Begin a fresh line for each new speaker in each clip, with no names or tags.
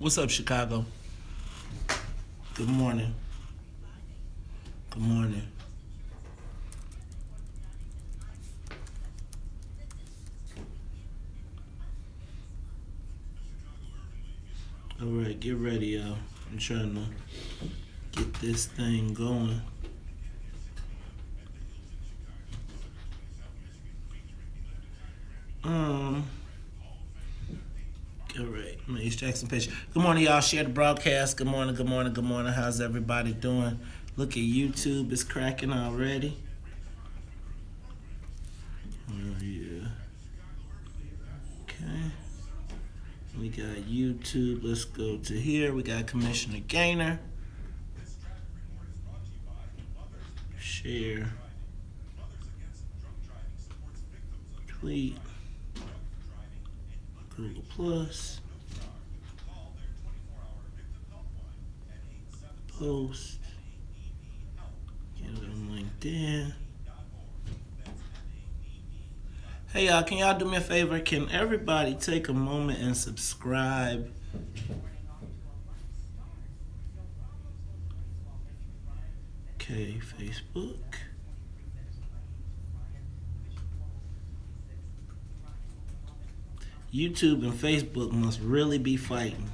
What's up, Chicago? Good morning. Good morning. All right, get ready, y'all. I'm trying to get this thing going. All right, I'm Ace Jackson page. Good morning, y'all. Share the broadcast. Good morning, good morning, good morning. How's everybody doing? Look at YouTube. It's cracking already. Oh, yeah. Okay. We got YouTube. Let's go to here. We got Commissioner Gaynor. Share. Tweet. Google Plus. Post. Get it on LinkedIn. Hey y'all, can y'all do me a favor? Can everybody take a moment and subscribe? Okay, Facebook. YouTube and Facebook must really be fighting.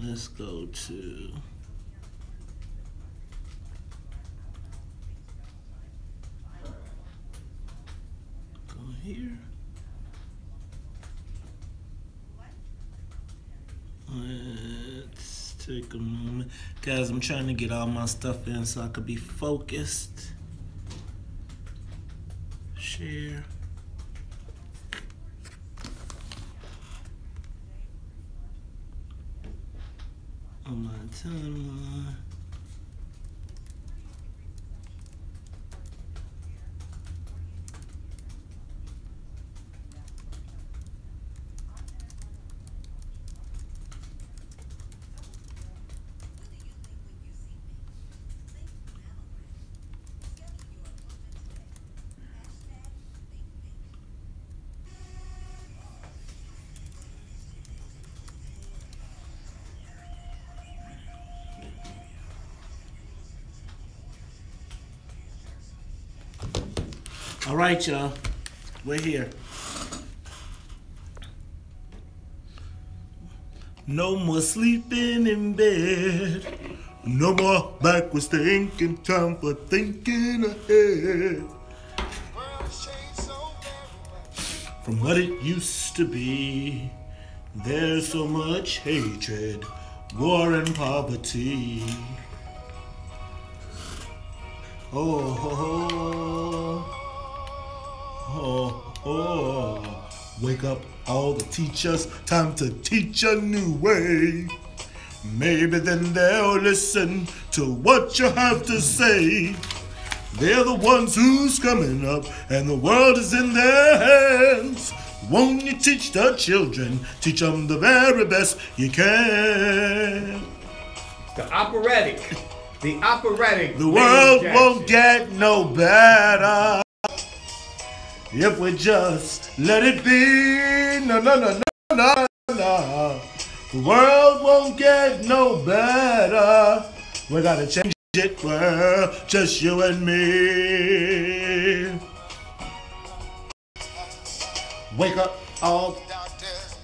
Let's go to here. Let's take a moment. Guys, I'm trying to get all my stuff in so I could be focused. Share. On my timeline. All right, y'all. We're here. No more sleeping in bed. No more backwards thinking. Time for thinking ahead. From what it used to be, there's so much hatred, war and poverty. Wake up all the teachers, time to teach a new way. Maybe then they'll listen to what you have to say. They're the ones who's coming up and the world is in their hands. Won't you teach the children, teach them the very best you can.
The operatic.
The world won't get no better if we just let it be. No. The world won't get no better. We gotta change it, world, just you and me. Wake up, all,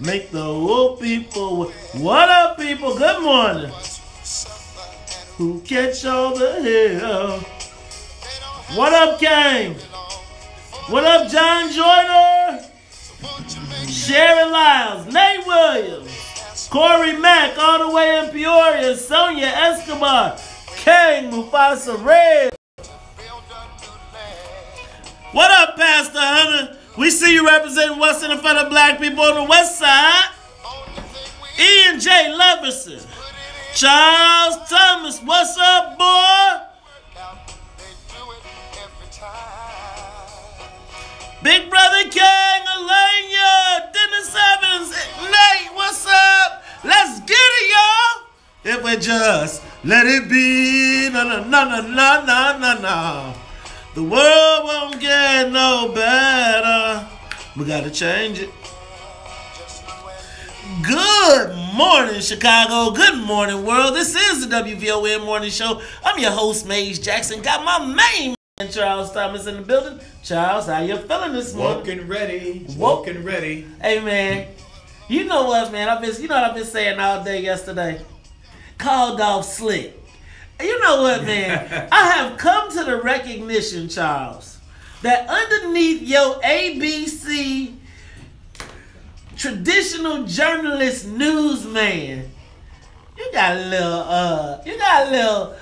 make the old people. What up, people? Good morning. Who catch all the hell? What up, Kane? What up, John Joyner? Sharon Lyles, Nate Williams, Corey Mack, all the way in Peoria, Sonia Escobar, Kane Mufasa Red. What up, Pastor Hunter? We see you representing what's in front of black people on the west side. Ian J. Leverson, Charles Thomas, what's up, boy? Big Brother King, Alania, Dennis Evans, Nate, what's up? Let's get it, y'all. If we just let it be, no. The world won't get no better. We gotta change it. Good morning, Chicago. Good morning, world. This is the WVON Morning Show. I'm your host, Maze Jackson. Got my main man, Charles Thomas, in the building. Charles, how you feeling this morning?
Woken ready.
Hey, man. You know what, man? You know what I've been saying all day yesterday? Called off slick. You know what, man? I have come to the recognition, Charles, that underneath your ABC traditional journalist newsman, you got a little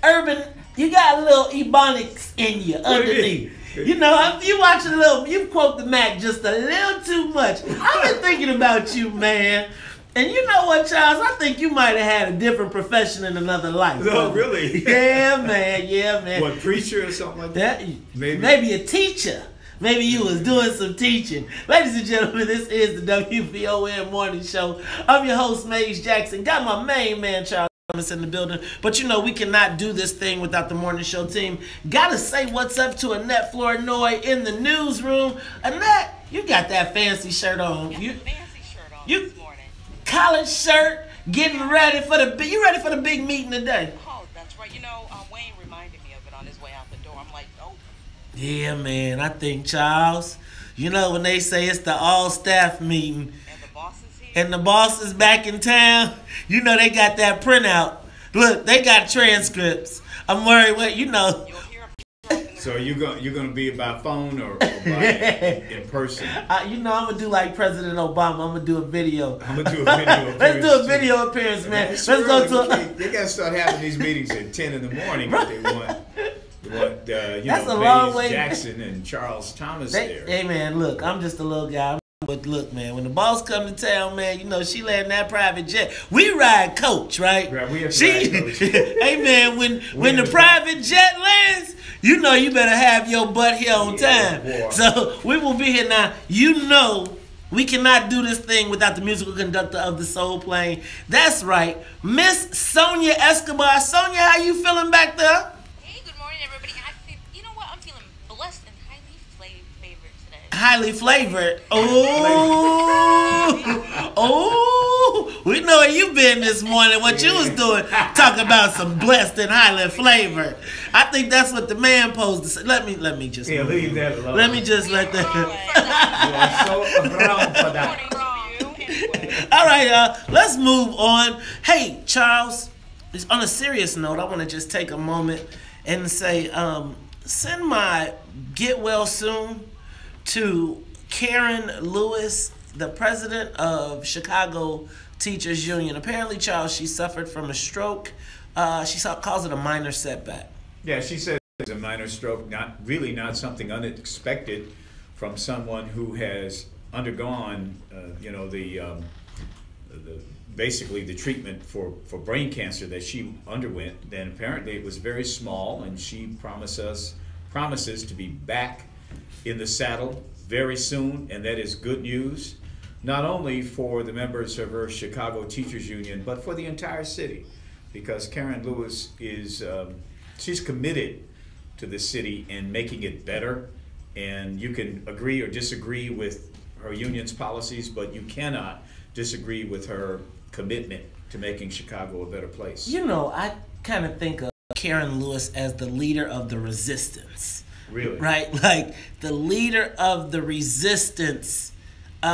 urban, you got a little ebonics in you underneath. You know, if you watch a little, you quote the Mac just a little too much. I've been thinking about you, man. And you know what, Charles? I think you might have had a different profession in another life.
No, really?
Yeah, man. Yeah, man.
What, preacher or something like that?
Maybe a teacher. Maybe you was doing some teaching. Ladies and gentlemen, this is the WVON Morning Show. I'm your host, Maze Jackson. Got my main man, Charles Thomas, in the building. But you know, we cannot do this thing without the morning show team. Gotta say what's up to Annette Flournoy in the newsroom. Annette, you got that fancy shirt on.
Fancy shirt on this morning.
College shirt, getting ready for you ready for the big meeting today?
Oh, that's right. You know, Wayne reminded me of it on his way out the door. I'm like, oh.
Yeah, man. I think, Charles, you know when they say it's the all-staff meeting.
And the boss is here.
And the boss is back in town. You know they got that printout. Look, they got transcripts. I'm worried what you know.
You'll hear
So you're gonna be by phone or by in person?
You know I'm gonna do like President Obama. I'm gonna do a video.
I'm gonna do a video appearance.
Let's do a video appearance, man. Let's go to.
They gotta start having these meetings at 10 in the morning if they want.
That's a long way.
Jackson and Charles Thomas there.
Hey man, look, I'm just a little guy. But look, man, when the boss come to town, man, you know she landing that private jet. We ride coach, right?
Right, we have to ride coach.
Hey man, when the private jet lands, you know you better have your butt here on time.
Boy.
So we will be here now. You know we cannot do this thing without the musical conductor of the soul plane. That's right, Miss Sonia Escobar. Sonia, how you feeling back there?
Hey, good morning, everybody. You know what? I'm feeling blessed and highly favored today.
Highly flavored. Oh, we know where you been this morning. What you was doing? Talking about some blessed and highly flavored. I think that's what the man posed to say. Let me just.
Yeah, leave that alone.
Let me just let that.
You are so wrong for that.
All right, let's move on. Hey, Charles. On a serious note, I want to just take a moment and say, send my get well soon to Karen Lewis, the president of Chicago Teachers Union. Apparently, Charles, she suffered from a stroke. She calls it a minor setback.
Yeah, she said it's a minor stroke, not something unexpected from someone who has undergone, basically the treatment for brain cancer that she underwent. Then apparently it was very small, and she promises to be back in the saddle very soon, and that is good news, not only for the members of her Chicago Teachers Union, but for the entire city, because Karen Lewis is she's committed to the city and making it better. And you can agree or disagree with her union's policies, but you cannot disagree with her commitment to making Chicago a better place.
You know, I kind of think of Karen Lewis as the leader of the resistance.
Really?
Right? Like the leader of the resistance to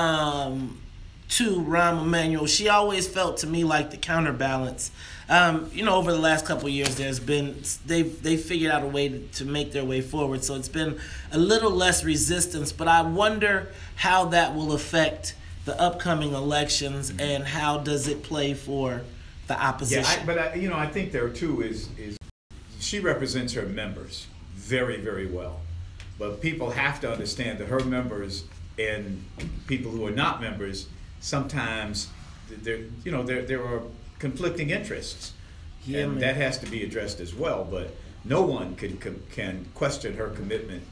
Rahm Emanuel. She always felt to me like the counterbalance. Over the last couple of years, they figured out a way to make their way forward. So it's been a little less resistance, but I wonder how that will affect the upcoming elections and how does it play for the opposition.
Yeah, I think there too is she represents her members very, very well. But people have to understand that her members and people who are not members, sometimes there are conflicting interests, and that has to be addressed as well. But no one can question her commitment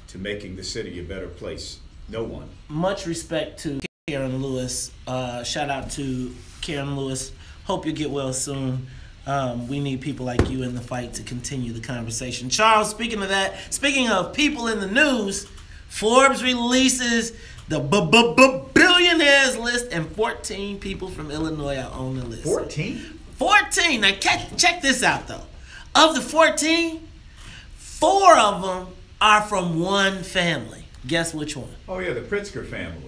to making the city a better place. No one.
Much respect to Karen Lewis. Shout out to Karen Lewis. Hope you get well soon. We need people like you in the fight to continue the conversation. Charles, speaking of people in the news, Forbes releases The billionaires list, and 14 people from Illinois are on the list.
14?
14. Now check this out though. Of the 14, 4 of them are from one family. Guess which one?
Oh yeah, the Pritzker family.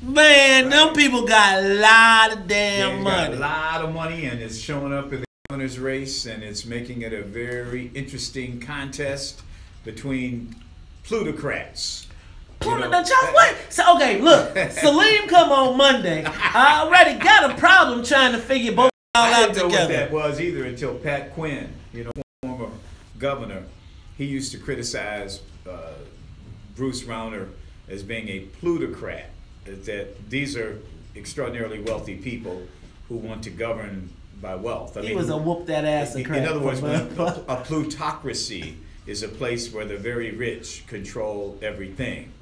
Man, them people got a lot of damn money.
Got a lot of money, and it's showing up in the governor's race, and it's making it a very interesting contest between plutocrats.
So okay, look, Salim come on Monday. I already got a problem trying to figure both all out together.
I didn't know what that was either until Pat Quinn, former governor, he used to criticize Bruce Rauner as being a plutocrat. That these are extraordinarily wealthy people who want to govern by wealth.
He was a whoop that ass.
In other words, a plutocracy is a place where the very rich control everything,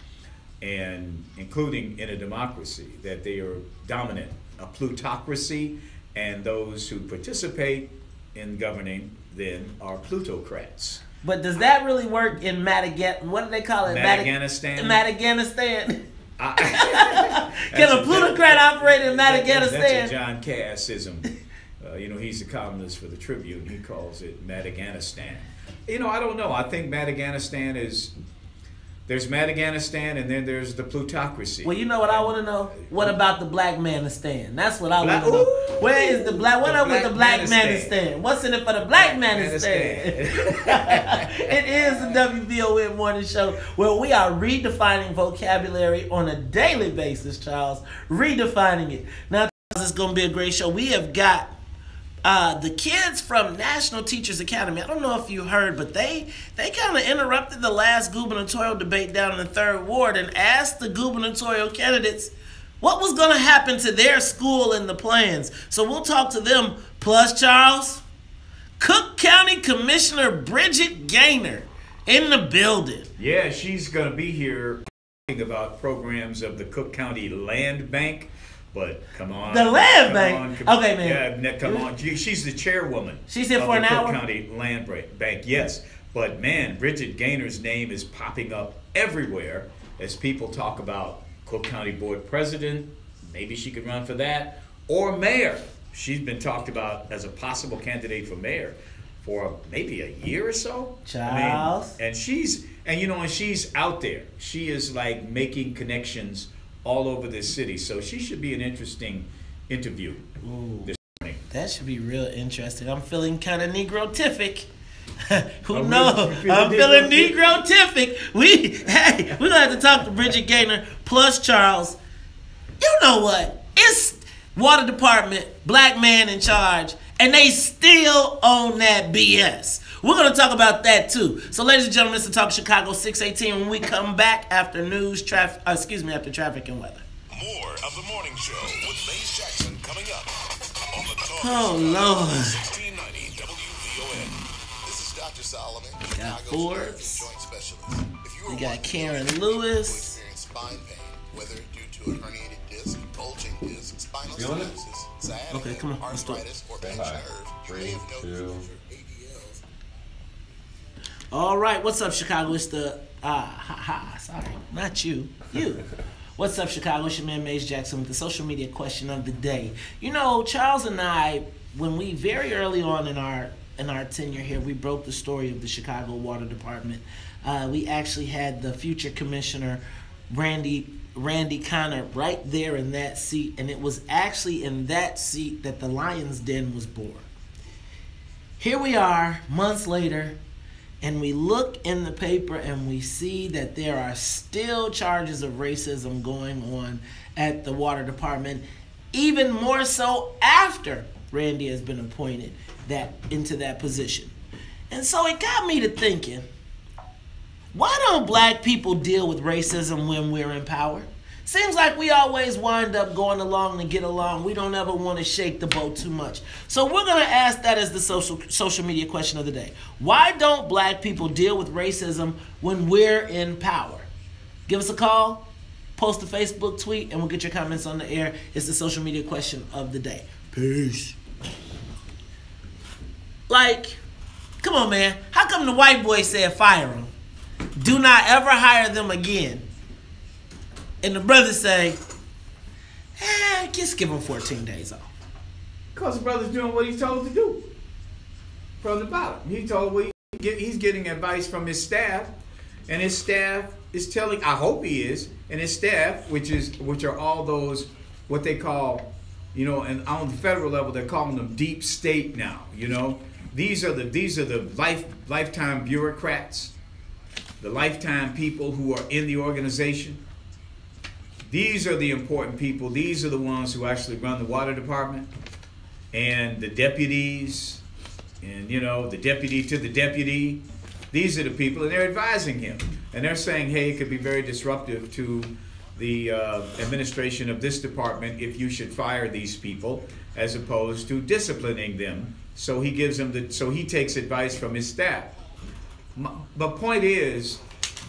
and including in a democracy, that they are dominant. A plutocracy, and those who participate in governing then are plutocrats.
But does that really work in Madagascar? What do they call it?
Madagascar.
Madagascar. Can a plutocrat operate in Madagascar?
That's a John Cass-ism. He's a columnist for the Tribune. He calls it Madagascar. I don't know. I think Madagascar there's Madagascar, and then there's the plutocracy.
Well, you know what I want to know? What about the black manistan? That's what I want to know. Where is the black? What up with the black manistan? What's in it for the black manistan? It is the WVON morning show where we are redefining vocabulary on a daily basis, Charles. Redefining it. Now, Charles, it's going to be a great show. We have got the kids from National Teachers Academy. I don't know if you heard, but they kind of interrupted the last gubernatorial debate down in the 3rd Ward and asked the gubernatorial candidates what was going to happen to their school and the plans. So we'll talk to them. Plus, Charles, Cook County Commissioner Bridget Gaynor in the building.
Yeah, she's going to be here talking about programs of the Cook County Land Bank. But come on.
The land bank? Okay, man.
Yeah, come on. She's the chairwoman.
She's here for an hour?
Cook County Land Bank, yes. But, man, Bridget Gaynor's name is popping up everywhere as people talk about Cook County Board President. Maybe she could run for that. Or mayor. She's been talked about as a possible candidate for mayor for maybe a year or so.
Charles.
And she's out there. She is like making connections all over this city, so she should be an interesting interview this morning.
That should be real interesting. I'm feeling kind of Negro-tific. Who knows? I'm feeling Negro-tific. We're gonna have to talk to Bridget Gaynor plus Charles. You know what? It's Water Department, black man in charge, and they still own that BS. We're going to talk about that too. So, ladies and gentlemen, it's the Talk Chicago 618 when we come back after after traffic and weather.
More of the morning show with Maze Jackson coming up on the Talk
Oh, Lord.
1690 WVON. This is Dr. Solomon,
Got
Chicago's
Forbes.
joint specialist. If you are
We got
wondering
Karen
if you
Lewis.
experience spine pain, whether due to a herniated disc, bulging disc, spinal stenosis, sciatica,
Okay, come on, let's do it.
arthritis, or pinched nerve, you may have noticed your ADLs.
All right, what's up, Chicago? It's the sorry, not you. What's up, Chicago? It's your man Maze Jackson with the social media question of the day. Charles and I, when we very early on in our tenure here, we broke the story of the Chicago Water Department. We actually had the future commissioner Randy Connor right there in that seat, and it was actually in that seat that the Lion's Den was born. Here we are, months later. And we look in the paper and we see that there are still charges of racism going on at the water department, even more so after Randy has been appointed into that position. And so it got me to thinking, why don't black people deal with racism when we're in power? Seems like we always wind up going along to get along. We don't ever want to shake the boat too much. So we're going to ask that as the social media question of the day. Why don't black people deal with racism when we're in power? Give us a call, post a Facebook tweet, and we'll get your comments on the air. It's the social media question of the day. Peace. Come on, man. How come the white boy said fire them? Do not ever hire them again. And the brother say, just give him 14 days off.
Because the brother's doing what he's told to do. From the bottom. He's getting advice from his staff, and his staff is telling, I hope he is, and his staff, which are all those, what they call, and on the federal level, they're calling them deep state now, These are the lifetime bureaucrats, the lifetime people who are in the organization. These are the important people. These are the ones who actually run the water department and the deputies and, the deputy to the deputy. These are the people, and they're advising him. And they're saying, hey, it could be very disruptive to the administration of this department if you should fire these people as opposed to disciplining them. So he gives them so he takes advice from his staff. The point is,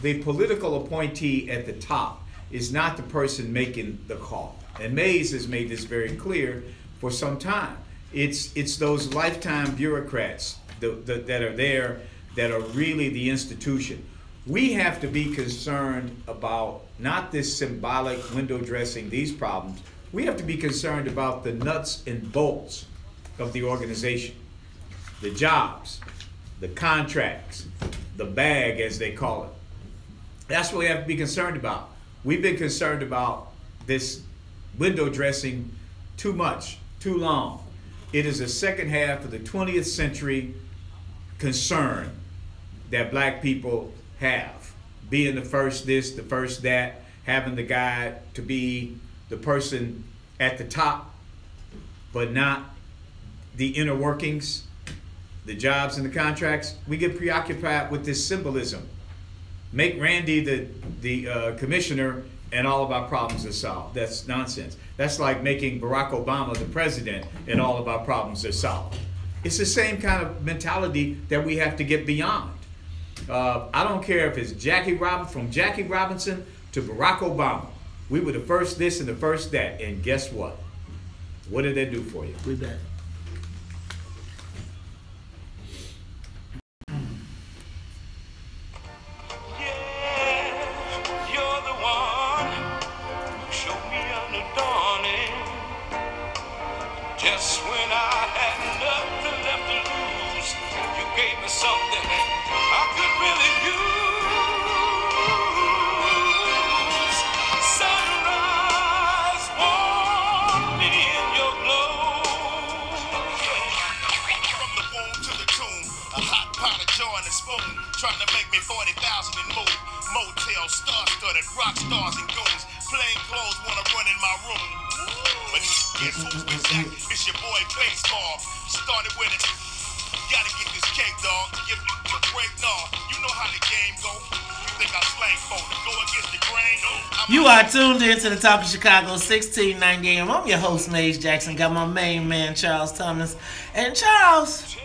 the political appointee at the top is not the person making the call. And Mays has made this very clear for some time. It's those lifetime bureaucrats that are there that are really the institution. We have to be concerned about not this symbolic window dressing, these problems. We have to be concerned about the nuts and bolts of the organization. The jobs, the contracts, the bag as they call it. That's what we have to be concerned about. We've been concerned about this window dressing too much, too long. It is a second half of the 20th century concern that black people have. Being the first this, the first that, having the guy to be the person at the top, but not the inner workings, the jobs and the contracts. We get preoccupied with this symbolism. Make Randy the commissioner and all of our problems are solved. That's nonsense. That's like making Barack Obama the president and all of our problems are solved. It's the same kind of mentality that we have to get beyond. I don't care if it's from Jackie Robinson to Barack Obama. We were the first this and the first that, and guess what? What did they do for you?
We bet.
Trying to make me 40,000 and move. Motel, star-studded, rock stars and goons. Plain clothes wanna run in my room. But guess who's exact? It's your boy Baseball. Started with it. Gotta get this cake, dog. Give me a break, dog. You know how the game go. You think I slang for to go against the grain?
You are tuned in to the Talk of Chicago, 1690 AM. I'm your host, Mays Jackson. Got my main man, Charles Thomas. And Charles,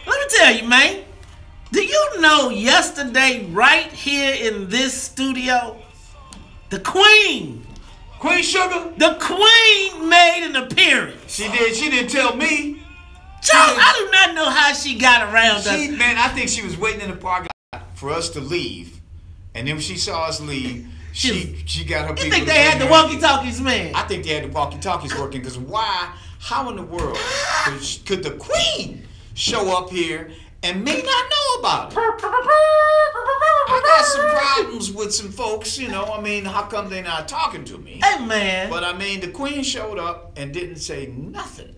let me tell you, man. Do you know yesterday, right here in this studio, the Queen,
Queen Sugar,
the Queen made an appearance.
She did. She didn't tell me.
Charles, I do not know how she got around us.
Man, I think she was waiting in the parking lot for us to leave, and then when she saw us leave, she got her people.
You think they had the walkie-talkies, man?
I think they had the walkie-talkies working, because why? How in the world could the Queen show up here and may not know about it? I got some problems with some folks, how come they not talking to me?
Hey, man.
But the Queen showed up and didn't say nothing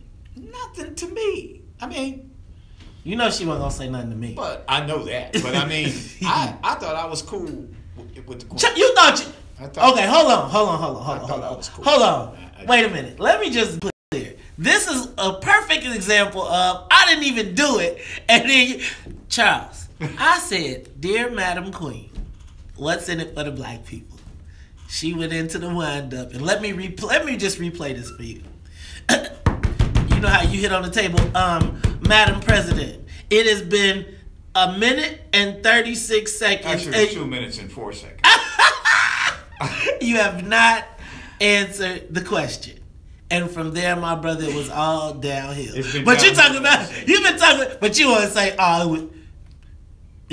to me.
You know she wasn't gonna say nothing to me.
But I know that. But I thought I was cool with the Queen.
You thought you? Okay, hold on.
Cool.
Hold on. Wait a minute. Let me just put it clear. This is a perfect example of I didn't even do it, and then Charles, I said, "Dear Madam Queen, what's in it for the black people?" She went into the wind-up, and let me just replay this for you. You know how you hit on the table, Madam President. It has been 1 minute and 36 seconds.
Actually, it's 2 minutes and 4 seconds.
You have not answered the question. And from there, my brother, it was all downhill. But you're talking about, you've been talking, but you want to say, oh,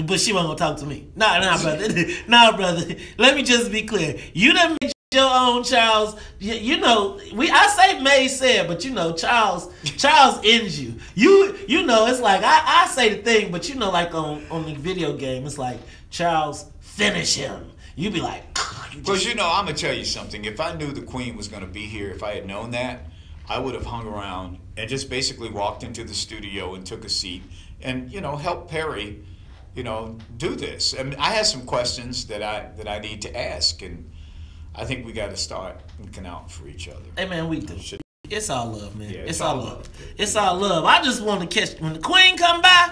But she wasn't gonna talk to me. Nah, brother. Nah, brother. Let me just be clear. You done made your own, Charles. You know, I say May said, but you know, Charles ends you. You know, it's like I say the thing, but you know, like on the video game, it's like Charles, finish him. You be like,
well, you know, I'm gonna tell you something. If I knew the Queen was gonna be here, if I had known that, I would have hung around and just basically walked into the studio and took a seat and, you know, helped Perry, you know, do this. I mean, I have some questions that I need to ask, and I think we got to start looking out for each other.
Hey, man, we do. It's all love, man. Yeah, it's all love. It's all love. I just want to catch, when the Queen come by,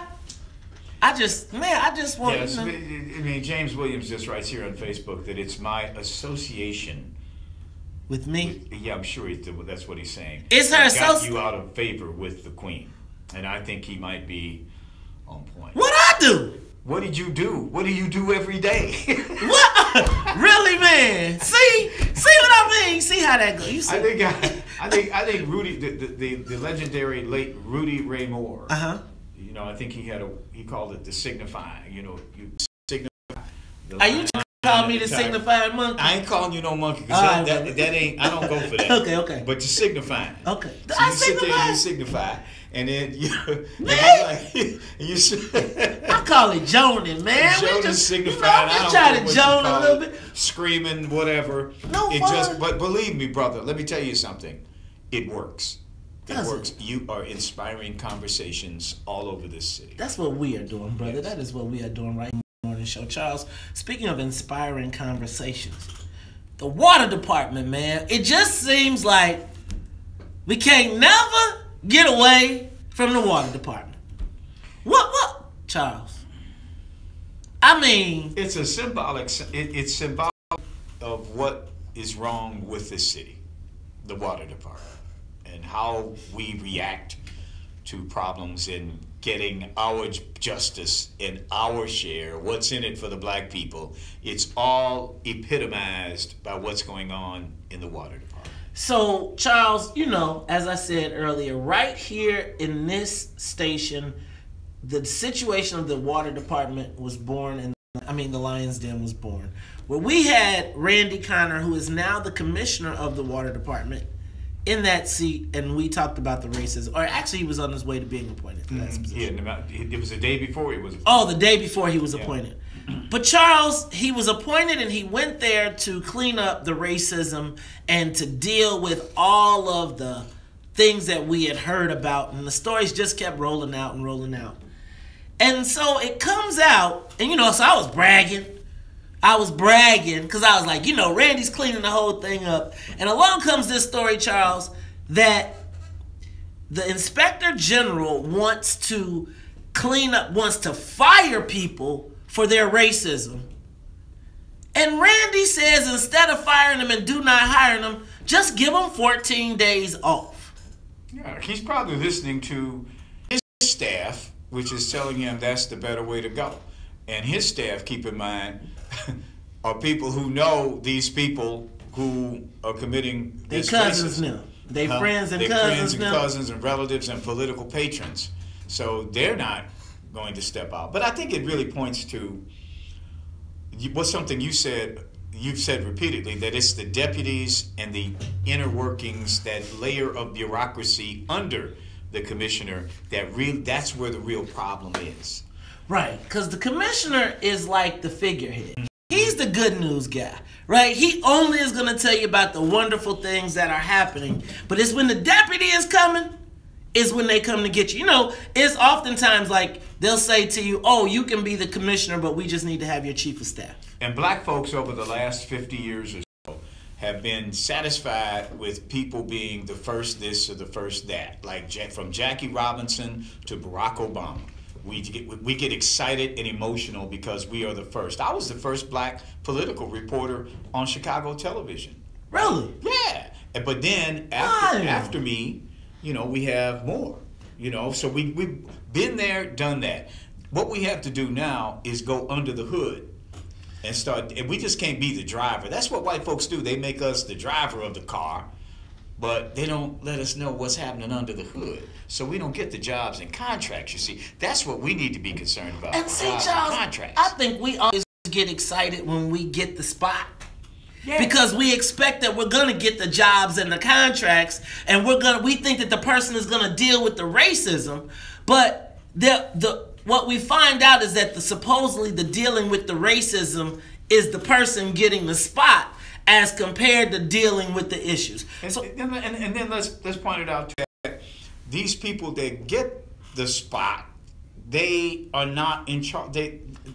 I just want
to. I mean, James Williams just writes here on Facebook that it's my association
with me.
Yeah, I'm sure that's what he's saying.
It's her
got you out of favor with the Queen, and I think he might be on point.
What I do?
What did you do? What do you do every day?
What? Really, man? See what I mean? See how that goes? You see?
I think Rudy, the legendary late Rudy Ray Moore. You know, I think he called it the signifying. You know, you signify.
Are you call me the signifying monkey?
I ain't calling you no monkey because that ain't. I don't go for that.
Okay.
But you're signifying.
Okay.
So you sit there and you signify, and then
I call it joning, man.
Joning, signifying.
I try to Joan a little bit.
Screaming, whatever.
No fun.
But believe me, brother. Let me tell you something. It works. It works. You are inspiring conversations all over this city.
That's what we are doing, brother. Yes. That is what we are doing right now. Morning show. Charles, speaking of inspiring conversations, the water department, man, it just seems like we can't never get away from the water department. What, Charles? I mean,
it's symbolic of what is wrong with this city, the water department, and how we react to problems in getting our justice and our share, what's in it for the black people. It's all epitomized by what's going on in the water department.
So, Charles, you know, as I said earlier, right here in this station, the situation of the water department was born, the Lion's Den was born, where we had Randy Connor, who is now the commissioner of the water department, in that seat, and we talked about the races. Or actually, he was on his way to being appointed to that position.
Yeah, it was the day before he was appointed.
Oh, the day before he was appointed. But Charles, he was appointed, and he went there to clean up the racism and to deal with all of the things that we had heard about, and the stories just kept rolling out and rolling out. And so it comes out, and you know, so I was bragging because I was like, you know, Randy's cleaning the whole thing up. And along comes this story, Charles, that the inspector general wants to fire people for their racism. And Randy says instead of firing them and do not hire them, just give them 14 days off.
Yeah, he's probably listening to his staff, which is telling him that's the better way to go. And his staff, keep in mind, are people who know these people who are committing this
cousins
racism.
Now. They friends and
They're
cousins
friends and
now.
cousins and relatives and political patrons. So they're not going to step out. But I think it really points to what's something you've said repeatedly, that it's the deputies and the inner workings, that layer of bureaucracy under the commissioner, that's where the real problem is.
Right, because the commissioner is like the figurehead. He's the good news guy, right? He only is going to tell you about the wonderful things that are happening. But it's when the deputy is coming, is when they come to get you. You know, it's oftentimes like they'll say to you, oh, you can be the commissioner, but we just need to have your chief of staff.
And black folks over the last 50 years or so have been satisfied with people being the first this or the first that, like from Jackie Robinson to Barack Obama. We get excited and emotional because we are the first. I was the first black political reporter on Chicago television.
Really?
Yeah. But then after me, you know, we have more. You know, so we've been there, done that. What we have to do now is go under the hood and we just can't be the driver. That's what white folks do. They make us the driver of the car, but they don't let us know what's happening under the hood. So we don't get the jobs and contracts, you see. That's what we need to be concerned about.
And see,
jobs
Charles,
and contracts.
I think we always get excited when we get the spot.
Yeah.
Because we expect that we're gonna get the jobs and the contracts, and we think that the person is gonna deal with the racism, but what we find out is that supposedly the dealing with the racism is the person getting the spot as compared to dealing with the issues.
And then let's point it out that these people that get the spot, they are not in charge.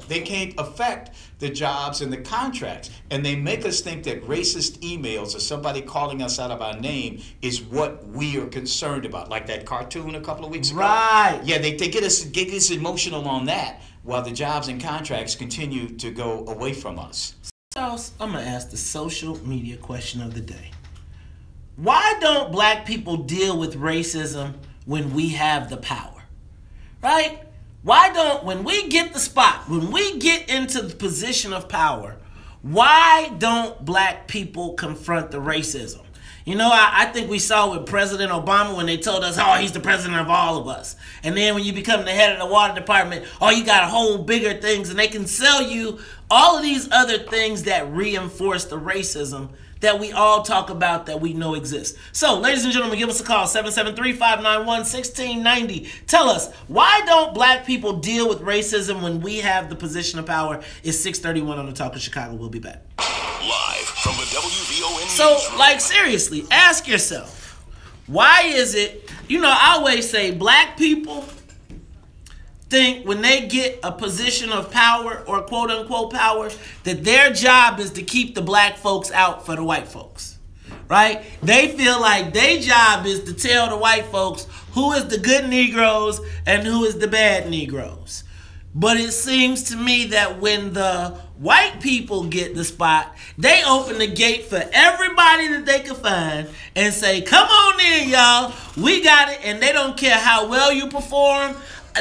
They can't affect the jobs and the contracts. And they make us think that racist emails or somebody calling us out of our name is what we are concerned about. Like that cartoon a couple of weeks ago.
Right.
Yeah, they get us emotional on that while the jobs and contracts continue to go away from us.
Charles, I'm going to ask the social media question of the day. Why don't black people deal with racism when we have the power? Right? Why don't, when we get the spot, when we get into the position of power, why don't black people confront the racism? You know, I think we saw with President Obama when they told us, oh, he's the president of all of us. And then when you become the head of the water department, oh, you got a whole bigger things. And they can sell you all of these other things that reinforce the racism that we all talk about that we know exists. So, ladies and gentlemen, give us a call, 773-591-1690. Tell us, why don't black people deal with racism when we have the position of power? It's 6:31 on the Talk of Chicago. We'll be back.
Live from the WVON
So,
newsroom.
like, seriously, ask yourself, why is it, you know, I always say black people think when they get a position of power or quote unquote power that their job is to keep the black folks out for the white folks, right? They feel like their job is to tell the white folks who is the good Negroes and who is the bad Negroes. But it seems to me that when the white people get the spot, they open the gate for everybody that they can find and say, come on in, y'all, we got it. And they don't care how well you perform.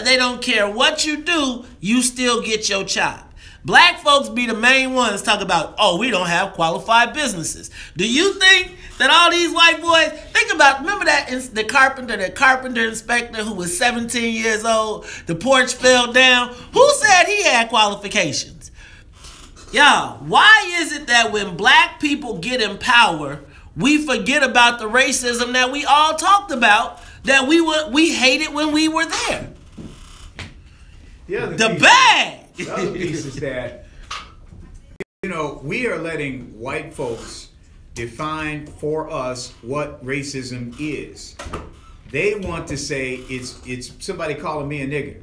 They don't care what you do, you still get your chop. Black folks be the main ones talk about, oh, we don't have qualified businesses. Do you think that all these white boys, think about, remember that the carpenter inspector who was 17 years old, the porch fell down? Who said he had qualifications? Y'all, why is it that when black people get in power, we forget about the racism that we all talked about, that we hated when we were there? The bag!
The other piece is that, you know, we are letting white folks define for us what racism is. They want to say it's somebody calling me a nigger.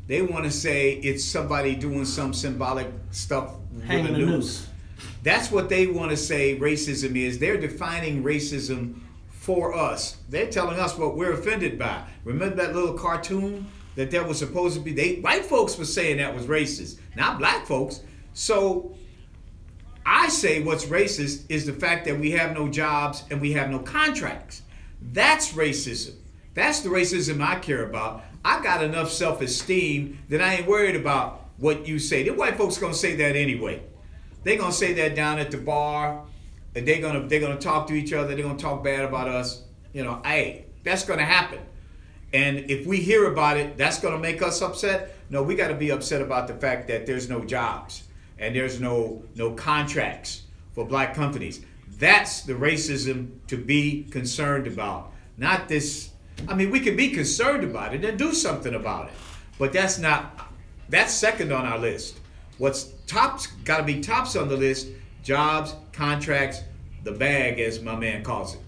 They want to say it's somebody doing some symbolic stuff
Hanging
with a
a
noose.
noose.
That's what they want to say racism is. They're defining racism for us. They're telling us what we're offended by. Remember that little cartoon that was supposed to be, white folks were saying that was racist, not black folks. So I say what's racist is the fact that we have no jobs and we have no contracts. That's racism. That's the racism I care about. I got enough self-esteem that I ain't worried about what you say. The white folks gonna say that anyway. They're gonna say that down at the bar, and they're gonna talk to each other. They're gonna talk bad about us. You know, hey, that's gonna happen. And if we hear about it, that's going to make us upset. No, we got to be upset about the fact that there's no jobs and there's no contracts for black companies. That's the racism to be concerned about. Not this. I mean, we can be concerned about it and do something about it, but that's second on our list. What's got to be tops on the list: jobs, contracts, the bag, as my man calls it.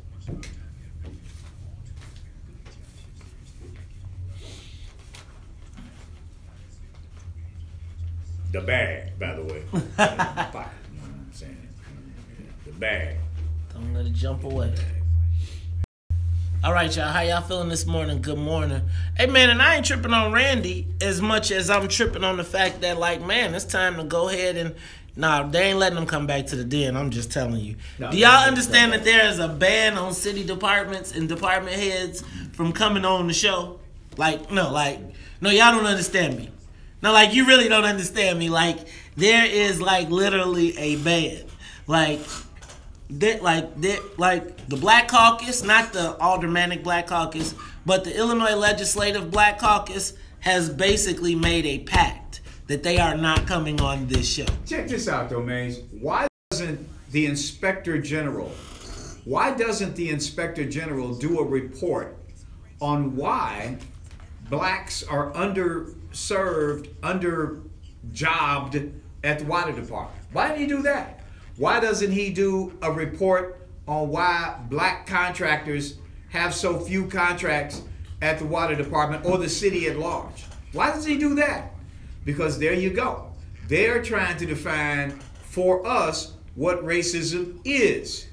The bag, by the way. You know what I'm saying? The bag.
Don't let it jump away. All right, y'all. How y'all feeling this morning? Good morning. Hey, man, and I ain't tripping on Randy as much as I'm tripping on the fact that, like, man, it's time to go ahead and... Nah, they ain't letting them come back to the den. I'm just telling you.
No,
do y'all understand that there is a ban on city departments and department heads from coming on the show? No, y'all don't understand me. No, like, you really don't understand me. Like, there is, like, literally a ban. Like, like the Black Caucus, not the aldermanic Black Caucus, but the Illinois Legislative Black Caucus has basically made a pact that they are not coming on this show.
Check this out, though, Maze. Why doesn't the Inspector General do a report on why blacks are underserved, underjobbed at the water department? Why didn't he do that? Why doesn't he do a report on why black contractors have so few contracts at the water department or the city at large? Why does he do that? Because there you go. They're trying to define for us what racism is.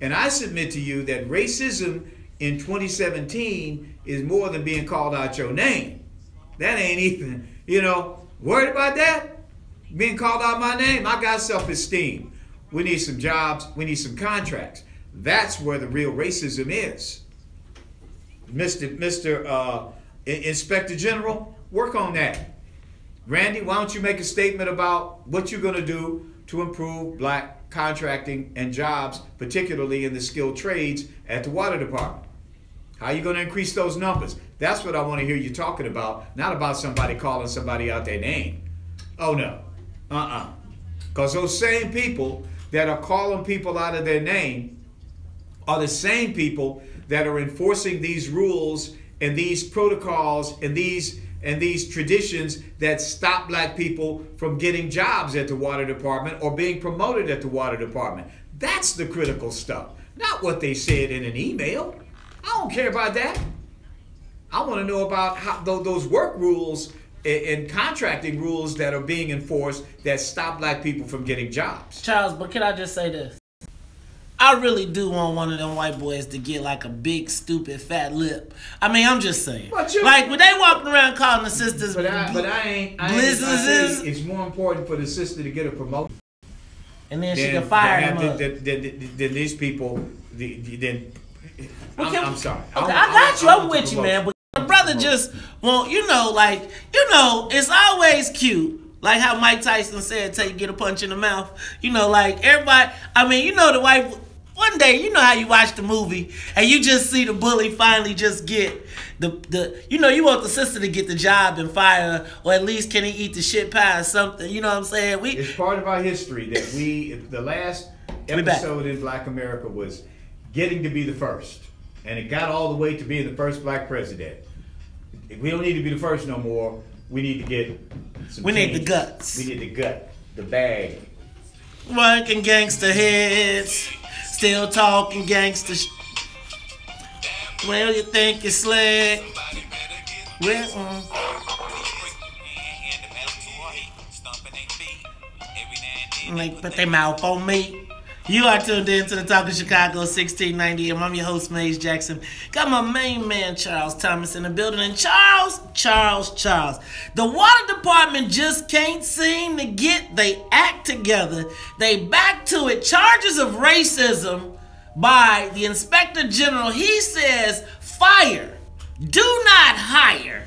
And I submit to you that racism in 2017 is more than being called out your name. That ain't even, worried about that? Being called out my name? I got self-esteem. We need some jobs. We need some contracts. That's where the real racism is. Mr. Inspector General, work on that. Randy, why don't you make a statement about what you're going to do to improve black contracting and jobs, particularly in the skilled trades at the water department? How are you going to increase those numbers? That's what I want to hear you talking about, not about somebody calling somebody out their name. Oh, no. Because those same people that are calling people out of their name are the same people that are enforcing these rules and these protocols and these traditions that stop black people from getting jobs at the water department or being promoted at the water department. That's the critical stuff, not what they said in an email. I don't care about that. I want to know about how those work rules and contracting rules that are being enforced that stop black people from getting jobs.
Charles, but can I just say this? I really do want one of them white boys to get like a big, stupid, fat lip. I mean, I'm just saying. Like, when they walking around calling the sisters businesses.
It's more important for the sister to get a promotion.
And then she can fire them
than these people. I'm sorry.
Okay, I got you. I'm with you, man. But the brother just won't, it's always cute. Like how Mike Tyson said, till you get a punch in the mouth. Like everybody, the white, one day, how you watch the movie and you just see the bully finally just get you want the sister to get the job and fire her, or at least can he eat the shit pie or something, you know what I'm saying?
It's part of our history that the last episode in Black America was getting to be the first. And it got all the way to being the first black president. We don't need to be the first no more. We need to get some
We
changes.
need the guts.
We need the gut, the bag.
Working gangster heads, still talking gangster Well, you think you're slick. Well, like put their mouth on me. You are tuned in to the Talk of Chicago 1690 AM. I'm your host, Maze Jackson. Got my main man, Charles Thomas, in the building. And Charles. The water department just can't seem to get they act together. They back to it. Charges of racism by the Inspector General. He says, fire. Do not hire.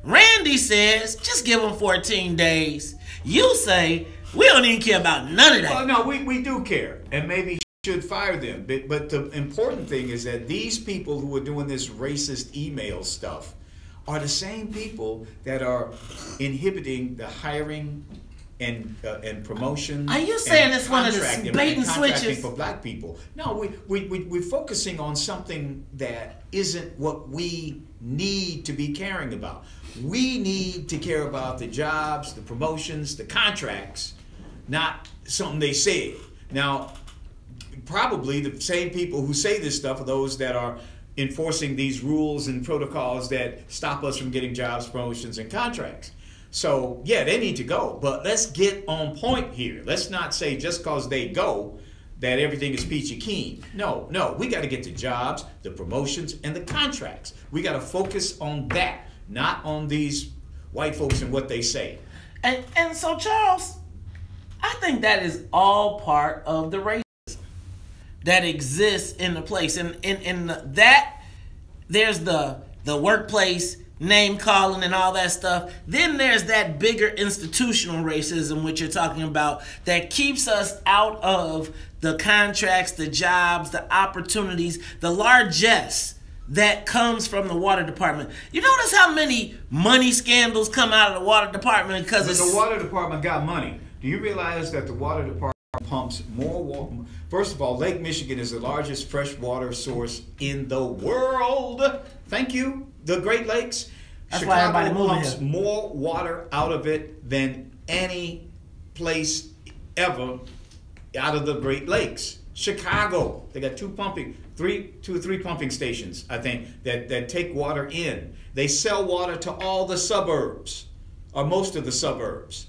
Randy says, just give them 14 days. You say, we don't even care about none of that.
Well, no, we do care, and maybe should fire them. But the important thing is that these people who are doing this racist email stuff are the same people that are inhibiting the hiring and promotion.
Are you saying it's one of the bait and switches
for black people? No, we're focusing on something that isn't what we need to be caring about. We need to care about the jobs, the promotions, the contracts, not something they said. Now, probably the same people who say this stuff are those that are enforcing these rules and protocols that stop us from getting jobs, promotions, and contracts. So, yeah, they need to go. But let's get on point here. Let's not say just because they go that everything is peachy keen. No, we got to get the jobs, the promotions, and the contracts. We got to focus on that, not on these white folks and what they say.
And so, Charles, I think that is all part of the racism that exists in the place. And in that, there's the workplace name calling and all that stuff. Then there's that bigger institutional racism, which you're talking about, that keeps us out of the contracts, the jobs, the opportunities, the largesse that comes from the water department. You notice how many money scandals come out of the water department because
the water department got money. Do you realize that the water department pumps more water? First of all, Lake Michigan is the largest freshwater source in the world. Thank you. The Great Lakes.
That's why everybody
pumps
moving here.
more water out of it than any place ever out of the Great Lakes. Chicago, they got two or three pumping stations, I think, that take water in. They sell water to all the suburbs, or most of the suburbs.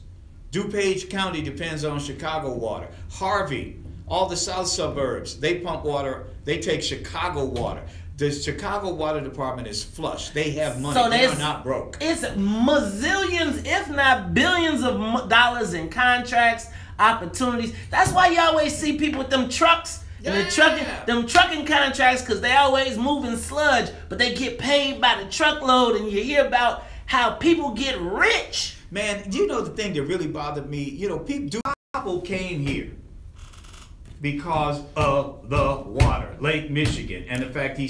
DuPage County depends on Chicago water. Harvey, all the south suburbs, they pump water, they take Chicago water. The Chicago Water Department is flush. They have money. So they are not broke.
It's mazillions, if not billions of dollars in contracts, opportunities. That's why you always see people with them trucks and them trucking contracts, because they always moving sludge, but they get paid by the truckload, and you hear about how people get rich.
Man, you know the thing that really bothered me? You know, people came here because of the water, Lake Michigan, and the fact he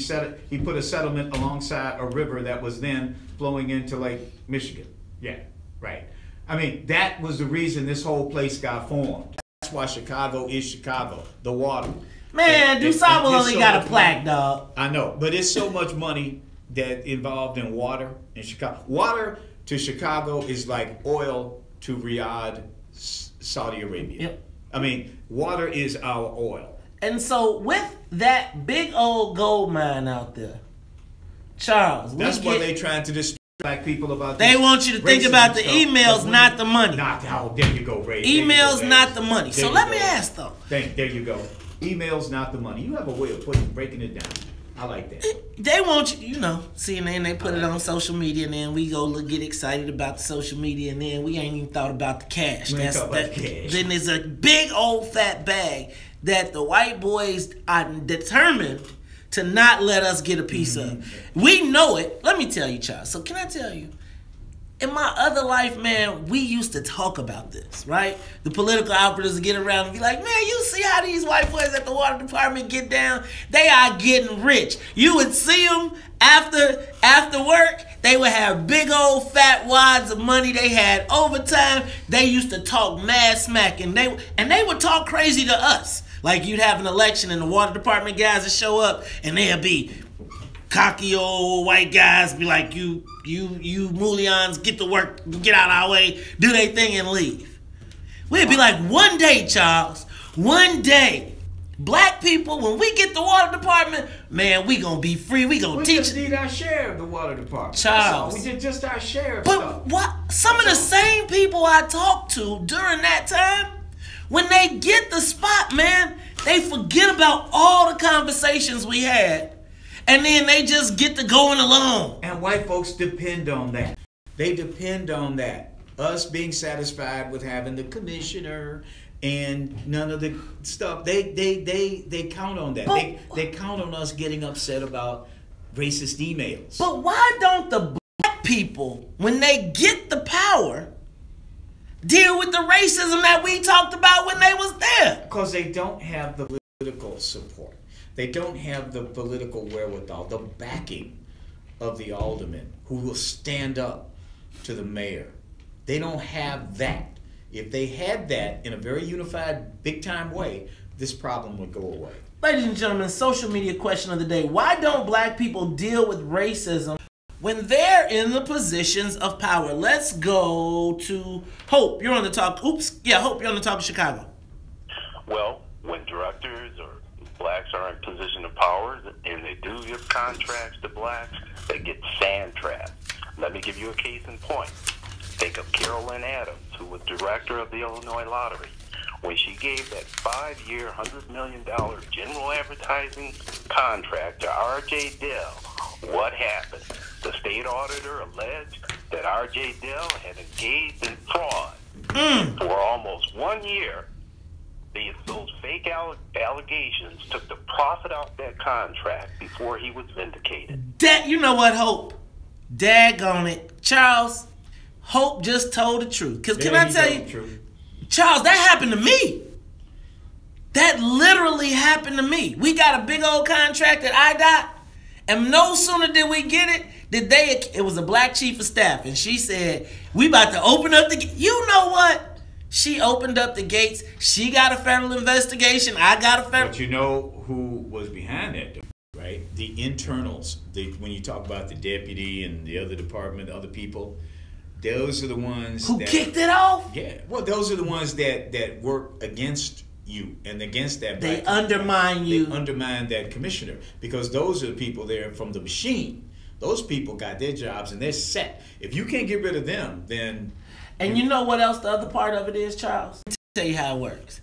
put a settlement alongside a river that was then flowing into Lake Michigan. Yeah, right. I mean, that was the reason this whole place got formed. That's why Chicago is Chicago, the water.
Man, DuSable only got a plaque, dog.
I know, but it's so much money that involved in water in Chicago. Water to Chicago is like oil to Riyadh, Saudi Arabia.
Yep.
I mean, water is our oil.
And so with that big old gold mine out there, Charles,
that's why they trying to distract black people about.
They want you to think about the emails, not the money.
There you go, Ray.
Emails, not the money. So let me ask though.
There you go. Emails, not the money. You have a way of breaking it down. I like that.
They want you, see, and then they put it on social media, and then we go get excited about the social media, and then we ain't even thought about the cash. Then there's a big old fat bag that the white boys are determined to not let us get a piece of. We know it. Let me tell you, Charles. So can I tell you? In my other life, man, we used to talk about this, right? The political operatives would get around and be like, man, you see how these white boys at the water department get down? They are getting rich. You would see them after work. They would have big old fat wads of money. They had overtime. They used to talk mad smack, and they would talk crazy to us. Like you'd have an election and the water department guys would show up, and they'll be cocky old white guys, be like, you mullions, get to work, get out of our way, do their thing and leave. We'd be like, one day, Charles, one day, black people, when we get the water department, man, we gonna be free. We gonna teach.
We just need our share of the water department.
Charles,
we did just our share of
but
stuff.
What? Some of the same people I talked to during that time, when they get the spot, man, they forget about all the conversations we had. And then they just get to going along.
And white folks depend on that. They depend on that. Us being satisfied with having the commissioner and none of the stuff. They count on that. They count on us getting upset about racist emails.
But why don't the black people, when they get the power, deal with the racism that we talked about when they was there?
Because they don't have the political support. They don't have the political wherewithal, the backing of the aldermen who will stand up to the mayor. They don't have that. If they had that in a very unified, big-time way, this problem would go away.
Ladies and gentlemen, social media question of the day. Why don't black people deal with racism when they're in the positions of power? Let's go to Hope. You're on the talk. Hope, you're on the talk of Chicago.
Well, when directors or blacks are in position of power and they do give contracts to blacks, they get sand trapped. Let me give you a case in point. Think of Carolyn Adams, who was director of the Illinois Lottery. When she gave that 5-year, $100 million general advertising contract to R.J. Dell, what happened? The state auditor alleged that R.J. Dell had engaged in fraud for almost 1 year. Those fake allegations took the profit out that contract before he was vindicated.
You know what, Hope? Daggone it. Charles, Hope just told the truth. Because can I tell you, Charles, that happened to me. That literally happened to me. We got a big old contract at IDOT, and no sooner did we get it, it was a black chief of staff, and she said, we about to open up the gates. You know what? She opened up the gates. She got a federal investigation. I got a federal.
But you know who was behind that, right? The internals. When you talk about the deputy and the other department, other people, those are the ones
who kicked it off.
Yeah. Well, those are the ones that work against you and against that.
They undermine you.
They undermine that commissioner, because those are the people there from the machine. Those people got their jobs and they're set. If you can't get rid of them, then...
And you know what else the other part of it is, Charles? I'll tell you how it works.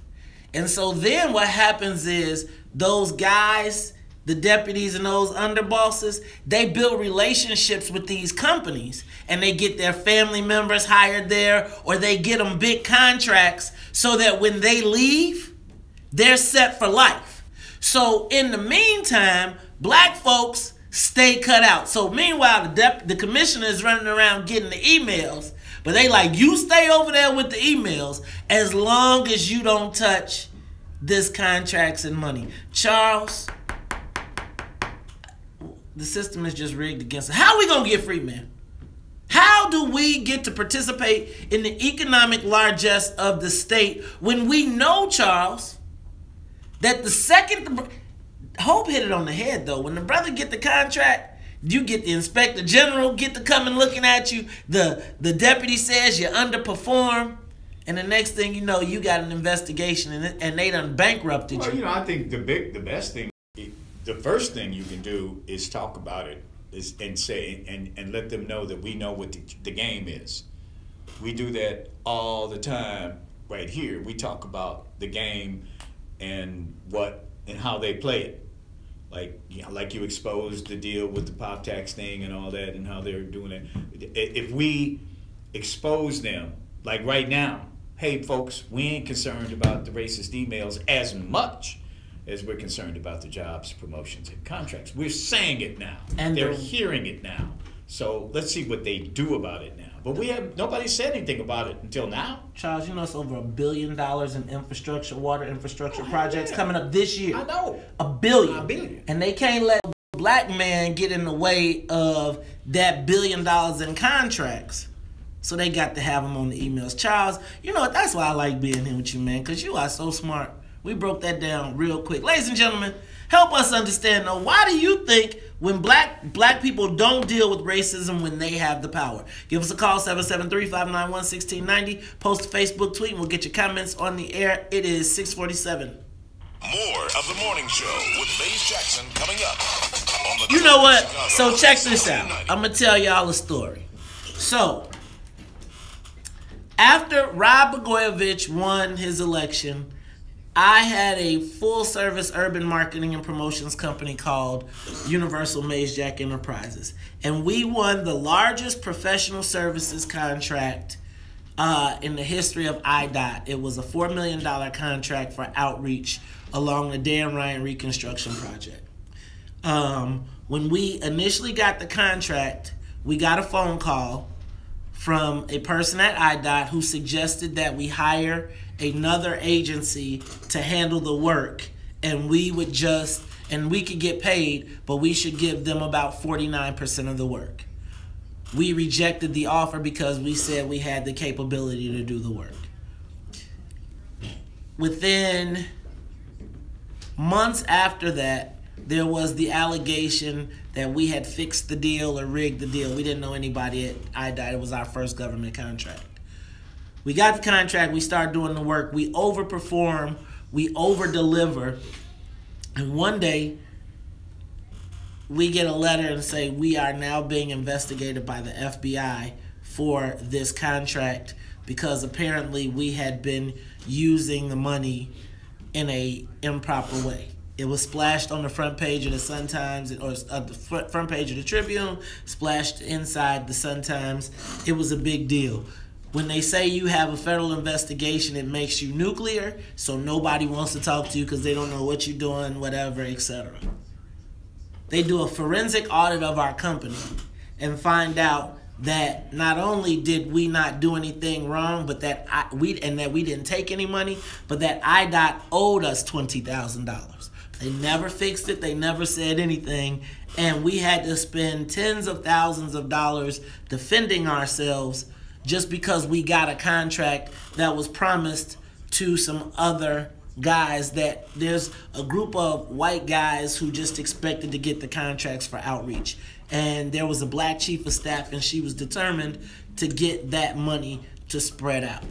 And so then what happens is those guys, the deputies and those underbosses, they build relationships with these companies, and they get their family members hired there, or they get them big contracts so that when they leave, they're set for life. So in the meantime, black folks stay cut out. So meanwhile, the commissioner is running around getting the emails, but they like, you stay over there with the emails as long as you don't touch this contracts and money. Charles, the system is just rigged against us. How are we going to get free, man? How do we get to participate in the economic largesse of the state when we know, Charles, that the second... Hope hit it on the head, though. When the brother get the contract, you get the inspector general get to come and looking at you. The deputy says you underperform, and the next thing you know, you got an investigation, and they done bankrupted you.
Well, you know, I think the best thing, the first thing you can do is talk about it, and say and let them know that we know what the game is. We do that all the time right here. We talk about the game and how they play it. Like you exposed the deal with the pop tax thing and all that, and how they're doing it. If we expose them, like right now, hey folks, we ain't concerned about the racist emails as much as we're concerned about the jobs, promotions, and contracts. We're saying it now, and they're hearing it now. So let's see what they do about it now. But nobody said anything about it until now.
Charles, you know it's over $1 billion in infrastructure, water infrastructure projects coming up this year.
I know.
$1 billion. And they can't let a black man get in the way of that $1 billion in contracts. So they got to have them on the emails. Charles, you know what? That's why I like being here with you, man, because you are so smart. We broke that down real quick. Ladies and gentlemen, help us understand, though, why do you think when black people don't deal with racism when they have the power? Give us a call, 773-591-1690. Post a Facebook tweet, and we'll get your comments on the air. It is 6:47.
More of the morning show with Maze Jackson coming up. On the
you know what? So check this out. I'm going to tell y'all a story. So, after Rod Blagojevich won his election, I had a full-service urban marketing and promotions company called Universal Maze Jack Enterprises. And we won the largest professional services contract in the history of IDOT. It was a $4 million contract for outreach along the Dan Ryan Reconstruction Project. When we initially got the contract, we got a phone call from a person at IDOT who suggested that we hire another agency to handle the work, and we could get paid, but we should give them about 49% of the work. We rejected the offer because we said we had the capability to do the work. Within months after that, there was the allegation that we had fixed the deal or rigged the deal. We didn't know anybody at IDOT. It was our first government contract. We got the contract, we started doing the work, we overperform, we over-deliver, and one day we get a letter and say we are now being investigated by the FBI for this contract because apparently we had been using the money in a improper way. It was splashed on the front page of the Sun-Times, or the front page of the Tribune, splashed inside the Sun-Times. It was a big deal. When they say you have a federal investigation, it makes you nuclear, so nobody wants to talk to you because they don't know what you're doing, whatever, etc. They do a forensic audit of our company. and find out that not only did we not do anything wrong, but that we didn't take any money, but that IDOT owed us $20,000. They never fixed it. They never said anything. And we had to spend tens of thousands of dollars defending ourselves just because we got a contract that was promised to some other guys, that there's a group of white guys who just expected to get the contracts for outreach. And there was a black chief of staff, and she was determined to get that money to spread out.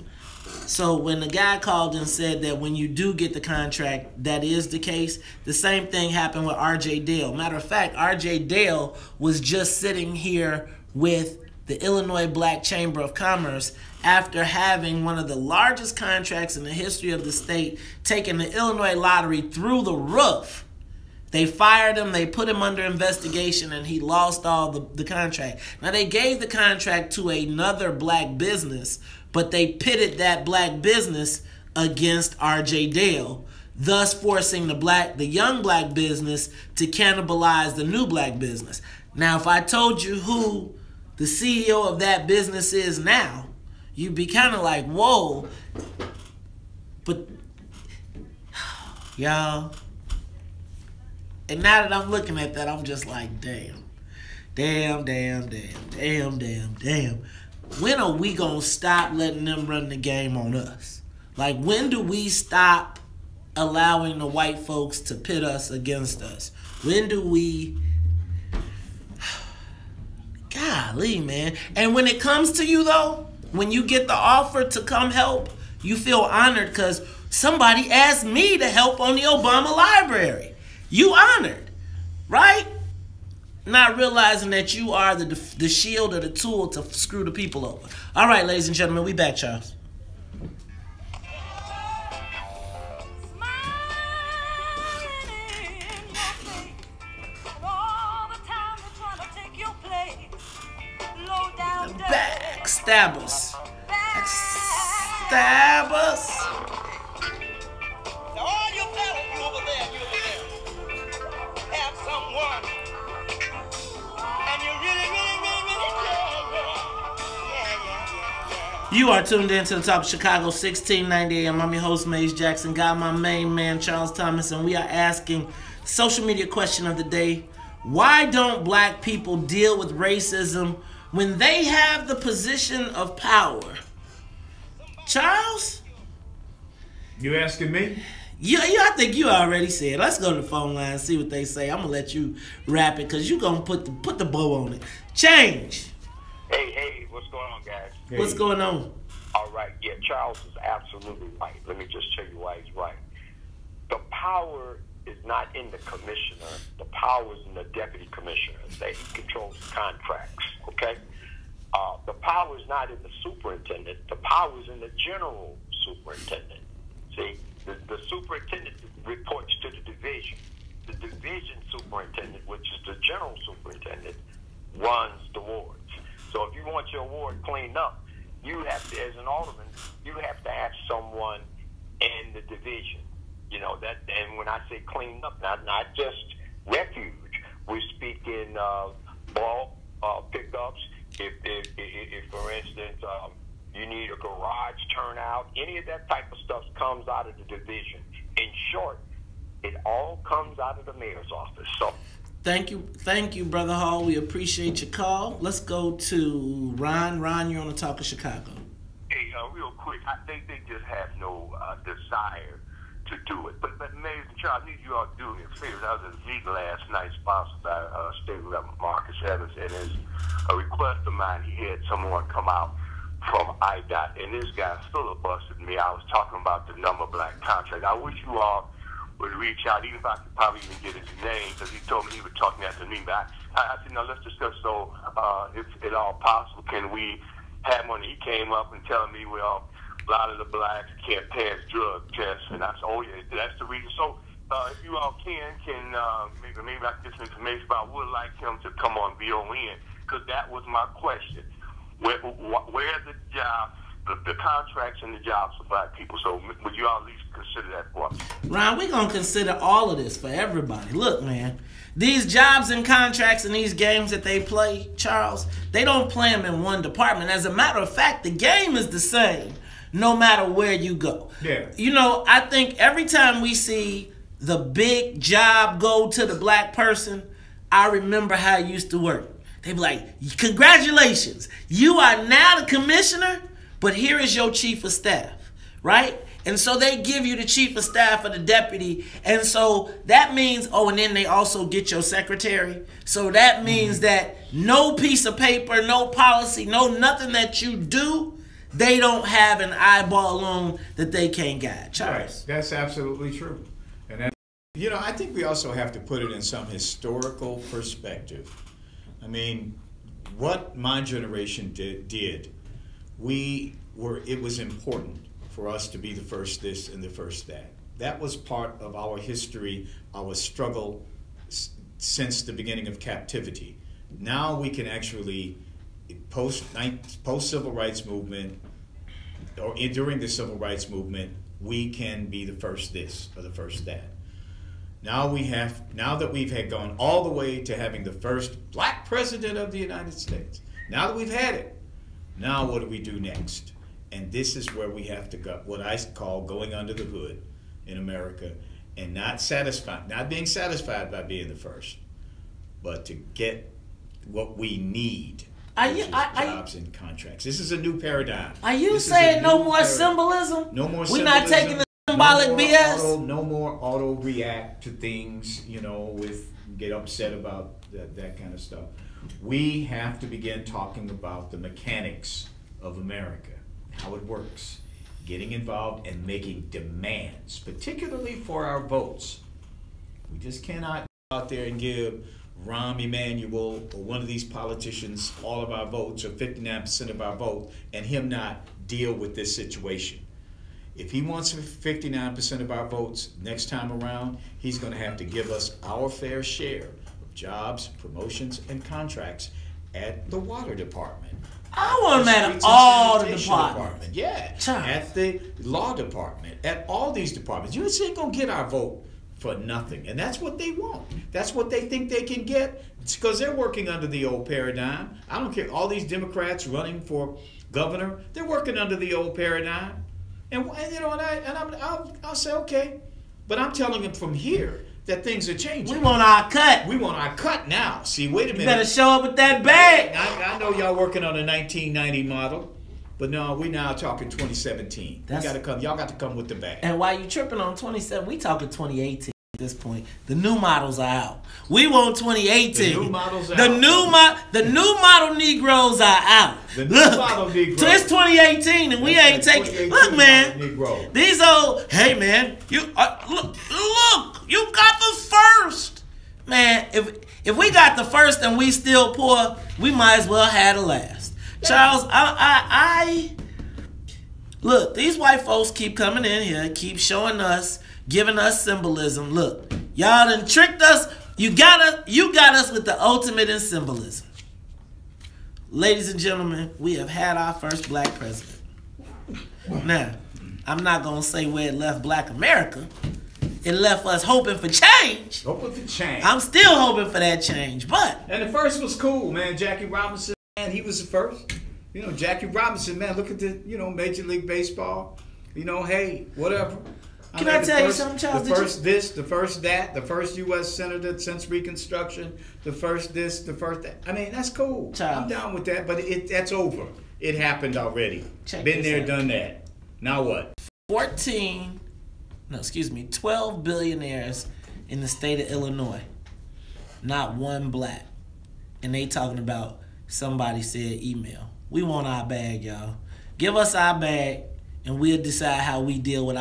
So when the guy called and said that when you do get the contract, that is the case, the same thing happened with R.J. Dale. Matter of fact, R.J. Dale was just sitting here with the Illinois Black Chamber of Commerce after having one of the largest contracts in the history of the state, taking the Illinois lottery through the roof. They fired him, they put him under investigation, and he lost all the contract. Now, they gave the contract to another black business, but they pitted that black business against R.J. Dale, thus forcing the young black business to cannibalize the new black business. Now, if I told you who the CEO of that business is now, you'd be kind of like, whoa. But, y'all, and now that I'm looking at that, I'm just like, damn. When are we going to stop letting them run the game on us? Like, when do we stop allowing the white folks to pit us against us? When do we... Golly, man. And when it comes to you, though, when you get the offer to come help, you feel honored because somebody asked me to help on the Obama library. You honored, right? Not realizing that you are the shield or the tool to screw the people over. All right, ladies and gentlemen, we back, Charles. Backstabbers. Backstabbers.
All you fellas, you over there, have someone, and you really yeah.
You are tuned in to the Talk of Chicago, 1690 AM. I'm your host, Maze Jackson. Got my main man, Charles Thomas, and we are asking social media question of the day. Why don't black people deal with racism when they have the position of power? Charles?
You asking me?
I think you already said. Let's go to the phone line and see what they say. I'm going to let you wrap it because you're going to put the bow on it. Change.
Hey, what's going on, guys?
Hey.
What's going on?
All right, yeah, Charles is absolutely right. Let me just tell you why he's right. The power is not in the commissioner. The power is in the deputy commissioner. He controls the contracts, okay? The power is not in the superintendent. The power is in the general superintendent. See, the superintendent reports to the division. The division superintendent, which is the general superintendent, runs the wards. So if you want your ward cleaned up, you have to, as an alderman, you have to have someone in the division. You know, that, and when I say clean up, not just refuge, we're speaking ball pickups. If for instance, you need a garage turnout, any of that type of stuff comes out of the division. In short, it all comes out of the mayor's office. So,
thank you, Brother Hall. We appreciate your call. Let's go to Ron. Ron, you're on the Talk of Chicago.
Hey, real quick, I think they just have no desire to do it. But Mayor Charles, I need you all to do me a favor. I was at a meeting last night sponsored by State Rep Marcus Evans, and as a request of mine, he had someone come out from IDOT, and this guy filibustered me. I was talking about the number black contract. I wish you all would reach out, even if I could probably even get his name, because he told me he was talking after me. But I said, no, let's discuss. So if at all possible, can we have one? He came up and telling me, well, a lot of the blacks can't pass drug tests, and I said, oh yeah, that's the reason. So if you all can maybe I can get some information, but I would like him to come on VON, because that was my question. Where's the job the contracts and the jobs for black people. So would you all at least consider that for me?
Ryan, we're going to consider all of this for everybody. Look, man, these jobs and contracts and these games that they play, Charles, they don't play them in one department. As a matter of fact, the game is the same no matter where you go.
Yeah.
You know, I think every time we see the big job go to the black person, I remember how it used to work. They be like, congratulations, you are now the commissioner, but here is your chief of staff, right? And so they give you the chief of staff or the deputy, and so that means, oh, and then they also get your secretary. So that means that no piece of paper, no policy, no nothing that you do, they don't have an eyeball on that they can't guide. Charles.
Right. That's absolutely true. And that, you know, I think we also have to put it in some historical perspective. I mean, what my generation did, it was important for us to be the first this and the first that. That was part of our history, our struggle since the beginning of captivity. Now we can actually, post-civil rights movement, or during the civil rights movement, we can be the first this or the first that. Now that we've had gone all the way to having the first black president of the United States, now that we've had it, now what do we do next? And this is where we have to go, what I call going under the hood in America, and not being satisfied by being the first, but to get what we need, jobs and contracts. This is a new paradigm.
Are you saying no more symbolism?
No more
We're
symbolism.
not taking the symbolic BS?
No more auto-react to things, you know, get upset about that kind of stuff. We have to begin talking about the mechanics of America, how it works, getting involved and making demands, particularly for our votes. We just cannot go out there and give Rahm Emanuel or one of these politicians all of our votes or 59% of our vote and him not deal with this situation. If he wants 59% of our votes next time around, he's going to have to give us our fair share of jobs, promotions, and contracts at the water department.
I want them at all the departments.
Yeah,
Charles.
At the law department, at all these departments. You just ain't going to get our vote for nothing. And that's what they want. That's what they think they can get. It's because they're working under the old paradigm. I don't care. All these Democrats running for governor, they're working under the old paradigm. And you know, I'll say, okay. But I'm telling them from here that things are changing.
We want our cut.
We want our cut now. See, wait a minute.
You better show up with that bag.
I know y'all working on a 1990 model, but no, we now talking 2017. Y'all got to come with the bag.
And while you tripping on 27, we talking 2018 at this point. The new models are out. We want 2018.
The new models are
the
out.
The new model Negroes are out.
The new model Negroes.
So it's 2018 and we ain't taking. Look, man. These old. Hey, man. You look. You got the first. Man, if we got the first and we still poor, we might as well have the last. Charles, look, these white folks keep coming in here, keep showing us, giving us symbolism. Look, y'all done tricked us. You got us with the ultimate in symbolism. Ladies and gentlemen, we have had our first black president. Now, I'm not going to say where it left black America. It left us hoping for change.
Hoping for change.
I'm still hoping for that change, but...
And the first was cool, man. Jackie Robinson, man, he was the first. You know, Jackie Robinson, man, look at the, Major League Baseball. You know, hey, whatever.
Can I tell you something, Charles?
The first this, the first that, the first U.S. senator since Reconstruction, the first this, the first that. I mean, that's cool.
Charles.
I'm down with that, but that's over. It happened already. Been there, done that. Now what?
12 billionaires in the state of Illinois. Not one black. And they talking about somebody said email. We want our bag, y'all. Give us our bag and we'll decide how we deal with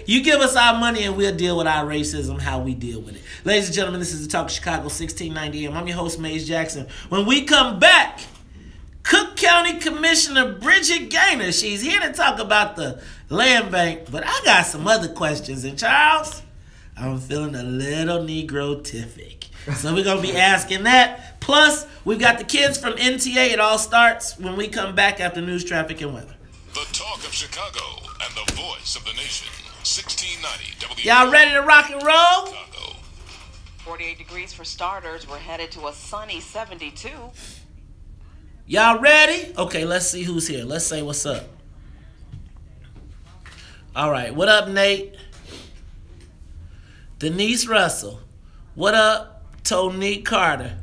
you give us our money and we'll deal with our racism, how we deal with it. Ladies and gentlemen, this is the Talk of Chicago, 1690 AM. I'm your host, Maze Jackson. When we come back, Cook County Commissioner Bridget Gaynor, she's here to talk about the land bank, but I got some other questions. And Charles, I'm feeling a little Negro-tific. So we're going to be asking that. Plus, we've got the kids from NTA. It all starts when we come back after news, traffic, and weather.
The Chicago and the voice of the nation. 1690 WVON.
Y'all ready to rock and roll?
Chicago.
48 degrees for starters. We're headed to a sunny 72.
Y'all ready? Okay, let's see who's here. Let's say what's up. All right, what up, Nate? Denise Russell. What up, Tonique Carter?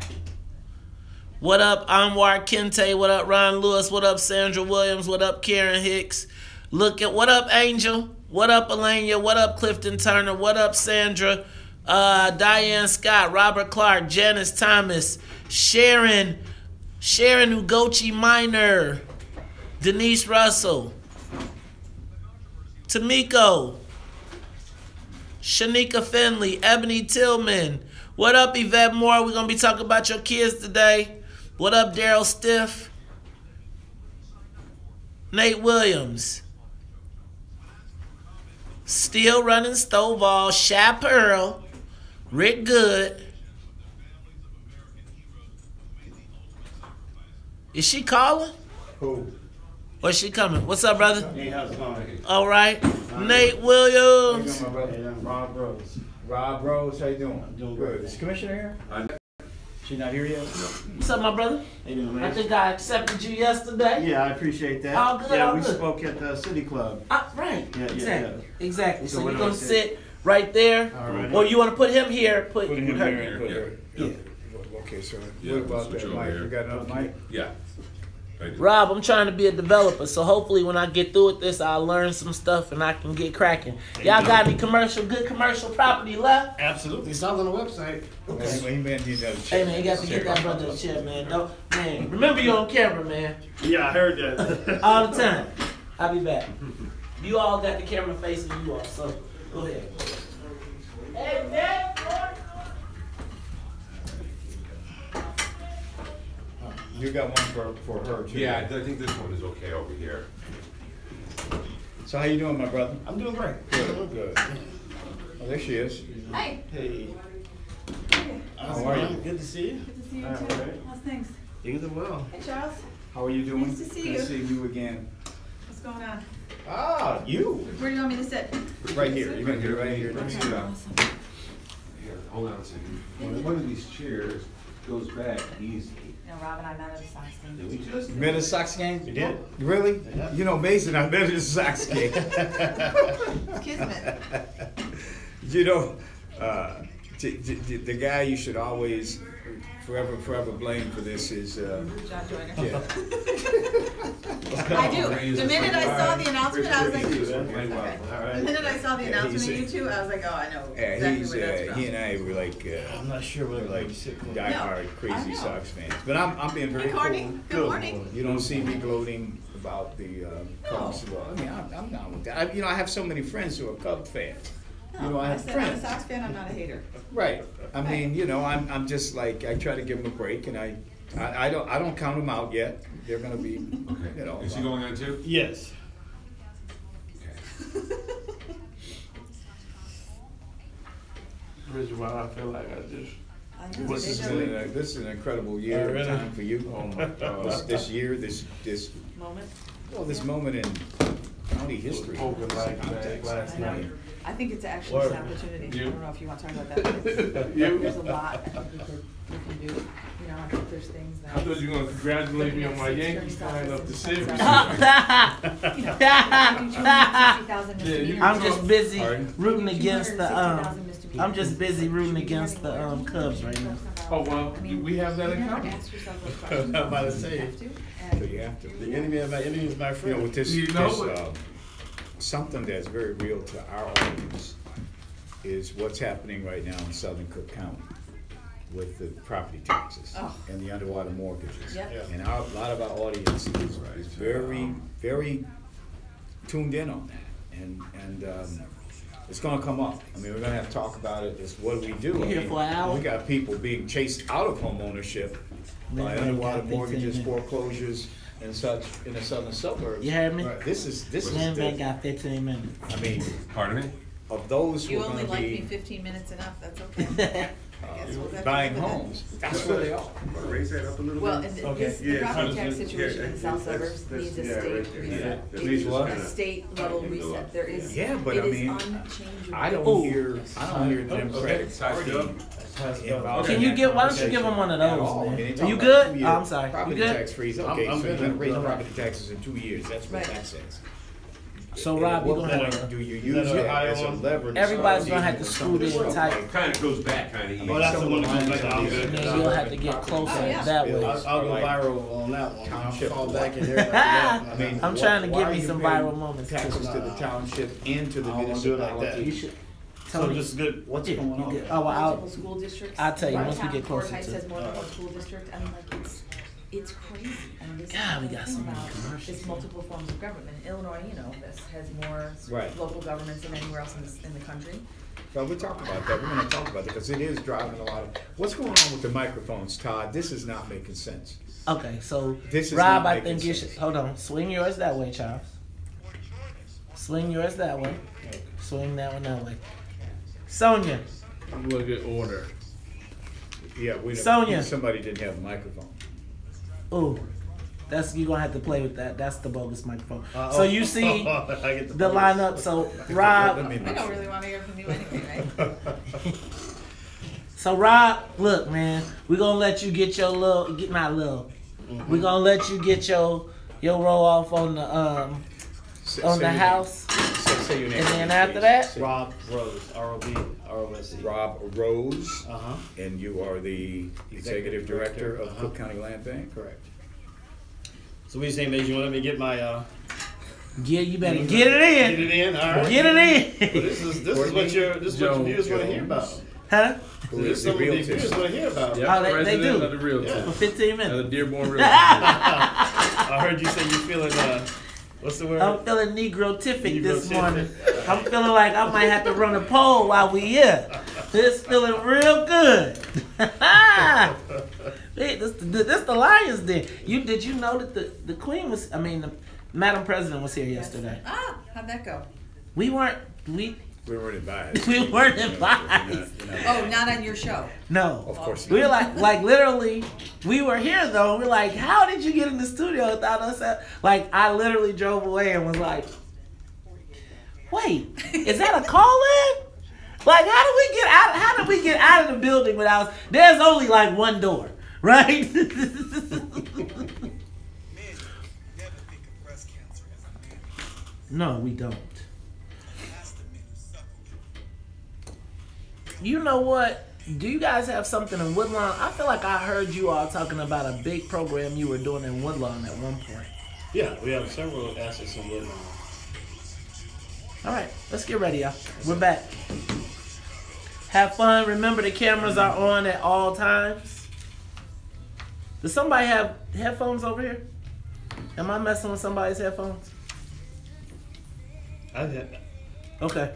What up, Anwar Kente? What up, Ron Lewis? What up, Sandra Williams? What up, Karen Hicks? What up, Angel? What up, Elenia? What up, Clifton Turner? What up, Sandra? Diane Scott, Robert Clark, Janice Thomas, Sharon Ugochi Minor, Denise Russell, Tamiko, Shanika Finley, Ebony Tillman. What up, Yvette Moore? We're going to be talking about your kids today. What up, Daryl Stiff? Nate Williams. Still running Stovall, Sha Pearl, Rick Good. Is she calling?
Who?
Or is she coming? What's up, brother?
Hey, how's it going?
All right. Nate Williams.
How you doing, my brother? Hey, I'm Rob Rose.
Rob Rose, how you doing?
I'm doing
Good.
good.
Is the commissioner here? She not here yet?
What's up, my brother?
How you doing, man?
I think I accepted you yesterday.
Yeah, I appreciate that.
All good,
yeah,
all
we
good.
spoke at the City Club.
Right.
Yeah,
exactly. Exactly. So
So
you're
what
going
do
to
I say?
sit right there.
All right.
Or you want to put him here, put
Put him
her.
here.
Put her.
Yeah.
Okay, so
Yeah,
what about
switch
that
over
mic?
here.
We got enough mic?
Yeah. I do.
Rob, I'm trying to be a developer, so hopefully when I get through with this, I'll learn some stuff and I can get cracking. Y'all got any good commercial property left?
Absolutely. It's all on the website.
Okay. Well, he may need another
Hey
chair.
man, you got to get that brother a chair, man. Man, remember you're on camera, man.
Yeah, I heard that.
All the time. I'll be back. You all got the camera facing you all, so go ahead. Hey, man.
You got one for her too.
Yeah, I think this one is okay over here.
So how you doing, my brother?
I'm doing great.
Good. Good. Oh, there she is.
Hi.
Hey.
How are you?
Good to see you.
Good to see you
All
too.
right.
How's things?
Things are well.
Hey Charles,
How are you doing?
Nice to see
Good
you.
to see you again.
what's going on?
Ah, you.
Where do you want me to sit?
Right here. You're gonna get right here.
Let me,
Okay, awesome.
here, hold on a second. One of these chairs goes back easy.
You know, Rob and I met at a Sox game.
Did we just?
You met at a Sox game?
You did.
Really?
Yeah.
You know, Mason, I met at a Sox game.
Kismet.
You know, the guy you should always forever blame for this is
John Joyner.
yeah.
I do. The minute I saw the announcement, I was like,
Play well.
okay.
All
The
right.
minute I saw the
Yeah,
announcement
he's
of
a-
you two, I was like, oh, I know
Yeah,
exactly where that's from.
he and I were like
I'm not sure whether
like
I'm sick or
diehard
I
crazy
know.
Sox fans. But I'm being very
Hey, Courtney.
cool.
Good morning.
You don't see me gloating about the Cubs. Well, I mean, I'm down with that. I have so many friends who are Cub fans. You know, I have
said
friends.
I'm a Sox fan, I'm not a hater.
Right. I mean, you know, I'm just like I try to give them a break, and I don't count them out yet. They're gonna be,
Okay.
you know.
Is he going on too?
Yes.
Okay.
Bridget, why I feel like I just.
I know,
This is
they know.
this is an incredible year
Oh, really?
of time for you.
Oh my God.
This year, this
Moment.
this moment in county history.
Poker like that
Context.
last
I know.
night.
I think it's actually
Word.
an opportunity.
You?
I don't know if you want to talk about that.
You?
There's a lot I think we can do. You know, I think there's things that.
I thought you were going to congratulate me on my Yankees tying up the series.
I'm just busy
Pardon?
rooting against the I'm just busy rooting against the Cubs right now.
Oh, well, we have that in common.
I'm about to say. So you have to.
The enemy of my enemy is my
You know,
friend.
with this,
You know it.
something that's very real to our audience is what's happening right now in Southern Cook County with the property taxes
Oh.
and the underwater mortgages.
Yep.
Yeah.
And a lot of our audience is very tuned in on that. And it's gonna come up. I mean, we're gonna have to talk about it. It's what do we do?
You here for an hour?
We got people being chased out of home ownership by
Man,
underwater
got 15
mortgages,
minutes.
foreclosures, and such in the southern suburbs.
You heard me?
This is
Man,
the,
got 15 minutes.
I mean,
Pardon me?
of those who
You
are
only
gonna
like me
be
15 minutes enough, that's okay.
buying homes. That's where they are.
Raise that up a little
Well,
bit.
and
Okay.
the property tax situation in the south suburbs needs a state reset.
That
It
needs
needs
what?
a state level reset. There is,
Yeah, but I
it is
mean,
unchangeable.
I don't hear the Democratic Party involved.
Can
in
you
that
get? Why don't you
conversation
give them one of
at
those,
all.
man?
I mean, they
Are
talk
you
about
good?
2 year
Oh, I'm sorry. You
Property
good?
tax freeze. Okay,
I'm
so you're
good.
gonna raise
Good.
property taxes in 2 years. That's what
Right.
that says.
So
At
Rob, you
what
gonna
point
have
do you
to,
use it
Ohio
as a
one?
lever? to
everybody's
start
gonna have to
dealing with some of
scoot
this
in
stuff?
tight.
Kind of goes back, kind of easy.
Oh, that's the one that goes back
Some
down
of
good.
these
and then you'll have to get closer
Oh, yeah.
that way.
I'll go
Like
viral on that one.
township
I'll fall
law.
back in there. I
mean,
I'm trying to
why
give
are
me
you
some
paying
viral moments too.
taxes to the township and to the
I don't wanna do it like that.
municipality.
You should.
So
Tony,
just good.
What's
yeah,
going
you
on?
get, oh, well,
Multiple school districts.
I'll tell you
One
once we
town,
get closer
Forsyth
to-
has more than one school district. I mean, like, it's crazy. I mean, this
God, we
is the
got
thing
so many
about
commercials.
this multiple forms of government. Illinois, you know, this has more
Right.
local governments than anywhere else in the country.
Well, we'll talk about that. We're going to talk about that because it is driving a lot of. What's going on with the microphones, Todd? This is not making sense.
Okay, so
This is
Rob,
not
I
making
think you
sense.
should hold on. Swing yours that way, Charles. Swing yours that way. Swing that one that way. Sonia,
I'm gonna get order.
Yeah,
Sonia.
Somebody didn't have a microphone.
ooh, that's you gonna have to play with that. That's the bogus microphone. So you see the lineup. So Rob,
Let me
I
make
don't
sure.
really want to hear from you anyway, right?
so Rob, look, man, we gonna let you get your little, we gonna let you get your roll off on the on
Say
the
your name.
house,
Say your name.
and then after that,
Say-
Rob Rose, R-O-B-R-O-S-E.
Rob Rose,
Uh-huh.
and you are the executive director of
Uh-huh.
Cook County Land Bank.
Correct. So what you saying, Maze? You want to let me get my
you better get it in,
Get it in, all right.
get it
Well,
in,
this is what your viewers want to hear about.
huh?
Who
This
is
is
the
something the
realtor?
viewers want to hear about.
Oh, they do.
Of the realtor.
For 15
Of the
minutes.
Dearborn realtor.
I'm
I heard you say you feeling what's the word?
feeling negrotific this
Negrotific.
morning. I'm feeling like I might have to run a poll while we here. This feeling real good. Hey, this the Lions Den. Did you know that the Queen was? I mean, the Madam President was here yesterday.
Ah, how'd that go?
We weren't
We weren't advised.
we weren't
You're
advised.
Oh, not on your show.
No.
Of course
We were
not.
like literally, we were here though. We're like, how did you get in the studio without us? Like, I literally drove away and was like, wait, is that a call in? Like, how did we get out? How did we get out of the building without? There's only like one door, right? No, we don't. You know what? Do you guys have something in Woodlawn? I feel like I heard you all talking about a big program you were doing in Woodlawn at one point.
Yeah, we have several assets in Woodlawn.
All right, let's get ready, y'all. We're back. Have fun. Remember, the cameras are on at all times. Does somebody have headphones over here? Am I messing with somebody's headphones? Okay.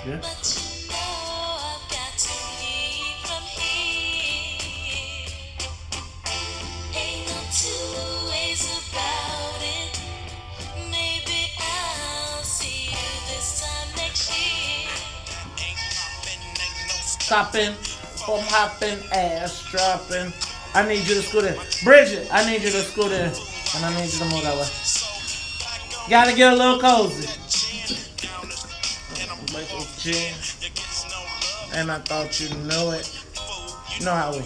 Yeah. Stopping, home hopping, ass dropping. I need you to scoot in. Bridget, I need you to scoot in. And I need you to move that way. Gotta get a little cozy. And I thought you knew it. You know how we.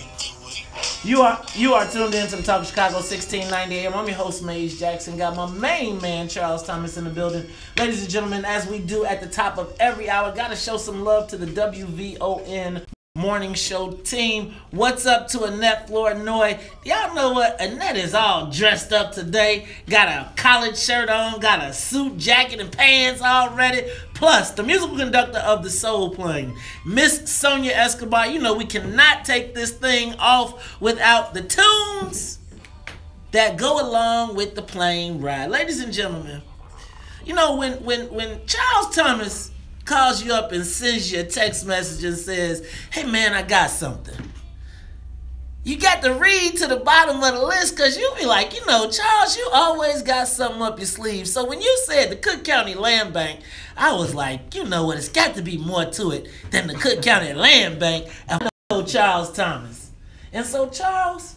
You are tuned in to the Talk of Chicago 1690 AM. I'm your host, Maze Jackson. Got my main man, Charles Thomas, in the building. Ladies and gentlemen, as we do at the top of every hour, gotta show some love to the WVON morning show team. What's up to Annette Flournoy? Y'all know what? Annette is all dressed up today. Got a collared shirt on, got a suit, jacket, and pants all ready. Plus, the musical conductor of the soul playing, Miss Sonia Escobar. You know we cannot take this thing off without the tunes that go along with the plane ride. Ladies and gentlemen, you know when Charles Thomas calls you up and sends you a text message and says, hey man, I got something. you got to read to the bottom of the list because you be like, you know, Charles, you always got something up your sleeve. So when you said the Cook County Land Bank, I was like, you know what, it's got to be more to it than the Cook County Land Bank. I know Charles Thomas. And so, Charles,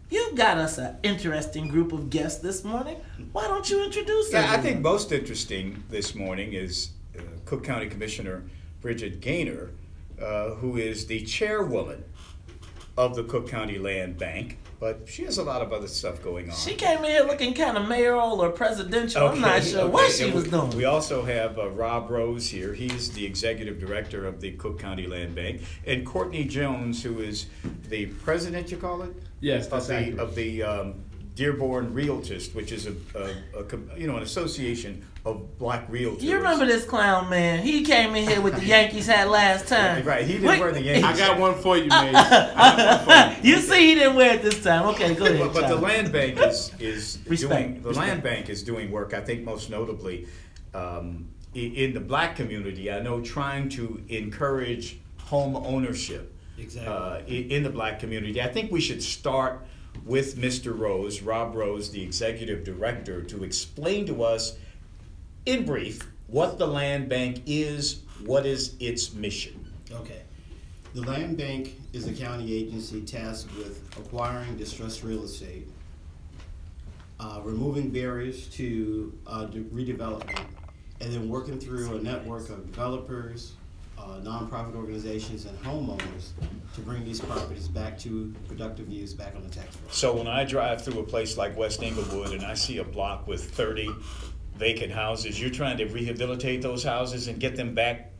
you got us an interesting group of guests this morning. Why don't you introduce them?
Yeah, I think most interesting this morning is Cook County Commissioner Bridget Gaynor, who is the chairwoman of the Cook County Land Bank, but she has a lot of other stuff going on.
She came in here looking kind of mayoral or presidential. I'm not sure what she was doing.
We also have Rob Rose here. He's the executive director of the Cook County Land Bank, and Courtney Jones, who is the president, you call it?
Yes,
of the Dearborn Realtist, which is an association of black realtors.
You remember this clown man? He came in here with the Yankees hat last time.
Right, he didn't wear the Yankees.
I got one for you, man.
You see, he didn't wear it this time. Okay, go ahead.
But the land bank is doing work. I think most notably in the black community. I know trying to encourage home ownership. Exactly. In the black community. I think we should start with Mr. Rose, Rob Rose, the executive director, to explain to us in brief what the land bank is, what is its mission.
Okay. The land bank is a county agency tasked with acquiring distressed real estate, removing barriers to redevelopment, and then working through a network of developers, nonprofit organizations, and homeowners to bring these properties back to productive use, back on the tax roll.
So when I drive through a place like West Englewood and I see a block with 30 vacant houses, you're trying to rehabilitate those houses and get them back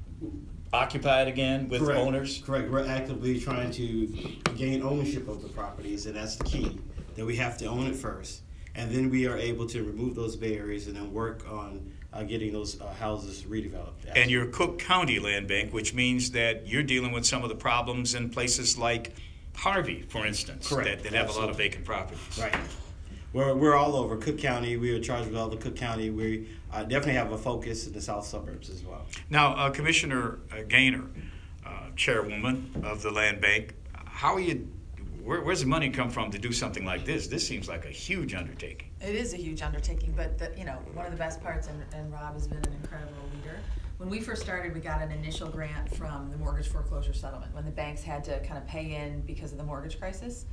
occupied again with owners?
Correct. We're actively trying to gain ownership of the properties, and that's the key, that we have to own it first. And then we are able to remove those barriers and then work on getting those houses redeveloped.
And your Cook County Land Bank, which means that you're dealing with some of the problems in places like Harvey, for instance, that have a lot of vacant properties.
Right. We're all over Cook County. We are charged with all the Cook County. We definitely have a focus in the south suburbs as well.
Now, Commissioner Gaynor, chairwoman of the Land Bank, how are you? Where's the money come from to do something like this? This seems like a huge undertaking.
It is a huge undertaking, but one of the best parts, and Rob has been an incredible leader. When we first started, we got an initial grant from the mortgage foreclosure settlement when the banks had to kind of pay in because of the mortgage crisis.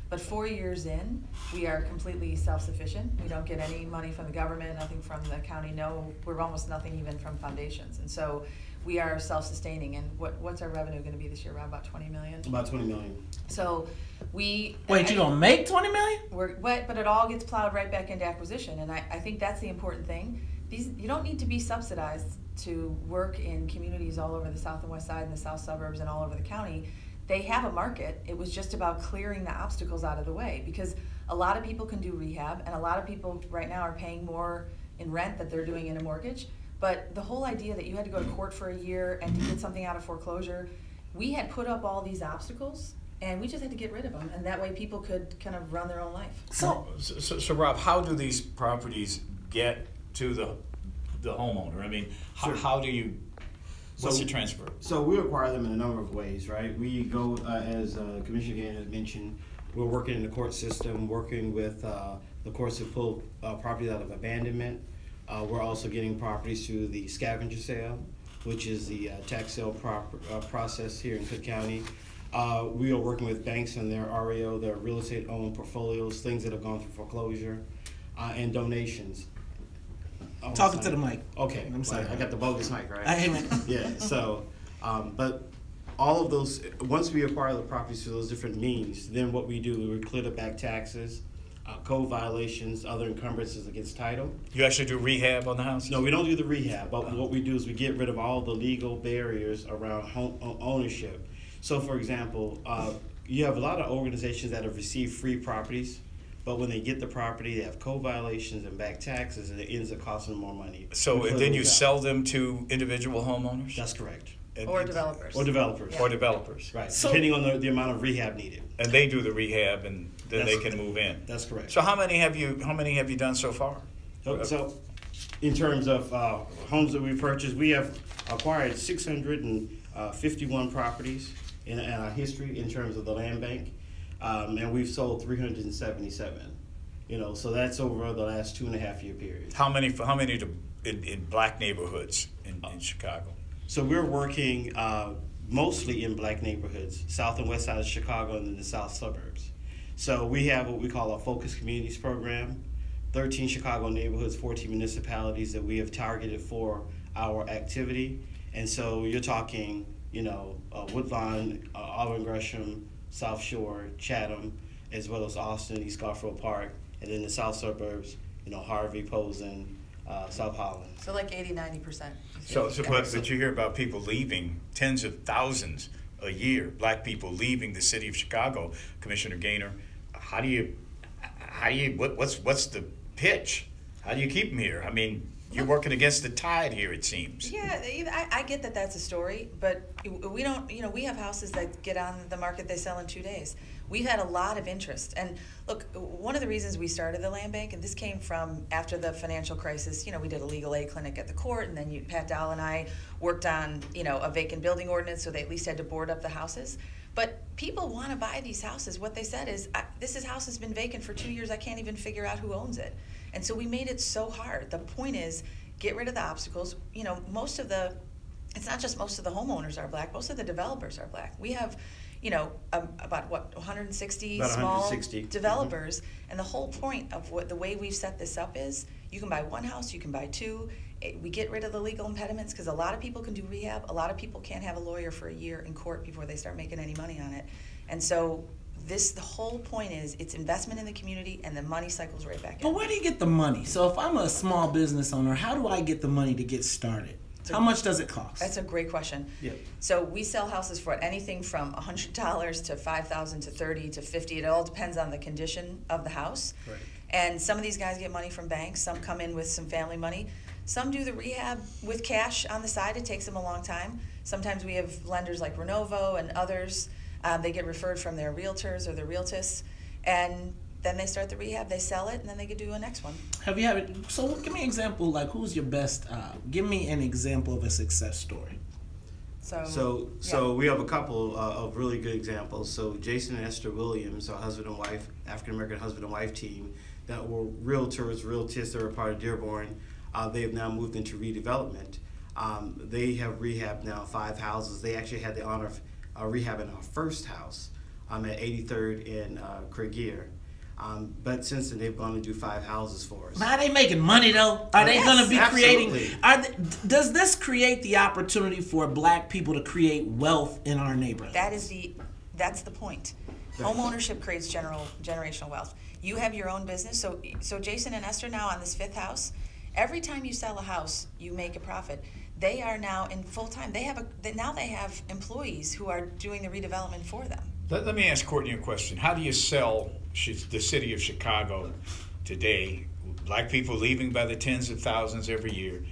But 4 years in, we are completely self-sufficient. We don't get any money from the government, nothing from the county. No, we're almost nothing even from foundations. And so we are self-sustaining. And what's our revenue going to be this year? Around about $20 million?
About $20 million.
So we...
Wait, you gonna make $20 million?
But it all gets plowed right back into acquisition. And I think that's the important thing. You don't need to be subsidized to work in communities all over the south and west side and the south suburbs and all over the county. They have a market. It was just about clearing the obstacles out of the way, because a lot of people can do rehab, and a lot of people right now are paying more in rent that they're doing in a mortgage. But the whole idea that you had to go to court for a year and to get something out of foreclosure, we had put up all these obstacles, and we just had to get rid of them, and that way people could kind of run their own life.
So Rob, how do these properties get to the homeowner? I mean, how do you... What's the transfer?
So we acquire them in a number of ways, right? We go, as Commissioner Gaynor had mentioned, we're working in the court system, working with the courts to pull properties out of abandonment. We're also getting properties through the scavenger sale, which is the tax sale process here in Cook County. We are working with banks and their REO, their real estate owned portfolios, things that have gone through foreclosure, and donations.
Talking to the mic.
Okay, I'm sorry. I got the bogus mic, right?
I hate it.
Yeah. So, but all of those, once we acquire the properties through those different means, then what we do, we clear the back taxes, code violations, other encumbrances against title.
You actually do rehab on the house?
No, we don't do the rehab. But what we do is we get rid of all the legal barriers around home ownership. So, for example, you have a lot of organizations that have received free properties. But when they get the property, they have code violations and back taxes, and it ends up costing them more money.
So and then you sell them to individual homeowners?
That's correct.
Or developers.
Or developers.
Yeah. Or developers.
Right, so, depending on the amount of rehab needed.
And they do the rehab, and then they can move in.
That's correct.
So how many have you done so far?
So in terms of homes that we've purchased, we have acquired 651 properties in our history in terms of the land bank. and we've sold 377. You know, so that's over the last 2.5 year period.
How many in black neighborhoods in Chicago?
So we're working mostly in black neighborhoods, south and west side of Chicago, and then the south suburbs. So we have what we call a Focus Communities program, 13 Chicago neighborhoods, 14 municipalities that we have targeted for our activity. And so you're talking, you know, Woodlawn, Auburn Gresham, South Shore, Chatham, as well as Austin, East Garfield Park, and then the south suburbs, you know, Harvey, Posen, South Holland.
So like 80-90%.
But you hear about people leaving, tens of thousands a year, black people leaving the city of Chicago. Commissioner Gaynor, what's the pitch? How do you keep them here? I mean, you're working against the tide here, it seems.
Yeah, I get that that's a story, but we don't, you know, we have houses that get on the market, they sell in 2 days. We've had a lot of interest. And look, one of the reasons we started the land bank, and this came from after the financial crisis, you know, we did a legal aid clinic at the court, and then Pat Dowell and I worked on, you know, a vacant building ordinance, so they at least had to board up the houses. But people want to buy these houses. What they said is, this house has been vacant for 2 years, I can't even figure out who owns it. And so we made it so hard. The point is, get rid of the obstacles. You know, it's not just most of the homeowners are black, most of the developers are black. We have, you know, about 160 small
160.
developers, and the whole point of the way we've set this up is, you can buy one house, you can buy two. We get rid of the legal impediments, because a lot of people can do rehab, a lot of people can't have a lawyer for a year in court before they start making any money on it. And so the whole point is, it's investment in the community, and the money cycles right back in.
But where do you get the money? So if I'm a small business owner, how do I get the money to get started? How much does it cost?
That's a great question.
Yep.
So we sell houses for anything from $100 to $5,000 to $30 to $50. It all depends on the condition of the house.
Right.
And some of these guys get money from banks. Some come in with some family money. Some do the rehab with cash on the side. It takes them a long time. Sometimes we have lenders like Renovo and others. They get referred from their realtors or their realtists, and then they start the rehab, they sell it, and then they could do a next one.
So give me an example, like who's your best, give me an example of a success story.
So we have a couple of really good examples. So Jason and Esther Williams, our husband and wife, African-American husband and wife team, that were realtists that were part of Dearborn. They have now moved into redevelopment. They have rehabbed now 5 houses. They actually had the honor of rehabbing our first house at 83rd and Craigier. But since then, they've gone to do 5 houses for us.
Are they making money, though? Are they going to be creating? Does this create the opportunity for black people to create wealth in our neighborhood?
That's the point. Home ownership creates generational wealth. You have your own business. So Jason and Esther now on this 5th house, every time you sell a house, you make a profit. They are now in full time. They have employees who are doing the redevelopment for them.
Let me ask Courtney a question. How do you sell the city of Chicago today? Black people leaving by the tens of thousands every year.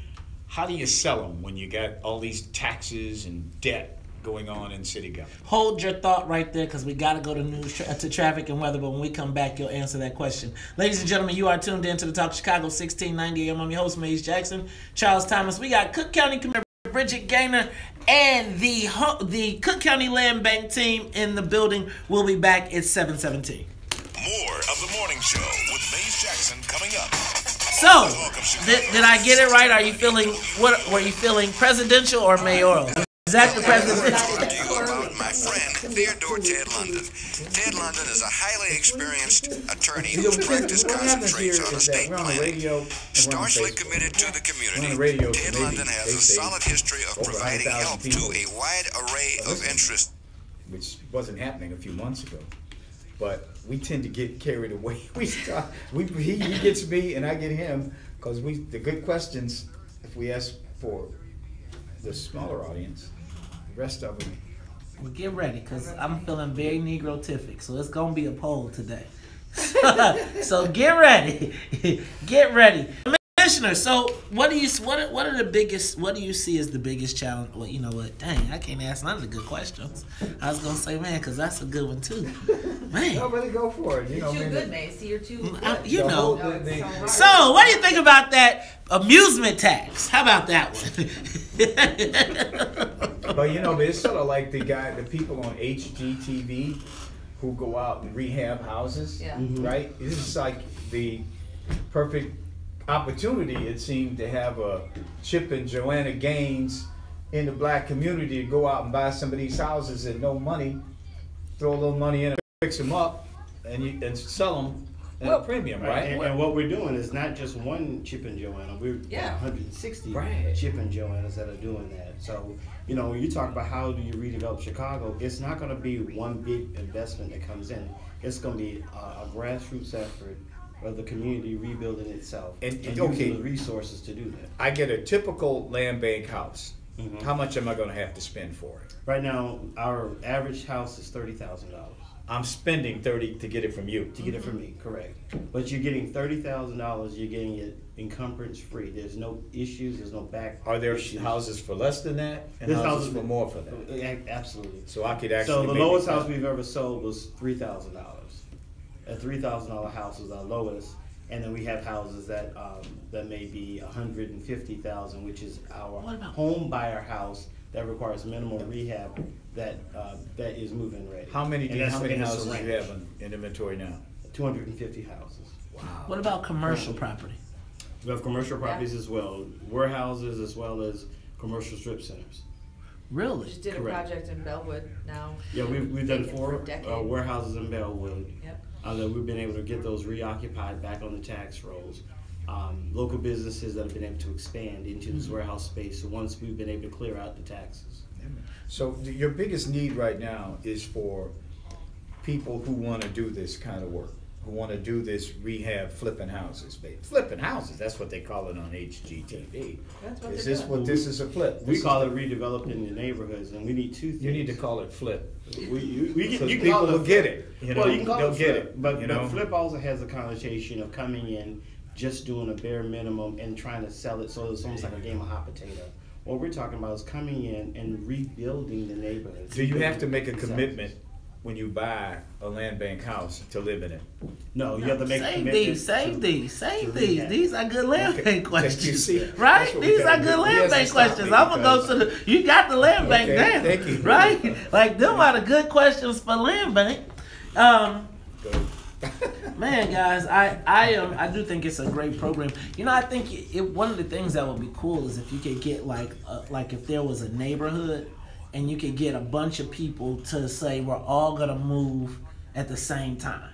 How do you sell them when you got all these taxes and debt going on in city government?
Hold your thought right there, because we got to go to traffic and weather, but when we come back, you'll answer that question. Ladies and gentlemen, you are tuned in to the Talk Chicago 1690 AM. I'm your host, Maze Jackson, Charles Thomas. We got Cook County Commissioner Bridget Gaynor and the Cook County Land Bank team in the building. We'll be back at 7:17.
More of the morning show with Maze Jackson coming up.
So, did I get it right? Are you feeling, what were you feeling, presidential or mayoral? Is that the presidential?
About my friend Theodore Ted London. Ted London is a highly experienced attorney whose practice concentrates on estate planning. Staunchly committed to the community, Ted London has a solid history of providing help to a wide array of interests.
Which wasn't happening a few months ago. But we tend to get carried away. He gets me and I get him, because the good questions, if we ask for the smaller audience, the rest of them.
Well, get ready, because I'm feeling very Negrotific, so it's going to be a poll today. So get ready. Get ready. Commissioner, so what are the biggest, what do you see as the biggest challenge? Well, you know what, dang, I can't ask none of the good questions. I was going to say, man, because that's a good one too. Man.
No, really go for it.
You're too good, Mace. You're too good.
You know. So what do you think about that amusement tax? How about that one?
But you know, it's sort of like the people on HGTV who go out and rehab houses, right? This is like the perfect opportunity, it seemed, to have a Chip and Joanna Gaines in the black community to go out and buy some of these houses at no money, throw a little money in and fix them up, and sell them at a premium, right?
And what we're doing is not just one Chip and Joanna. We've got 160 Chip and Joannas that are doing that. So, you know, when you talk about how do you redevelop Chicago, it's not going to be one big investment that comes in. It's going to be a grassroots effort of the community rebuilding itself and using the resources to do that.
I get a typical land bank house. How much am I going to have to spend for it?
Right now, our average house is $30,000.
I'm spending $30,000 to get it from you.
To get it from me, correct. But you're getting $30,000. You're getting it encumbrance free. There's no issues. There's no back.
Are there houses for less than that, and houses for more for that?
Absolutely.
So I could actually.
So the lowest house we've ever sold was $3,000. A $3,000 house is our lowest, and then we have houses that that may be $150,000, which is our home buyer house that requires minimal rehab that is move-in ready.
How many houses do you have in inventory now?
250 houses.
Wow.
What about commercial property?
We have commercial properties as well, warehouses as well as commercial strip centers.
Really?
Just did a project in Bellwood now.
Yeah, we've done 4 warehouses in Bellwood.
Yep.
That we've been able to get those reoccupied back on the tax rolls. Local businesses that have been able to expand into this warehouse space once we've been able to clear out the taxes.
So your biggest need right now is for people who want to do this kind of work, who want to do this rehab flipping houses. Flipping houses, that's what they call it on HGTV.
That's what
is this what this is a flip?
We call it redeveloping the neighborhoods, and we need 2 things.
You need to call it flip.
You can
people
call it
will get it. You know,
well, you can call
they'll
it
get
flip,
it.
But,
you know?
but flip also has a connotation of coming in, just doing a bare minimum and trying to sell it, so it's almost like a game of hot potato. What we're talking about is coming in and rebuilding the neighborhood.
Do you have to make a commitment when you buy a land bank house to live in it?
No, you have to make a commitment.
Save these. These are good land bank questions.
You see,
right? These are good land bank questions. I'm going to go to the, you got the land bank down.
Thank you.
Right? Like, them are the good questions for land bank. Man, guys, I do think it's a great program. You know, I think one of the things that would be cool is if you could get like if there was a neighborhood and you could get a bunch of people to say we're all gonna move at the same time,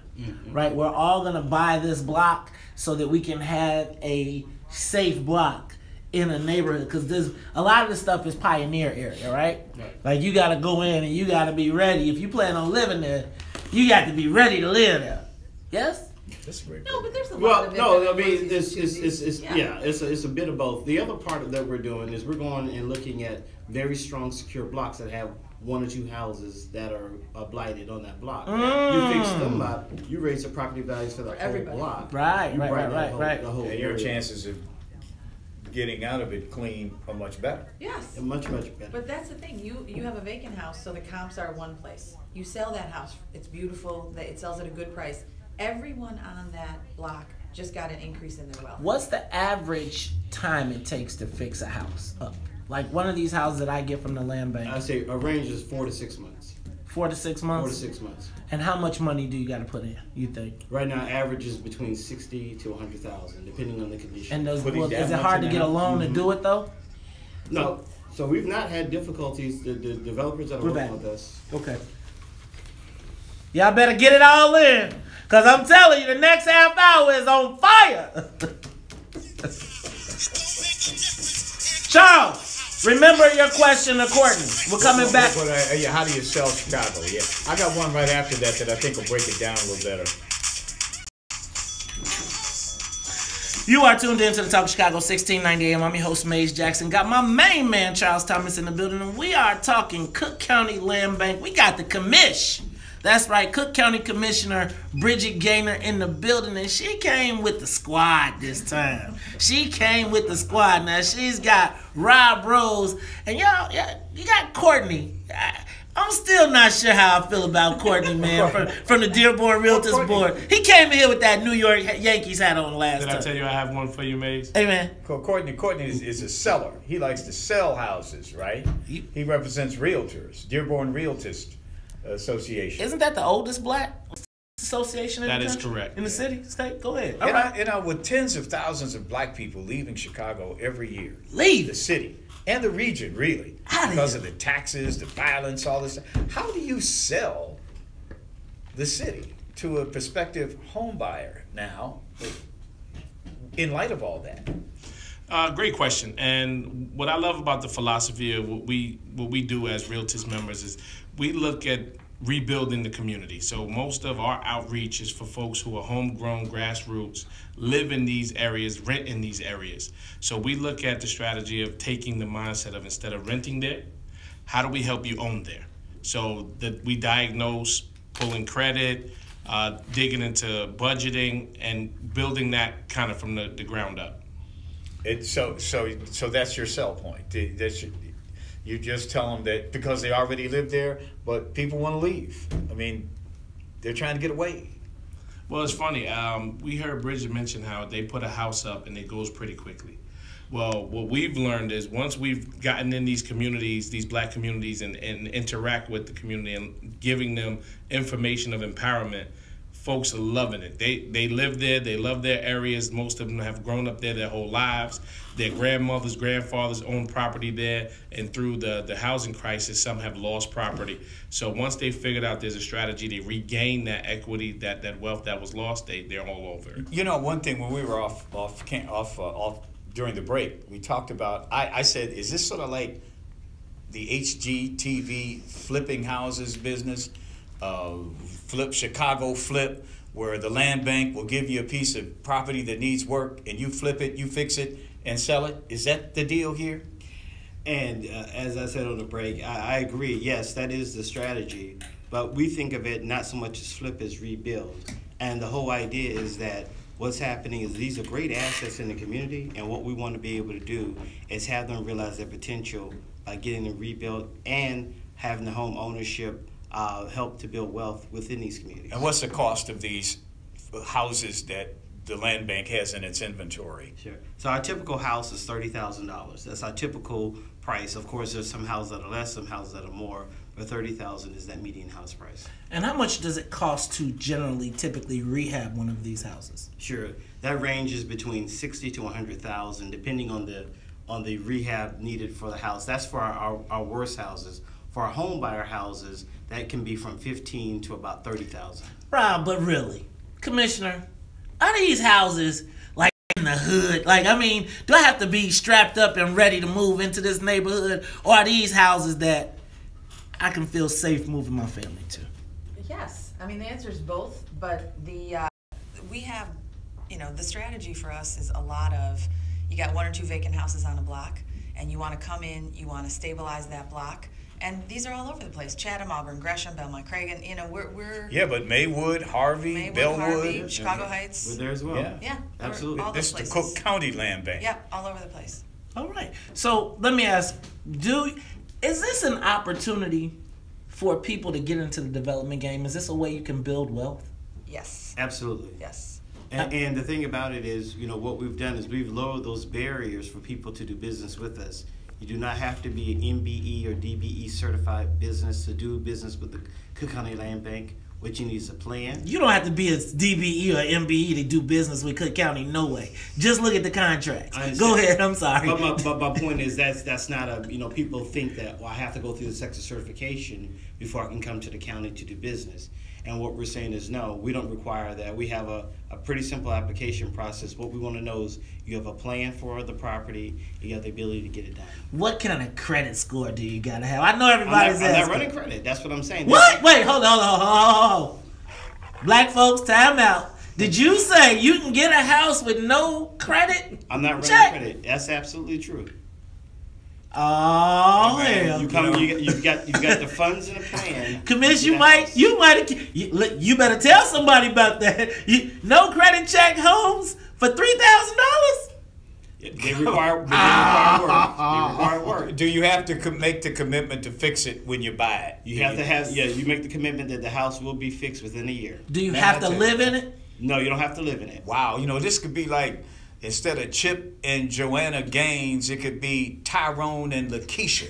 right? We're all gonna buy this block so that we can have a safe block in a neighborhood, because there's a lot of this stuff is pioneer area, right? Like, you gotta go in and you gotta be ready. If you plan on living there, you got to be ready to live there. Yes?
That's great.
No, but there's a lot of it.
No, I mean, it's a bit of both. The other part that we're doing is we're going and looking at very strong, secure blocks that have 1 or 2 houses that are blighted on that block. You fix them up, you raise the property values for the whole block.
Right.
The whole
and your
area.
chances of getting out of it clean are much better.
Yes.
Much better.
But that's the thing. You have a vacant house, so the comps are one place. You sell that house. It's beautiful. It sells at a good price. Everyone on that block just got an increase in their wealth.
What's the average time it takes to fix a house up? Like one of these houses that I get from the land bank.
I say a range is 4 to 6 months.
4 to 6 months?
4 to 6 months.
And how much money do you got to put in, you think?
Right now, average is between $60,000 to $100,000, depending on the condition.
And is it hard to get a loan to do it, though?
No. So we've not had difficulties. The developers that are working with us.
Okay. Y'all better get it all in, because I'm telling you, the next half hour is on fire. Charles, remember your question to Courtney. We're coming back.
How do you sell Chicago? Yeah, I got one right after that I think will break it down a little better.
You are tuned in to the Talk of Chicago 1690 AM. I'm your host, Maze Jackson. Got my main man, Charles Thomas, in the building, and we are talking Cook County Land Bank. We got the commish. That's right, Cook County Commissioner Bridget Gaynor in the building, and she came with the squad this time. She came with the squad. Now, she's got Rob Rose, and y'all, you got Courtney. I'm still not sure how I feel about Courtney, man, from the Dearborn Realtors Board. He came in here with that New York Yankees hat on last time.
Did I tell you I have one for you, Maze?
Hey, man.
Courtney is a seller. He likes to sell houses, right? He represents realtors, Dearborn Realtors Association.
Isn't that the oldest black association in
That
the
is
country?
correct.
In the city, state? Go ahead. All
And,
right.
you know, with tens of thousands of black people leaving Chicago every year,
Leave
the city and the region, really,
Outta
because
here.
of the taxes, the violence, all this. How do you sell the city to a prospective home buyer now, in light of all that?
Great question. And what I love about the philosophy of what we do as Realtors members is we look at rebuilding the community. So most of our outreach is for folks who are homegrown, grassroots, live in these areas, rent in these areas. So we look at the strategy of taking the mindset of, instead of renting there, how do we help you own there? So that we diagnose pulling credit, digging into budgeting, and building that kind of from the ground up.
So that's your sell point. You just tell them that because they already live there, but people want to leave. I mean, they're trying to get away.
Well, it's funny. We heard Bridget mention how they put a house up and it goes pretty quickly. Well, what we've learned is once we've gotten in these communities, these black communities, and interact with the community and giving them information of empowerment, folks are loving it. They live there. They love their areas. Most of them have grown up there their whole lives. Their grandmothers, grandfathers own property there. And through the housing crisis, some have lost property. So once they figured out there's a strategy to regain that equity, that wealth that was lost, they're all over it.
You know, one thing when we were off during the break, we talked about. I said, is this sort of like the HGTV flipping houses business? Flip Chicago flip, where the land bank will give you a piece of property that needs work and you flip it, you fix it and sell it. Is that the deal here?
And as I said on the break, I agree. Yes, that is the strategy. But we think of it not so much as flip as rebuild. And the whole idea is that what's happening is these are great assets in the community, and what we want to be able to do is have them realize their potential by getting them rebuilt and having the home ownership help to build wealth within these communities.
And what's the cost of these houses that the land bank has in its inventory?
Sure. So our typical house is $30,000. That's our typical price. Of course, there's some houses that are less, some houses that are more, but $30,000 is that median house price.
And how much does it cost to typically rehab one of these houses?
Sure. That ranges between $60,000 to $100,000, depending on the rehab needed for the house. That's for our worst houses. For our home buyer houses, that can be from $15,000 to about $30,000.
Rob, but really, Commissioner, are these houses like in the hood? Like, I mean, do I have to be strapped up and ready to move into this neighborhood, or are these houses that I can feel safe moving my family to?
Yes, I mean the answer is both, but we have, the strategy for us is a lot of, you got 1 or 2 vacant houses on a block, and you want to come in, you want to stabilize that block. And these are all over the place: Chatham, Auburn, Gresham, Belmont, Cragen. we're
Yeah, but Maywood, Harvey, Bellwood,
Harvey, Chicago Heights.
We're there as well.
Yeah,
absolutely.
All
this
those
is the
places.
Cook County land bank.
Yep, all over the place.
All right. So let me ask, is this an opportunity for people to get into the development game? Is this a way you can build wealth?
Yes.
Absolutely.
Yes.
And the thing about it is, what we've done is we've lowered those barriers for people to do business with us. You do not have to be an MBE or DBE certified business to do business with the Cook County Land Bank. What you need is a plan.
You don't have to be a DBE or MBE to do business with Cook County, no way. Just look at the contracts. Go ahead, I'm sorry.
But my point is that's not a, people think that, I have to go through the sector certification before I can come to the county to do business. And what we're saying is, no, we don't require that. We have a pretty simple application process. What we want to know is you have a plan for the property, you have the ability to get it done.
What kind of credit score do you got to have? I know everybody's asking.
I'm not running credit. That's what I'm saying.
What? Wait, hold on. Black folks, time out. Did you say you can get a house with no credit?
I'm not running credit. That's absolutely true.
Oh, hell.
You've got the funds and a plan.
Commission, you better tell somebody about that. No credit check homes for $3,000?
They require work.
Do you have to make the commitment to fix it when you buy it?
You have to have, you make the commitment that the house will be fixed within a year.
Do you have to live in it?
No, you don't have to live in it.
Wow, this could be like, instead of Chip and Joanna Gaines, it could be Tyrone and Lakeisha.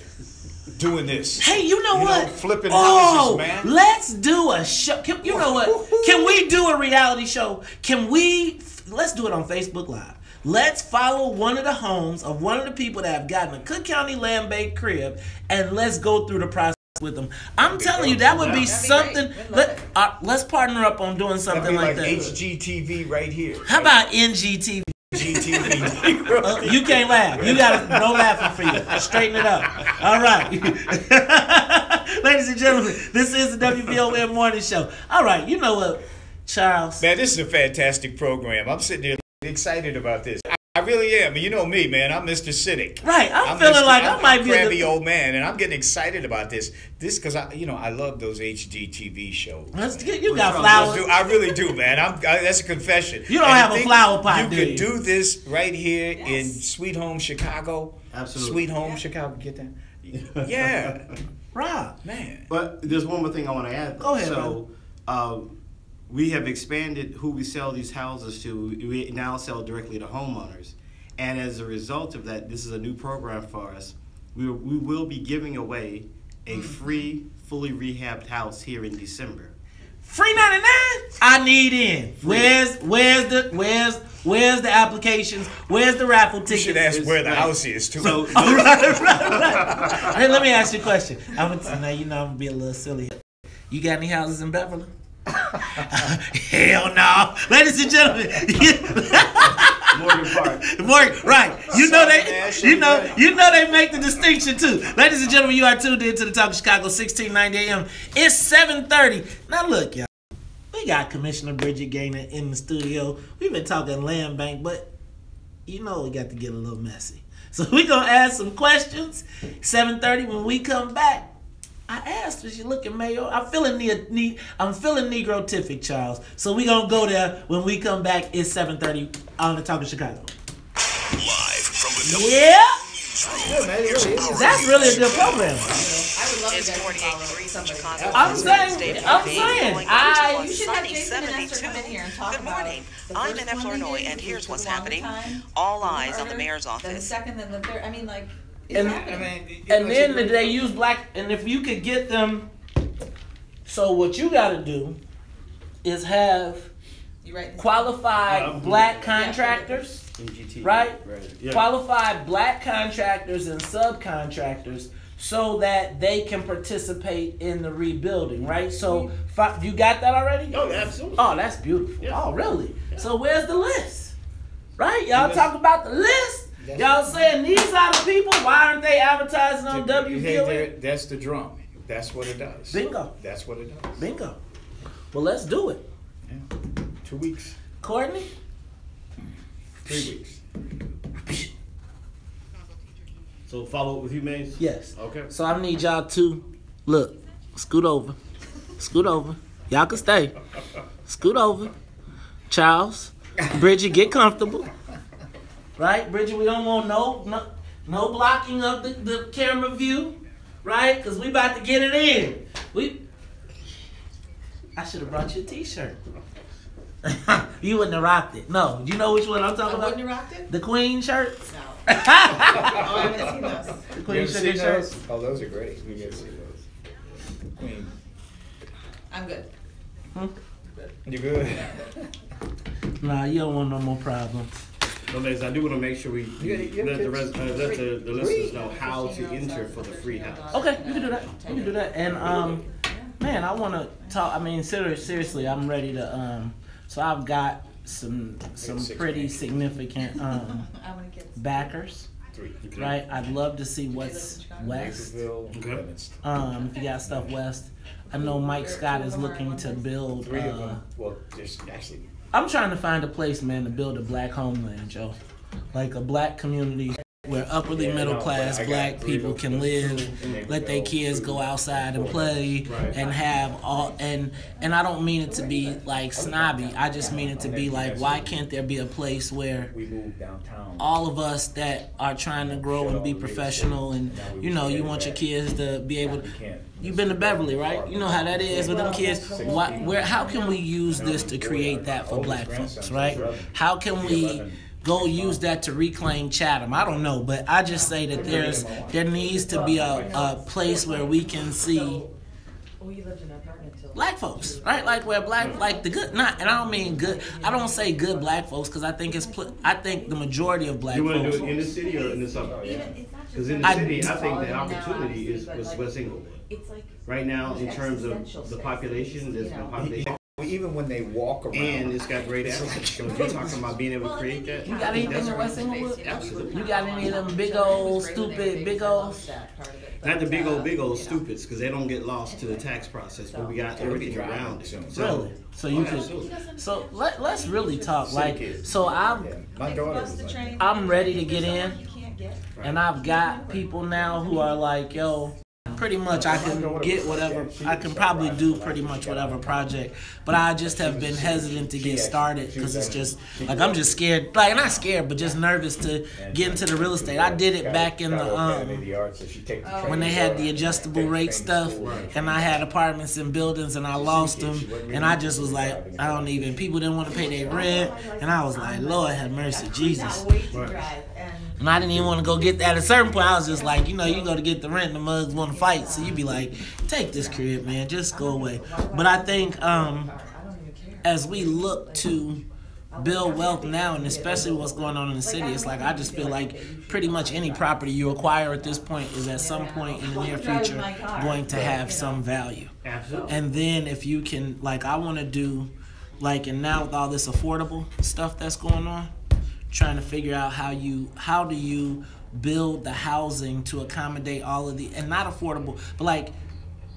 doing this.
Hey, you know what?
Flipping houses, man.
Let's do a show. You know what? Can we do a reality show? Let's do it on Facebook Live. Let's follow one of the homes of one of the people that have gotten a Cook County land-based crib, and let's go through the process with them. I'm telling you, that would be something. Let's partner up on doing something like that.
HGTV right here.
How about NGTV?
GTV.
You can't laugh. You got no laughing for you. Straighten it up. All right. Ladies and gentlemen, this is the WVON Morning Show. All right, you know what, Charles?
Man, this is a fantastic program. I'm sitting there excited about this. I really am. You know me, man. I'm Mr. Cynic.
Right. I'm feeling like I might be a
crabby old man, and I'm getting excited about this. This because I love those HGTV shows.
You got flowers.
I really do, man. That's a confession.
You don't have a flower pot,
you could do this right here in Sweet Home Chicago.
Absolutely.
Sweet Home Chicago. Get that? Yeah.
Rob,
man.
But there's one more thing I want to add.
Go ahead.
So, we have expanded who we sell these houses to. We now sell directly to homeowners. And as a result of that, this is a new program for us. We will be giving away a free, fully rehabbed house here in December.
Free 99? I need in. Where's the applications? Where's the raffle ticket?
You should ask where the house is too.
So, right. Hey, let me ask you a question. Now you know I'm gonna be a little silly. You got any houses in Beverly? Hell no, ladies and gentlemen.
Morgan Park.
Morgan, right? You know they make the distinction too. Ladies and gentlemen, you are tuned in to the Talk of Chicago, 1690 AM. It's 7:30. Now look, y'all. We got Commissioner Bridget Gaynor in the studio. We've been talking land bank, but you know we got to get a little messy. So we're gonna ask some questions. 7:30 when we come back. I asked her, she looking Mayo. I'm feeling Negrotific, Charles. So we gonna go there when we come back. It's 7:30 on the Talk of Chicago.
Live from the
That's really a good program.
I would love to get 48 degrees in Chicago.
I'm saying.
You should have Jason and Esther come in here and talk about it. Good morning. I'm in Illinois, and here's what's happening. All eyes on the mayor's office.
Then the second, then the third. I mean, like.
And then they use black, and if you could get them, so what you got to do is have qualified black contractors, right? Yeah. Qualified black contractors and subcontractors so that they can participate in the rebuilding, right? So you got that already?
Oh, absolutely.
Oh, that's beautiful. Yeah. Oh, really? Yeah. So where's the list? Right? Y'all
Yeah.
talk about the list? Y'all saying these are the people? Why aren't they advertising on WVON?
That's the drum. That's what it does.
Bingo.
That's what it does.
Bingo. Well, let's do it.
Yeah. 2 weeks.
Courtney?
3 weeks.
So follow up with you, Maze?
Yes.
Okay.
So I need y'all to, look, scoot over. Scoot over. Y'all can stay. Scoot over. Charles, Bridget, get comfortable. Right, Bridget, we don't want no blocking of the camera view, right? Because we about to get it in. I should have brought you a t-shirt. You wouldn't have rocked it. No, you know which one I'm talking about?
Wouldn't have rocked it?
The Queen shirt?
No. Oh, I haven't seen those.
The Queen shirt.
Oh, those are great. We get to see those. Queen.
I'm good.
You good?
Nah, you don't want no more problems.
So, ladies, I do want to make sure we let the listeners know how to enter for the free house.
Okay, you can do that. You can do that. And man, I want to talk. I mean, seriously, I'm ready to. So I've got some pretty significant backers. Right, I'd love to see what's west. If you got stuff west, I know Mike Scott is looking to build.
3 of them. Well, there's actually.
I'm trying to find a place, man, to build a black homeland, Joe. Like a black community where upperly middle class black people can live, let their kids go outside and play, and have all. And I don't mean it to be like snobby. I just mean it to be like, why can't there be a place where all of us that are trying to grow and be professional, and you know, you want your kids to be able to. You've been to Beverly, right? You know how that is with them kids. How can we use this to create that for black folks, right? How can we go use that to reclaim Chatham. I don't know, but I just say that there needs to be a place where we can see black folks, right? Like where like the good, not, and I don't mean good. I don't say good black folks because I think I think the majority of black folks.
You want to do it in the city or in the suburbs? Because in the city, I think the opportunity is West Englewood. Right now, in terms of the population, there's no population.
Even when they walk around. And
it's got great assets. So if you're talking about being able to create that.
You got anything in West Englewood?
Absolutely.
You got any of them big old, stupid, big old?
Not the big old stupids, because they don't get lost to the tax process, but we got everything around it.
Really? So you could. So let's really talk. Like, so I'm ready to get in, and I've got people now who are like, yo, pretty much I can get whatever, I can probably do pretty much whatever project, but I just have been hesitant to get started because it's just, like, I'm just scared, like, not scared, but just nervous to get into the real estate. I did it back in the, when they had the adjustable rate stuff, and I had apartments and buildings, and I lost them, and I just was like, I don't even, people didn't want to pay their rent, and I was like, Lord have mercy, Jesus. And I didn't even want to go get that. At a certain point, I was just like, you know, you go to get the rent, and the mugs want to fight. So you be like, take this crib, man. Just go away. But I think as we look to build wealth now, and especially what's going on in the city, it's like I just feel like pretty much any property you acquire at this point is at some point in the near future going to have some value.
Absolutely.
And then if you can, like, I want to do, like, and now with all this affordable stuff that's going on, trying to figure out how do you build the housing to accommodate all of the, and not affordable, but like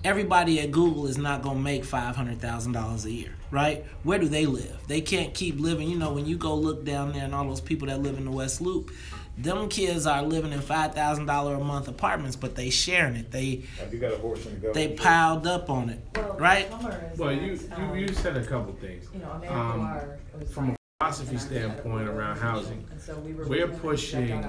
everybody at Google is not gonna make $500,000 a year, right? Where do they live? They can't keep living. You know, when you go look down there and all those people that live in the West Loop, them kids are living in $5,000 a month apartments, but they sharing it. They piled up on it, right?
Well, you said a couple things. From a philosophy standpoint around housing, we're pushing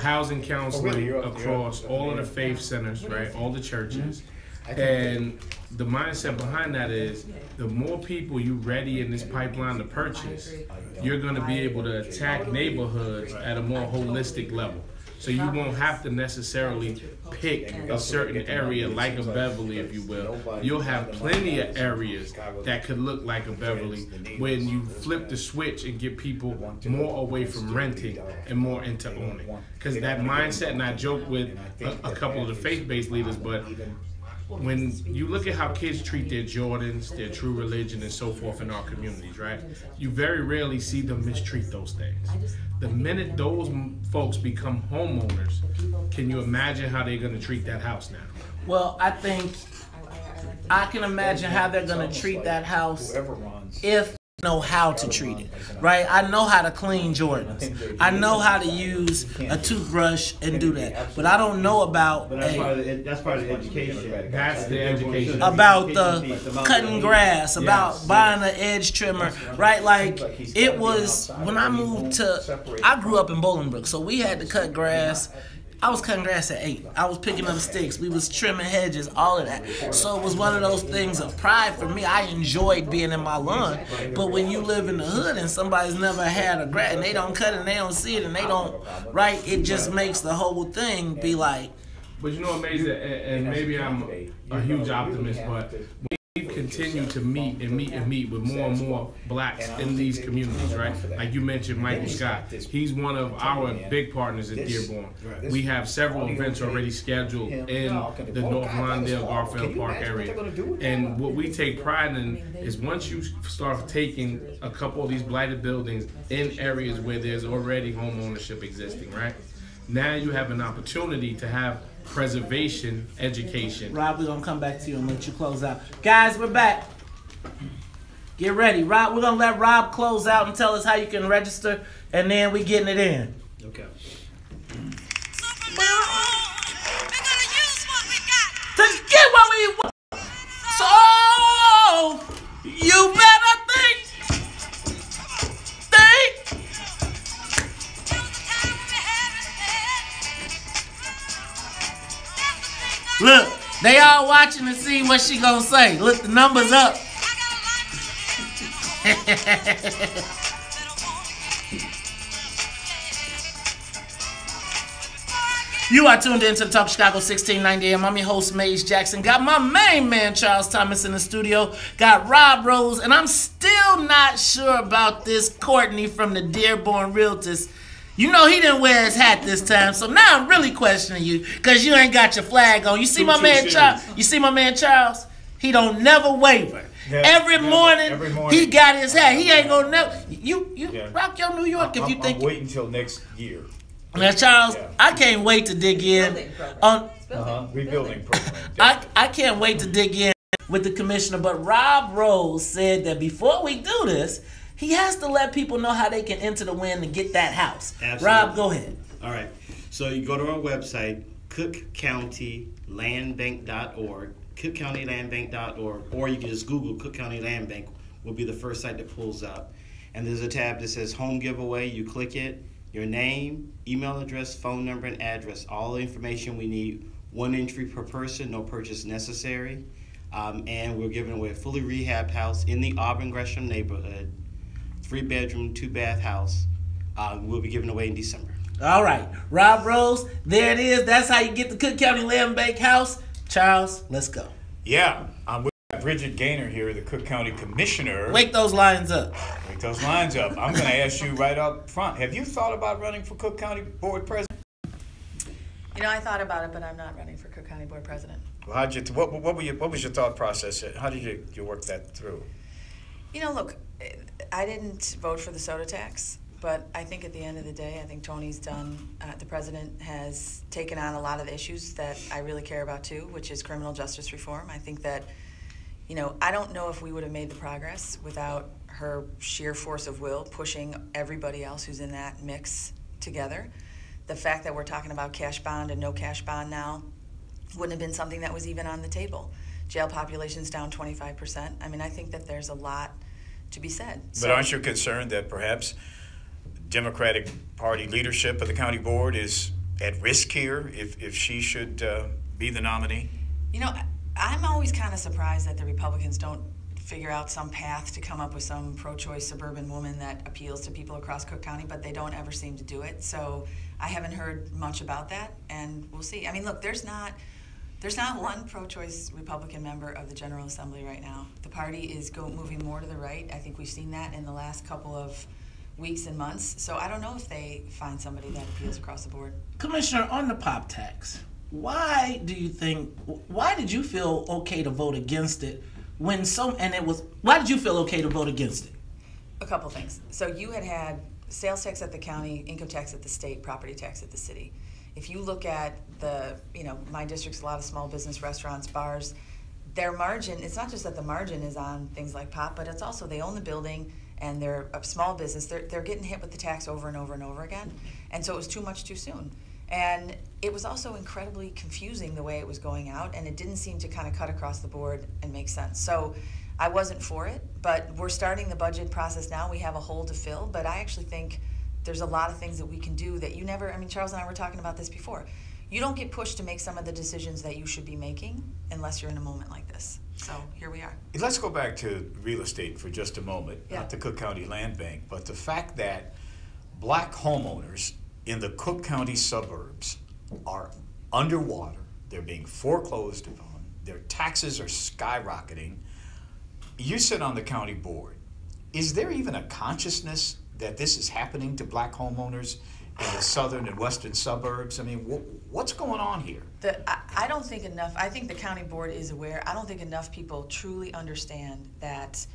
housing counseling across all of the faith centers, right? All the churches. And the mindset behind that is the more people you ready in this pipeline to purchase, you're going to be able to attack neighborhoods at a more holistic level. So you won't have to necessarily pick a certain area like a Beverly, if you will. You'll have plenty of areas that could look like a Beverly when you flip the switch and get people more away from renting and more into owning. Because that mindset, and I joke with a couple of the faith-based leaders, but when you look at how kids treat their Jordans, their true religion, and so forth in our communities, right? You very rarely see them mistreat those things. The minute those folks become homeowners, can you imagine how they're going to treat that house now?
Well, I think I can imagine how they're going to treat that house if know how to treat it, right? I know how to clean Jordans. I know how to use a toothbrush and do that, but I don't know about
that's part of the education.
That's the education.
About the cutting grass, about buying an edge trimmer, right? Like, it was when I moved to, I grew up in Bolingbrook, so we had to cut grass. I was cutting grass at 8. I was picking up sticks. We was trimming hedges, all of that. So it was one of those things of pride for me. I enjoyed being in my lawn. But when you live in the hood and somebody's never had a grass and they don't cut it and they don't see it and they don't, right, it just makes the whole thing be like.
But you know, amazing, and maybe I'm a huge optimist, but we continue to meet with more and more blacks in these communities, right? Like you mentioned, Michael Scott. He's one of our big partners at Dearborn. We have several events already scheduled in the North Lawndale, Garfield Park area. And what we take pride in is once you start taking a couple of these blighted buildings in areas where there's already home ownership existing, right? Now you have an opportunity to have preservation, education.
Rob, we're going to come back to you and let you close out. Guys, we're back. Get ready. Rob, we're going to let Rob close out and tell us how you can register, and then we getting it in.
Okay.
To get what we want. So, you better think. Look, they all watching to see what she gonna say. Look, the numbers up. You are tuned into the Talk Chicago 1690 AM. I'm your host, Maze Jackson. Got my main man, Charles Thomas, in the studio. Got Rob Rose, and I'm still not sure about this Courtney from the Dearborn Realtors. You know he didn't wear his hat this time, so now I'm really questioning you because you ain't got your flag on. You see my man Charles? You see my man Charles? He don't never waver. Yeah, every morning he got his hat. He ain't gonna never. You rock your New York if you think.
I'm waiting until next year.
Now, Charles, I can't wait to dig in on
rebuilding program.
I can't wait to dig in with the commissioner. But Rob Rose said that before we do this, he has to let people know how they can enter the win to get that house. Absolutely. Rob, go ahead.
All right. So you go to our website, cookcountylandbank.org, cookcountylandbank.org, or you can just Google Cook County Land Bank. Will be the first site that pulls up. And there's a tab that says Home Giveaway. You click it. Your name, email address, phone number, and address. All the information we need. 1 entry per person, no purchase necessary. And we're giving away a fully rehabbed house in the Auburn Gresham neighborhood. 3-bedroom, 2-bath house. We'll be giving away in December.
All right. Rob Rose, there it is. That's how you get the Cook County Land Bank house. Charles, let's go.
Yeah. I'm with Bridget Gaynor here, the Cook County Commissioner.
Wake those lines up.
Wake those lines up. I'm going to ask you right up front. Have you thought about running for Cook County Board President?
You know, I thought about it, but I'm not running for Cook County Board President.
Well, what was your thought process? How did you work that through?
You know, look, I didn't vote for the soda tax, but I think at the end of the day, I think Tony's done, the president has taken on a lot of the issues that I really care about too, which is criminal justice reform. I think that, you know, I don't know if we would have made the progress without her sheer force of will pushing everybody else who's in that mix together. The fact that we're talking about cash bond and no cash bond now wouldn't have been something that was even on the table. Jail population's down 25%. I mean, I think that there's a lot to be said.
But aren't you concerned that perhaps Democratic Party leadership of the county board is at risk here if she should be the nominee?
You know, I'm always kind of surprised that the Republicans don't figure out some path to come up with some pro-choice suburban woman that appeals to people across Cook County, but they don't ever seem to do it. So I haven't heard much about that, and we'll see. I mean, look, there's not one pro-choice Republican member of the General Assembly right now. The party is moving more to the right. I think we've seen that in the last couple of weeks and months. So I don't know if they find somebody that appeals across the board.
Commissioner, on the pop tax, why did you feel okay to vote against it why did you feel okay to vote against it?
A couple things. So you had sales tax at the county, income tax at the state, property tax at the city. If you look at my district's a lot of small business, restaurants, bars, their margin, it's not just that the margin is on things like pop, but it's also they own the building and they're a small business. They're getting hit with the tax over and over and over again. And so it was too much too soon. And it was also incredibly confusing the way it was going out, and it didn't seem to kind of cut across the board and make sense. So I wasn't for it, but we're starting the budget process now. We have a hole to fill, but I actually think there's a lot of things that we can do that Charles and I were talking about this before. You don't get pushed to make some of the decisions that you should be making unless you're in a moment like this. So here we are.
Let's go back to real estate for just a moment, not the Cook County Land Bank, but the fact that black homeowners in the Cook County suburbs are underwater. They're being foreclosed upon. Their taxes are skyrocketing. You sit on the county board. Is there even a consciousness that this is happening to black homeowners in the southern and western suburbs? I mean, what's going on here?
I don't think enough. I think the county board is aware. I don't think enough people truly understand that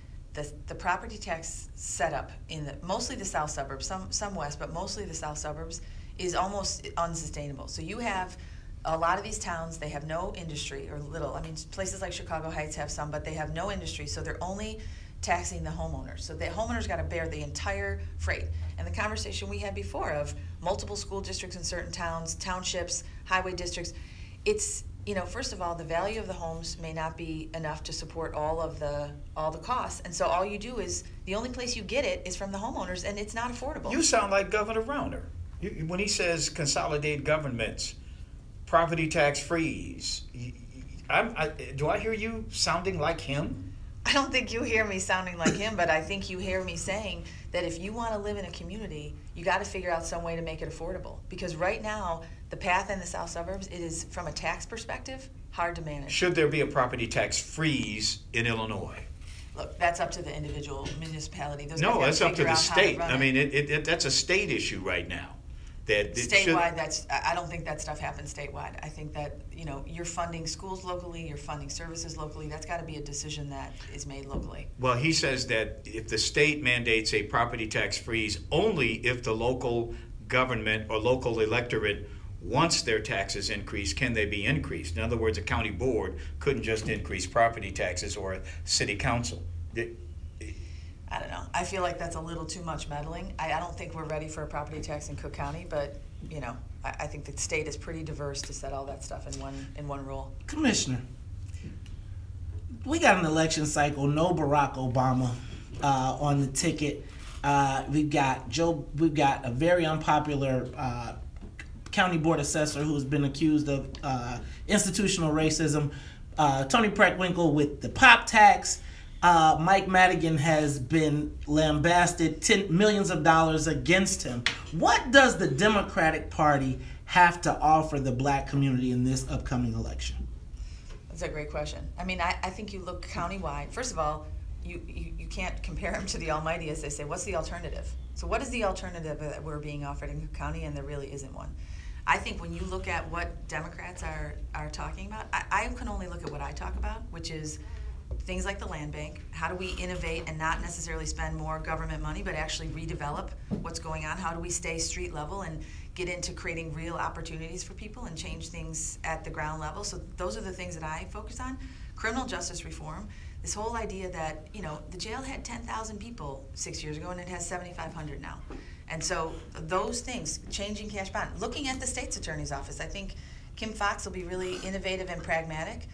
the property tax setup in mostly the south suburbs, some west, but mostly the south suburbs, is almost unsustainable. So you have a lot of these towns, they have no industry or little. I mean, places like Chicago Heights have some, but they have no industry, so they're only taxing the homeowners. So the homeowners got to bear the entire freight. And the conversation we had before of multiple school districts in certain towns, townships, highway districts, it's, first of all, the value of the homes may not be enough to support all the costs. And so all you do is, the only place you get it is from the homeowners, and it's not affordable.
You sound like Governor Rauner. When he says consolidate governments, property tax freeze, do I hear you sounding like him?
I don't think you hear me sounding like him, but I think you hear me saying that if you want to live in a community, you got to figure out some way to make it affordable. Because right now, the path in the south suburbs, it is, from a tax perspective, hard to manage.
Should there be a property tax freeze in Illinois?
Look, that's up to the individual municipality. Those
No,
guys
that's up to
gotta
the
figure out how to
state.
run
I mean, that's a state issue right now. That
statewide, I don't think that stuff happens statewide. I think that, you know, you're funding schools locally, you're funding services locally. That's got to be a decision that is made locally.
Well, he says that if the state mandates a property tax freeze, only if the local government or local electorate wants their taxes increased, can they be increased. In other words, a county board couldn't just increase property taxes, or a city council.
I don't know. I feel like that's a little too much meddling. I don't think we're ready for a property tax in Cook County, but, you know, I think the state is pretty diverse to set all that stuff in one rule.
Commissioner, we got an election cycle, no Barack Obama on the ticket. We've got a very unpopular county board assessor who's been accused of institutional racism. Tony Preckwinkle with the pop tax. Mike Madigan has been lambasted, millions of dollars against him. What does the Democratic Party have to offer the black community in this upcoming election?
That's a great question. I mean, I think you look countywide. First of all, you can't compare them to the almighty, as they say. What's the alternative? So what is the alternative that we're being offered in Cook County? And there really isn't one. I think when you look at what Democrats are talking about, I can only look at what I talk about, which is things like the land bank. How do we innovate and not necessarily spend more government money, but actually redevelop what's going on? How do we stay street level and get into creating real opportunities for people and change things at the ground level? So those are the things that I focus on. Criminal justice reform. This whole idea that, you know, the jail had 10,000 people 6 years ago and it has 7,500 now. And so those things, changing cash bond, looking at the state's attorney's office. I think Kim Foxx will be really innovative and pragmatic.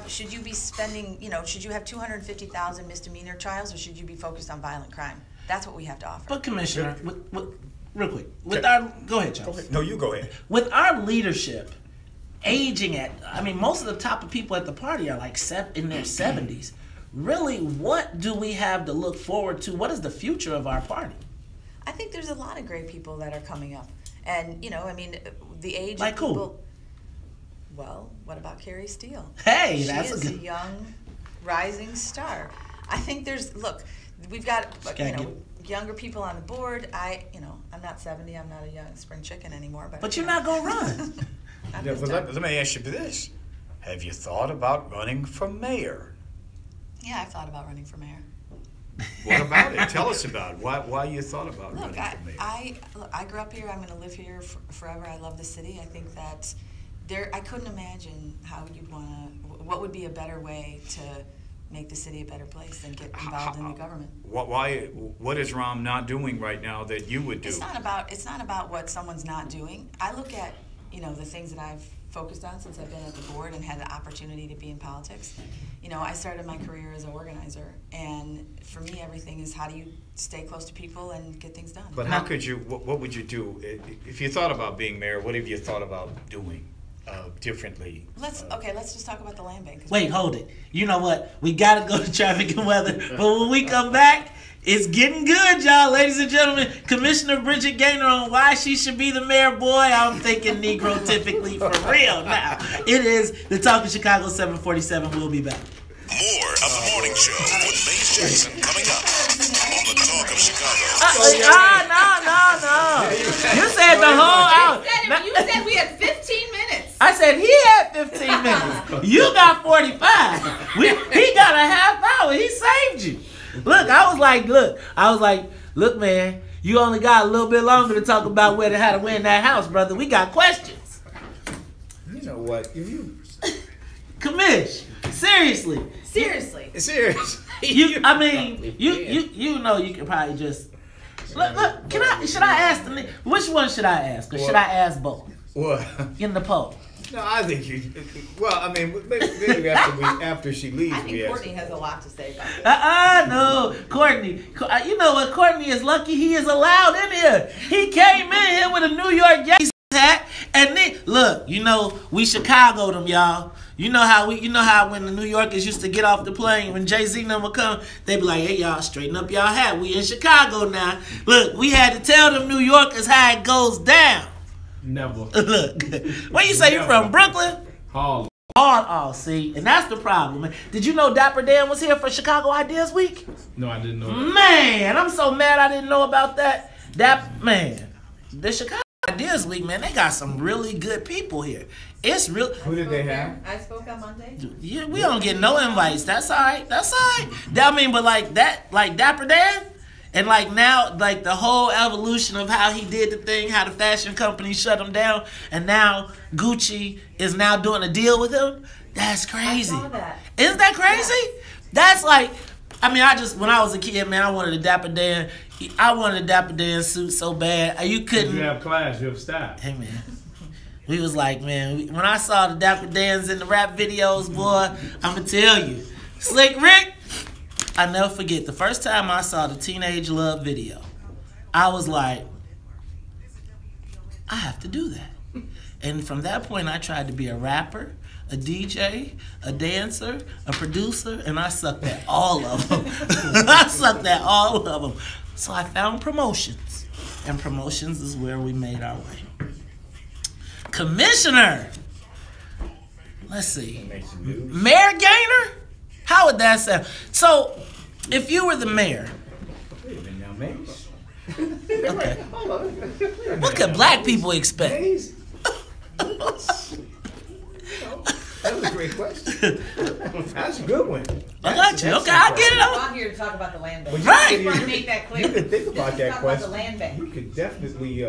Should you be spending, you know, should you have 250,000 misdemeanor trials, or should you be focused on violent crime? That's what we have to offer.
But Commissioner, real quick, go ahead, Charles.
No, you go ahead.
With our leadership aging most of the top people at the party are like in their 70s. Really, what do we have to look forward to? What is the future of our party?
I think there's a lot of great people that are coming up. And, you know, I mean, the age
like
of people...
Who?
Well, what about Carrie Steele?
Hey,
she
that's
is a young, rising star. I think we've got younger people on the board. I'm not 70. I'm not a young spring chicken anymore. But
you're not gonna run.
Let me ask you this: have you thought about running for mayor?
Yeah, I've thought about running for mayor.
What about it? Tell us about it. Why you thought about running for mayor?
I grew up here. I'm going to live here forever. I love the city. I think that I couldn't imagine what would be a better way to make the city a better place than get involved in the government.
What is Rom not doing right now that you would do?
It's not about what someone's not doing. I look at, you know, the things that I've focused on since I've been at the board and had the opportunity to be in politics. You know, I started my career as an organizer, and for me, everything is how do you stay close to people and get things done.
But how could you? What would you do if you thought about being mayor? What have you thought about doing differently?
Let's just talk about the land bank.
Wait, hold it. You know what? We gotta go to traffic and weather. But when we come back, it's getting good, y'all. Ladies and gentlemen, Commissioner Bridget Gaynor on why she should be the mayor. Boy, I'm thinking Negro typically for real now. It is the Talk of Chicago 747. We'll be back.
More of the morning show with Mace Jackson coming up on the Talk of Chicago.
No. You said the whole hour.
You said we had 15 minutes.
I said he had 15 minutes. You got 45. He got a half hour. He saved you. Look, I was like, look, man, you only got a little bit longer to talk about how to win that house, brother. We got questions.
You know what?
Commish, seriously. You know you could probably just look. Should I ask which one should I ask, or should I ask both?
What?
In the poll.
No, I think you. Well, I mean, maybe after she leaves,
I think Courtney has a lot to say about this.
No, Courtney. You know what? Courtney is lucky he is allowed in here. He came in here with a New York Yankees hat And then look, we Chicago them, y'all. You know how when the New Yorkers used to get off the plane, when Jay-Z and them would come, they be like, hey y'all, straighten up y'all hat. We in Chicago now. Look, we had to tell them New Yorkers how it goes down.
Never.
Look, where you say you from? Brooklyn?
Harlem.
Oh, see, and that's the problem, man. Did you know Dapper Dan was here for Chicago Ideas Week?
No, I didn't know that.
Man, I'm so mad I didn't know about that. The Chicago Ideas Week, man, they got some really good people here. It's real.
Who did they have?
I spoke on Monday.
Yeah, we don't get no invites. That's all right. But like Dapper Dan, and like now, like the whole evolution of how he did the thing, how the fashion company shut him down, and now Gucci is now doing a deal with him. That's crazy.
I saw that.
Isn't that crazy? Yeah. That's like, when I was a kid, man, I wanted a Dapper Dan. I wanted a Dapper Dan suit so bad. You couldn't.
You have class. You have style.
Hey, man. We was like, man, when I saw the Dapper Dans in the rap videos, boy, I'm going to tell you. Slick Rick, I never forget. The first time I saw the Teenage Love video, I was like, I have to do that. And from that point, I tried to be a rapper, a DJ, a dancer, a producer, and I sucked at all of them. So I found promotions, and promotions is where we made our way. Commissioner, let's see, Mayor Gaynor? How would that sound? So, if you were the mayor, okay, what could black people expect?
That was a great question. That's a good one.
I got you. Okay, I get it.
I'm here to talk about the land bank.
Right.
I want to make that clear.
You could think about that question.
About the land bank.
You could definitely.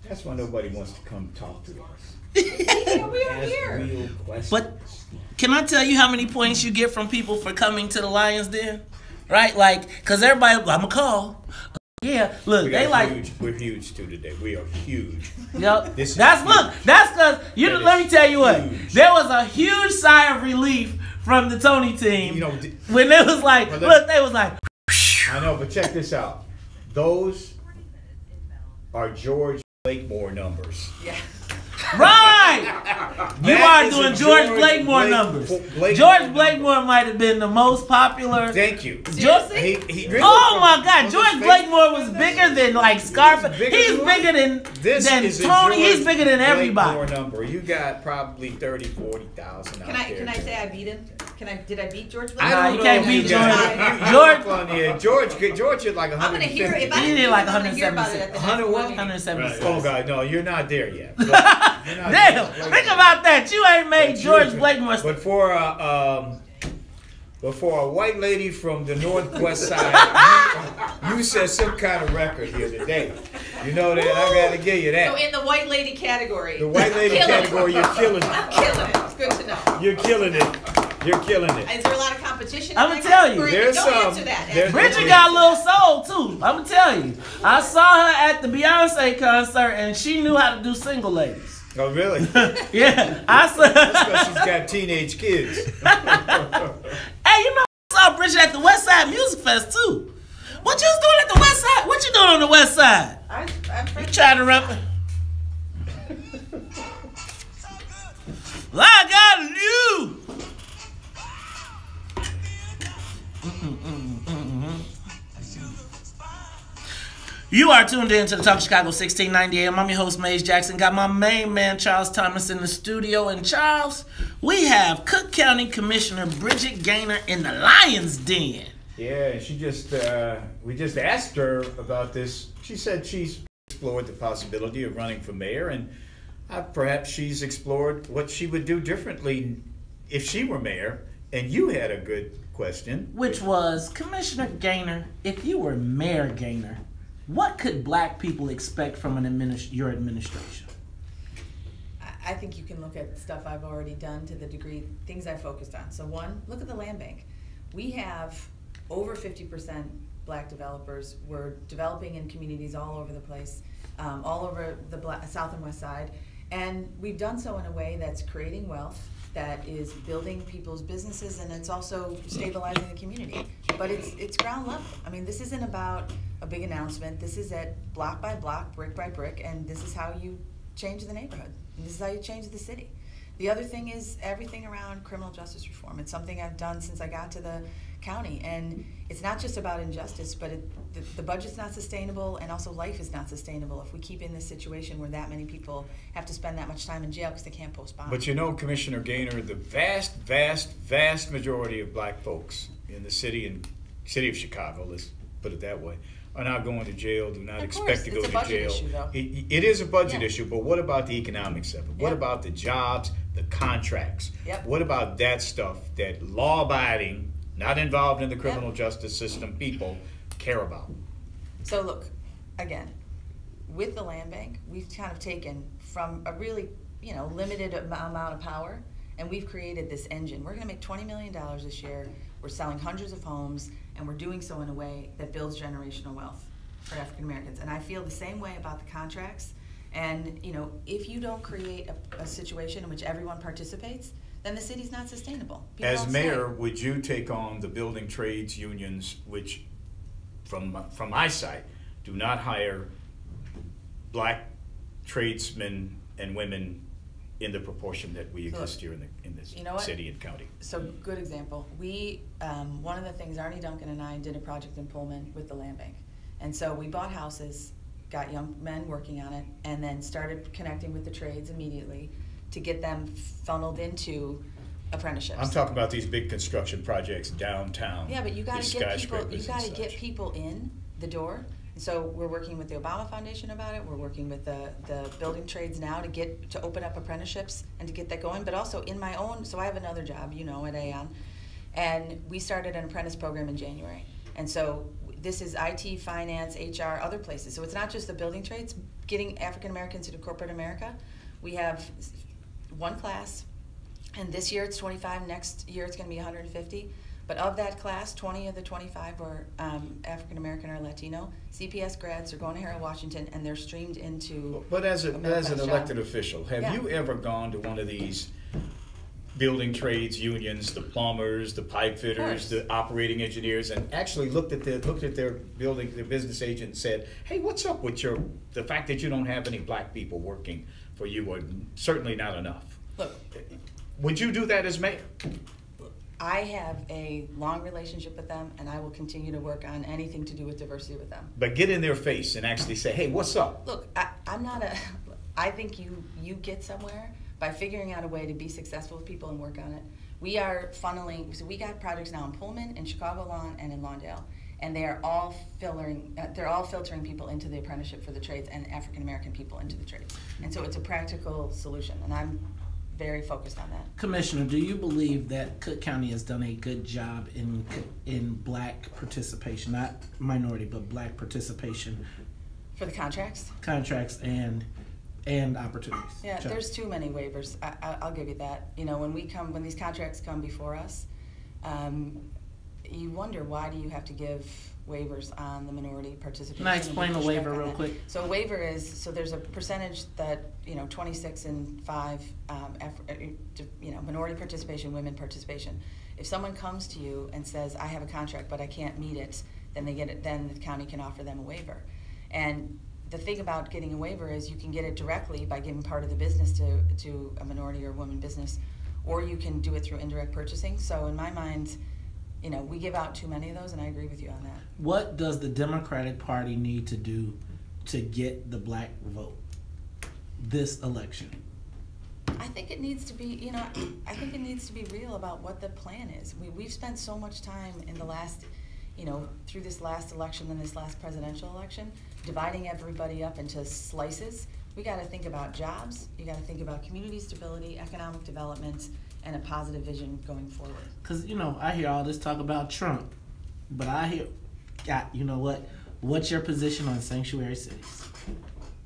That's why nobody wants to come talk to us.
Yeah, we are
Ask
here.
real questions.
But can I tell you how many points you get from people for coming to the Lions Den? Right? Like, because everybody, I'm going to call. Yeah, look, they like.
We're huge too today. We are huge.
Yep. That's because let me tell you what. There was a huge sigh of relief from the Tony team when they was like, they was like.
I know, but check this out. Those are George Blakemore numbers.
Yeah.
Right! You are doing George Blakemore numbers. George Blakemore might have been the most popular.
Thank you.
Oh my God! George Blakemore was bigger than like Scarface. He's bigger than Tony. He's bigger than everybody.
Blakemore number. You got probably 30,000, 40,000 out there.
Can I say I beat him? Did I beat George?
You can't beat George.
George is like 150.
I'm gonna hear it.
He did like 176.
176. Oh God, no, you're not there yet.
Damn, think about that. You ain't made George Blakemore.
But for a white lady from the northwest side, you set some kind of record here today. You know that. I gotta give you that.
So in the white lady category.
The white lady category, you're killing it.
I'm killing it. It's good to know.
You're killing it. You're killing it.
Is there a lot of competition?
I'm gonna tell you.
There's
Don't
some.
answer that.
Bridget got a little soul too. I'm gonna tell you. I saw her at the Beyonce concert and she knew how to do single ladies.
Oh really?
Yeah, I saw.
That's because she's got teenage kids.
Hey, I saw Bridget at the West Side Music Fest too. What you was doing at the West Side? What you doing on the West Side? You trying to rap? Well, I got you. You are tuned in to the Talk Chicago 1690 AM. I'm your host, Maze Jackson. Got my main man, Charles Thomas, in the studio. And Charles, we have Cook County Commissioner Bridget Gaynor in the Lions Den.
Yeah, she just, we just asked her about this. She said she's explored the possibility of running for mayor, and perhaps she's explored what she would do differently if she were mayor. And you had a good question.
Which was, Commissioner Gaynor, if you were Mayor Gaynor, what could black people expect from your administration?
I think you can look at stuff I've already done to the degree, things I focused on. So one, look at the land bank. We have over 50% black developers. We're developing in communities all over the place, all over the South and West Side. And we've done so in a way that's creating wealth, that is building people's businesses, and it's also stabilizing the community. But it's ground level. I mean, this isn't about a big announcement. This is at block by block, brick by brick, and this is how you change the neighborhood. And this is how you change the city. The other thing is everything around criminal justice reform. It's something I've done since I got to the county, and it's not just about injustice, but the budget's not sustainable, and also life is not sustainable if we keep in this situation where that many people have to spend that much time in jail because they can't post bond.
But you know, Commissioner Gaynor, the vast majority of black folks in the city of Chicago, let's put it that way, are not going to jail, do not expect to go to jail.
Issue, though.
It is a budget issue, but what about the economics of it? What about the jobs, the contracts? What about that stuff that law-abiding, not involved in the criminal justice system people care about?
So look, again, with the land bank, we've kind of taken from a really, limited amount of power, and we've created this engine. We're going to make $20 million this year. We're selling hundreds of homes, and we're doing so in a way that builds generational wealth for African Americans. And I feel the same way about the contracts. And if you don't create a situation in which everyone participates, then the city's not sustainable. People
As mayor, would you take on the building trades unions, which, from my side, do not hire black tradesmen and women in the proportion that we exist here in this city and county?
So good example. We, one of the things, Arnie Duncan and I did a project in Pullman with the land bank. And so we bought houses, got young men working on it, and then started connecting with the trades immediately to get them funneled into apprenticeships.
I'm talking about these big construction projects downtown.
Yeah, but you got to get people in the door. So we're working with the Obama Foundation about it. We're working with the building trades now to open up apprenticeships and to get that going. But also in my own, so I have another job, at Aon, and we started an apprentice program in January. And so this is IT, finance, HR, other places. So it's not just the building trades, getting African Americans into corporate America. We have one class, and this year it's 25, next year it's going to be 150. But of that class, 20 of the 25 were African American or Latino. CPS grads are going to Harold Washington, and they're streamed into.
But as an elected official, have you ever gone to one of these building trades unions, the plumbers, the pipe fitters, the operating engineers, and actually looked at their business agent and said, "Hey, what's up with the fact that you don't have any black people working for you, or certainly not enough?"
Look,
would you do that as mayor?
I have a long relationship with them, and I will continue to work on anything to do with diversity with them.
But get in their face and actually say, "Hey, what's up?"
Look, I think you get somewhere by figuring out a way to be successful with people and work on it. We are funneling, so we got projects now in Pullman, in Chicago Lawn, and in Lawndale, and they are all filtering people into the apprenticeship for the trades and African American people into the trades. And so it's a practical solution, and I'm very focused on that.
Commissioner, do you believe that Cook County has done a good job in black participation, not minority, but black participation?
For the contracts?
Contracts and opportunities.
Yeah, there's too many waivers. I'll give you that. When these contracts come before us, you wonder, why do you have to give waivers on the minority participation?
Can I explain a waiver real quick?
So a waiver is, there's a percentage that, 26 and 5, minority participation, women participation. If someone comes to you and says, "I have a contract, but I can't meet it," then then the county can offer them a waiver. And the thing about getting a waiver is you can get it directly by giving part of the business to a minority or woman business, or you can do it through indirect purchasing. So in my mind, we give out too many of those, and I agree with you on that.
What does the Democratic Party need to do to get the black vote this election?
I think it needs to be, I think it needs to be real about what the plan is. We've spent so much time in the last, through this last election and this last presidential election, dividing everybody up into slices. We got to think about jobs. You got to think about community stability, economic development, and a positive vision going forward.
Because, I hear all this talk about Trump, but I hear, what's your position on sanctuary cities?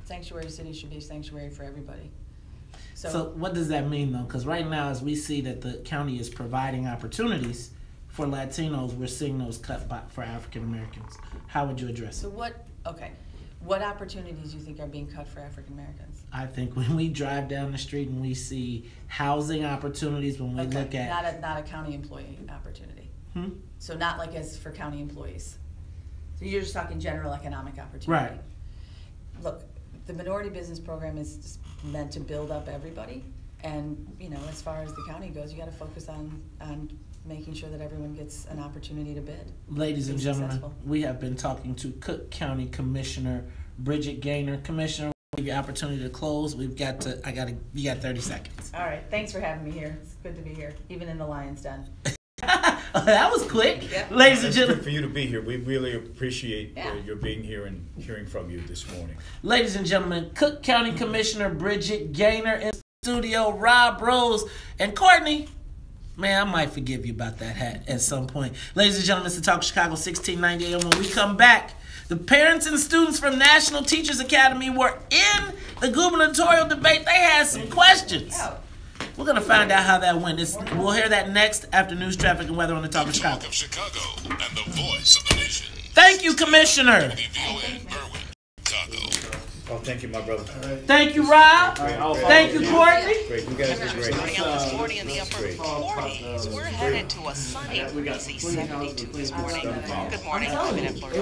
Sanctuary cities should be a sanctuary for everybody.
So what does that mean, though? Because right now, as we see that the county is providing opportunities for Latinos, we're seeing those cut back for African Americans. How would you address it?
What opportunities do you think are being cut for African Americans?
I think when we drive down the street and we see housing opportunities, when we look at...
Not a county employee opportunity. So not like as for county employees. So you're just talking general economic opportunity.
Right.
Look, the minority business program is just meant to build up everybody. And, you know, as far as the county goes, you got to focus on making sure that everyone gets an opportunity to bid.
Ladies and gentlemen, we have been talking to Cook County Commissioner Bridget Gaynor. Commissioner, we'll give you opportunity to close. You got 30 seconds.
All right, thanks for having me here. It's good to be here, even in the lion's den.
That was quick.
Yep.
Ladies and gentlemen.
It's good for you to be here. We really appreciate your being here and hearing from you this morning.
Ladies and gentlemen, Cook County Commissioner Bridget Gaynor in the studio, Rob Rose, and Courtney. Man, I might forgive you about that hat at some point. Ladies and gentlemen, it's the Talk Chicago 1690 AM. When we come back, the parents and students from National Teachers Academy were in the gubernatorial debate. They had some questions. We're going to find out how that went. We'll hear that next after news, traffic, and weather on the Talk of Chicago.
Talk of Chicago and the voice of the nation.
Thank you, Commissioner.
WVON, Berwyn, Chicago.
Oh, thank you, my brother.
Thank you, Rob. Thank you, Courtney.
Great. You guys are great.
Starting out this morning in the upper 40s. We're headed to a sunny, breezy 72 this morning. Good morning. I'm in Florida.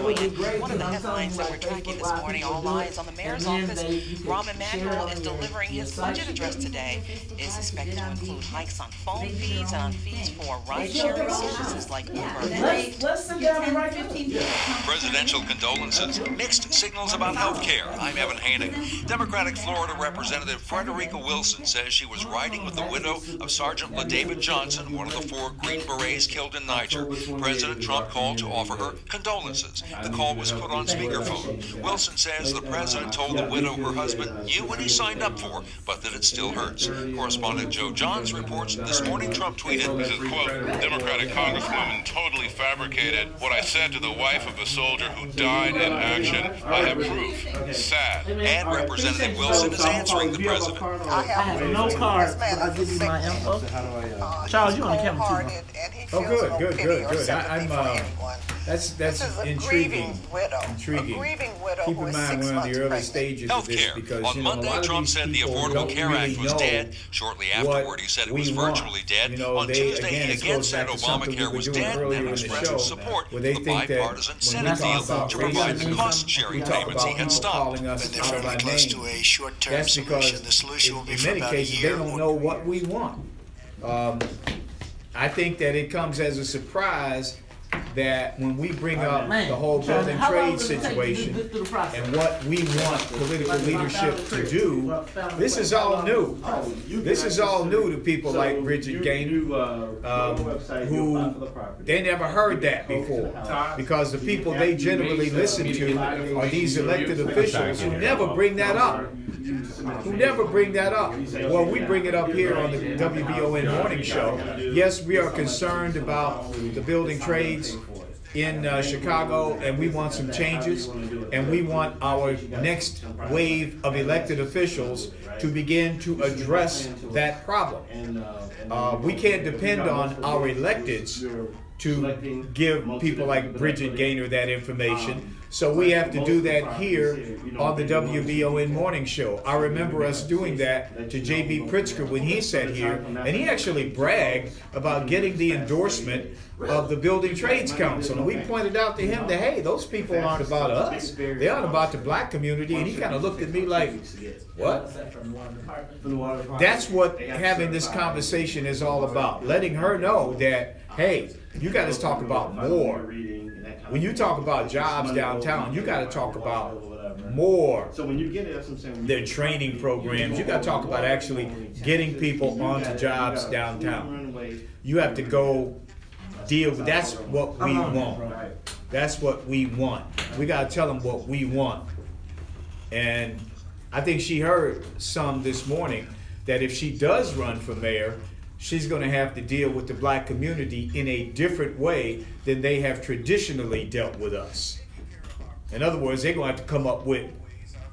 One of the headlines that we're tracking this morning, all eyes on the mayor's office. Rahm Emanuel is delivering his budget address today. It is expected to include hikes on phone fees and on fees for ride-sharing services like Uber.
Let's sit down and write 15
Presidential condolences, mixed signals about health care. I'm Evan Haining. Democratic Florida Representative Frederica Wilson says she was riding with the widow of Sergeant LaDavid Johnson, one of the 4 Green Berets killed in Niger. President Trump called to offer her condolences. The call was put on speakerphone. Wilson says the president told the widow her husband knew what he signed up for, but that it still hurts. Correspondent Joe Johns reports this morning Trump tweeted,
This is, quote, Democratic Congresswoman totally fabricated what I said to the wife of a soldier who died in action. I have proof. Sad.
And Representative Wilson is answering the president.
I have no card, but I'll give you my info. Charles, you on the camera too.
Oh, good. That's intriguing. Intriguing. Keep in mind we're in the early stages of this because
on Monday, Trump said the Affordable Care Act was dead. Shortly afterward, he said it was virtually dead. On Tuesday, he again said Obamacare was dead and expressed support for the bipartisan Senate deal to provide the cost-sharing payments he had stopped.
That's because in many cases they don't know what we want. I think that it comes as a surprise that when we bring up the whole building trade situation and what we want political leadership to do, this is all new. This is all new to people like Bridget Gaynor, who they never heard that before, because the people they generally listen to are these elected officials who never bring that up. Well, we bring it up here on the WVON morning show. Yes, we are concerned about the building trades in Chicago, and we want some changes, and we want our next wave of elected officials to begin to address that problem. We can't depend on our electeds to give people like Bridget Gaynor that information. So we have to do that here on the WVON morning show. I remember us doing that to J.B. Pritzker when he sat here, and he actually bragged about getting the endorsement of the Building Trades Council. And we pointed out to him that, hey, those people aren't about us. They aren't about the black community. And he kind of looked at me like, what? That's what having this conversation is all about. Letting her know that, hey, you got to talk about more. When you talk about jobs downtown, you got to talk about more than training programs. You got to talk about actually getting people onto jobs downtown. You have to go deal with, that's what we want. That's what we want. We got to tell them what we want. And I think she heard some this morning that if she does run for mayor, she's going to have to deal with the black community in a different way than they have traditionally dealt with us. In other words, they're going to have to come up with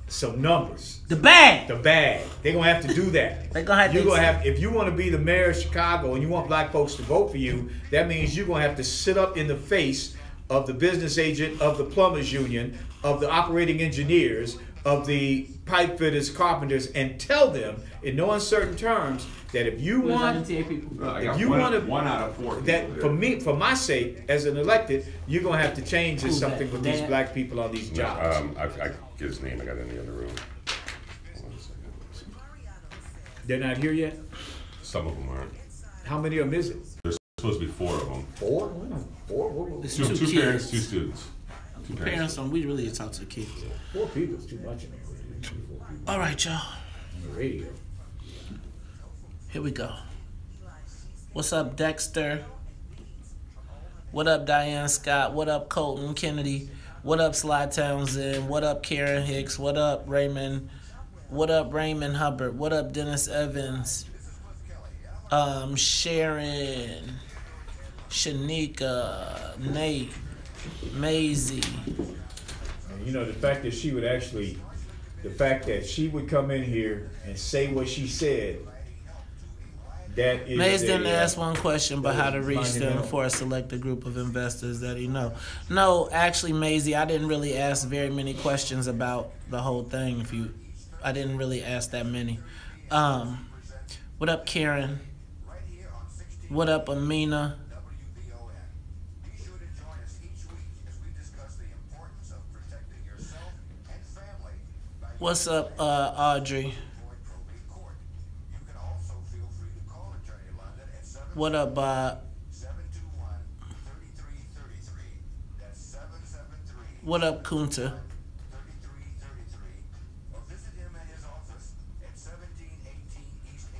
some numbers.
The bag.
They're going to have to do that.
They're going to have
if you want to be the mayor of Chicago and you want black folks to vote for you, that means you're going to have to sit up in the face of the business agent, of the plumbers union, of the operating engineers, of the pipe fitters, carpenters, and tell them in no uncertain terms that if you want,
one out of 4
that for me, for my sake, as an elected, you're gonna have to change something with these black people on these jobs.
I get his name. I got it in the other room.
They're not here yet?
Some of them aren't.
How many of them is it?
There's supposed to be 4 of them.
4? 4?
It's
Two
kids.
parents, 2 students. Two
Parents don't. We really talk to the kids.
4 people is too much.
All right, y'all.
On the radio.
Here we go. What's up, Dexter? What up, Diane Scott? What up, Colton Kennedy? What up, Sly Townsend? What up, Karen Hicks? What up, Raymond? What up, Raymond Hubbard? What up, Dennis Evans? Sharon, Shanika, Nate, Maisie.
And you know, the fact that she would come in here and say what she said, that is.
Mays didn't ask one question about how to reach them for a selected group of investors that he know. No, actually, Maisie, I didn't really ask very many questions about the whole thing. I didn't really ask that many. What up, Karen? What up, Amina? What's up, Audrey? What up, Bob? What up, Kunta?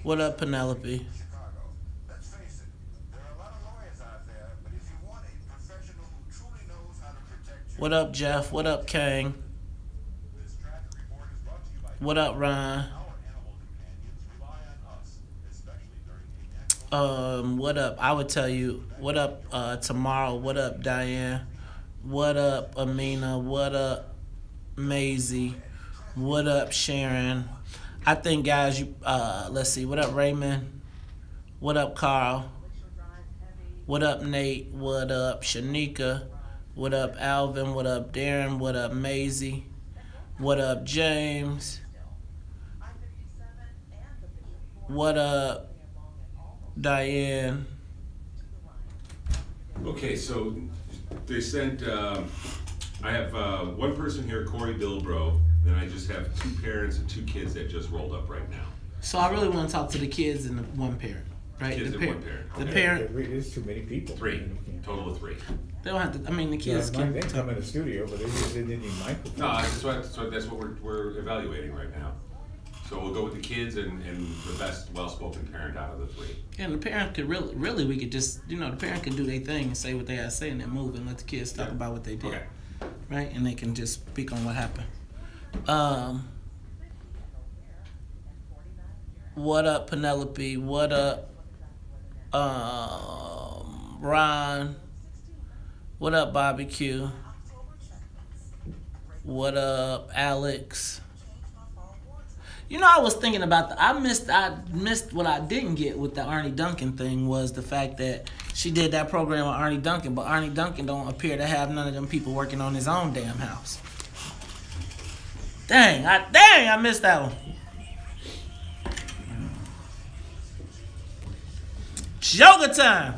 What up, Penelope? What up, Jeff? What up, Kang? What up, Ryan? What up? I would tell you. What up, tomorrow? What up, Diane? What up, Amina? What up, Maisie? What up, Sharon? I think, guys, you. Let's see. What up, Raymond? What up, Carl? What up, Nate? What up, Shanika? What up, Alvin? What up, Darren? What up, Maisie? What up, James? What up, Diane?
Okay, so they sent, I have one person here, Corey Bilbro, then I just have 2 parents and 2 kids that just rolled up right now.
So I really want to talk to the kids and the one parent, right?
Kids and one parent.
The
Okay.
parent.
There's too many people.
3, total of 3.
They don't have to. I mean, the kids can.
They come in the studio, but they didn't need microphones.
No, that's what we're evaluating right now. So we'll go with the kids and the best well-spoken parent out of the 3.
Yeah, and the parent could really, we could just, the parent can do their thing and say what they have to say and then move and let the kids talk about what they did.
Okay.
Right? And they can just speak on what happened. What up, Penelope? What up, Ron? What up, Barbecue? What up, Alex? I was thinking about I missed what I didn't get with the Arnie Duncan thing was the fact that she did that program on Arnie Duncan, but Arnie Duncan don't appear to have none of them people working on his own damn house. Dang, I missed that one. It's yoga time.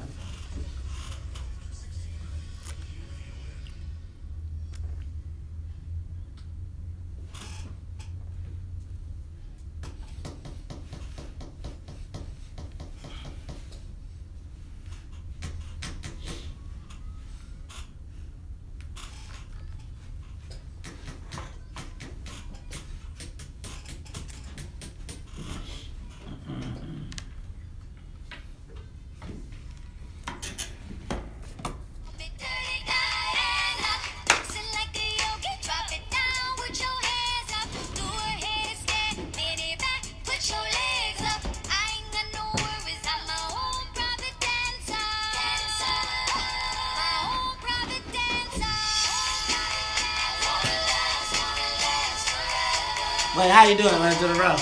Wait, how you doing, man? To the row.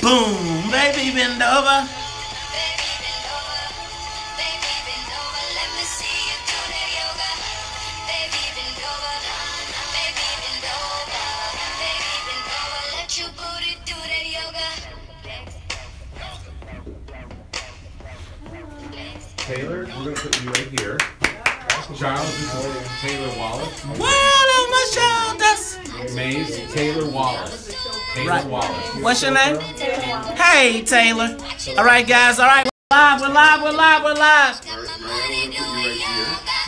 Boom, baby, bend over.
Taylor, we're going to put you right here. Charles, this is Taylor Wallace.
World on my shoulders.
Maze, Taylor Wallace. Taylor Wallace.
What's your name? Hey, Taylor. All right, guys. All right. We're live.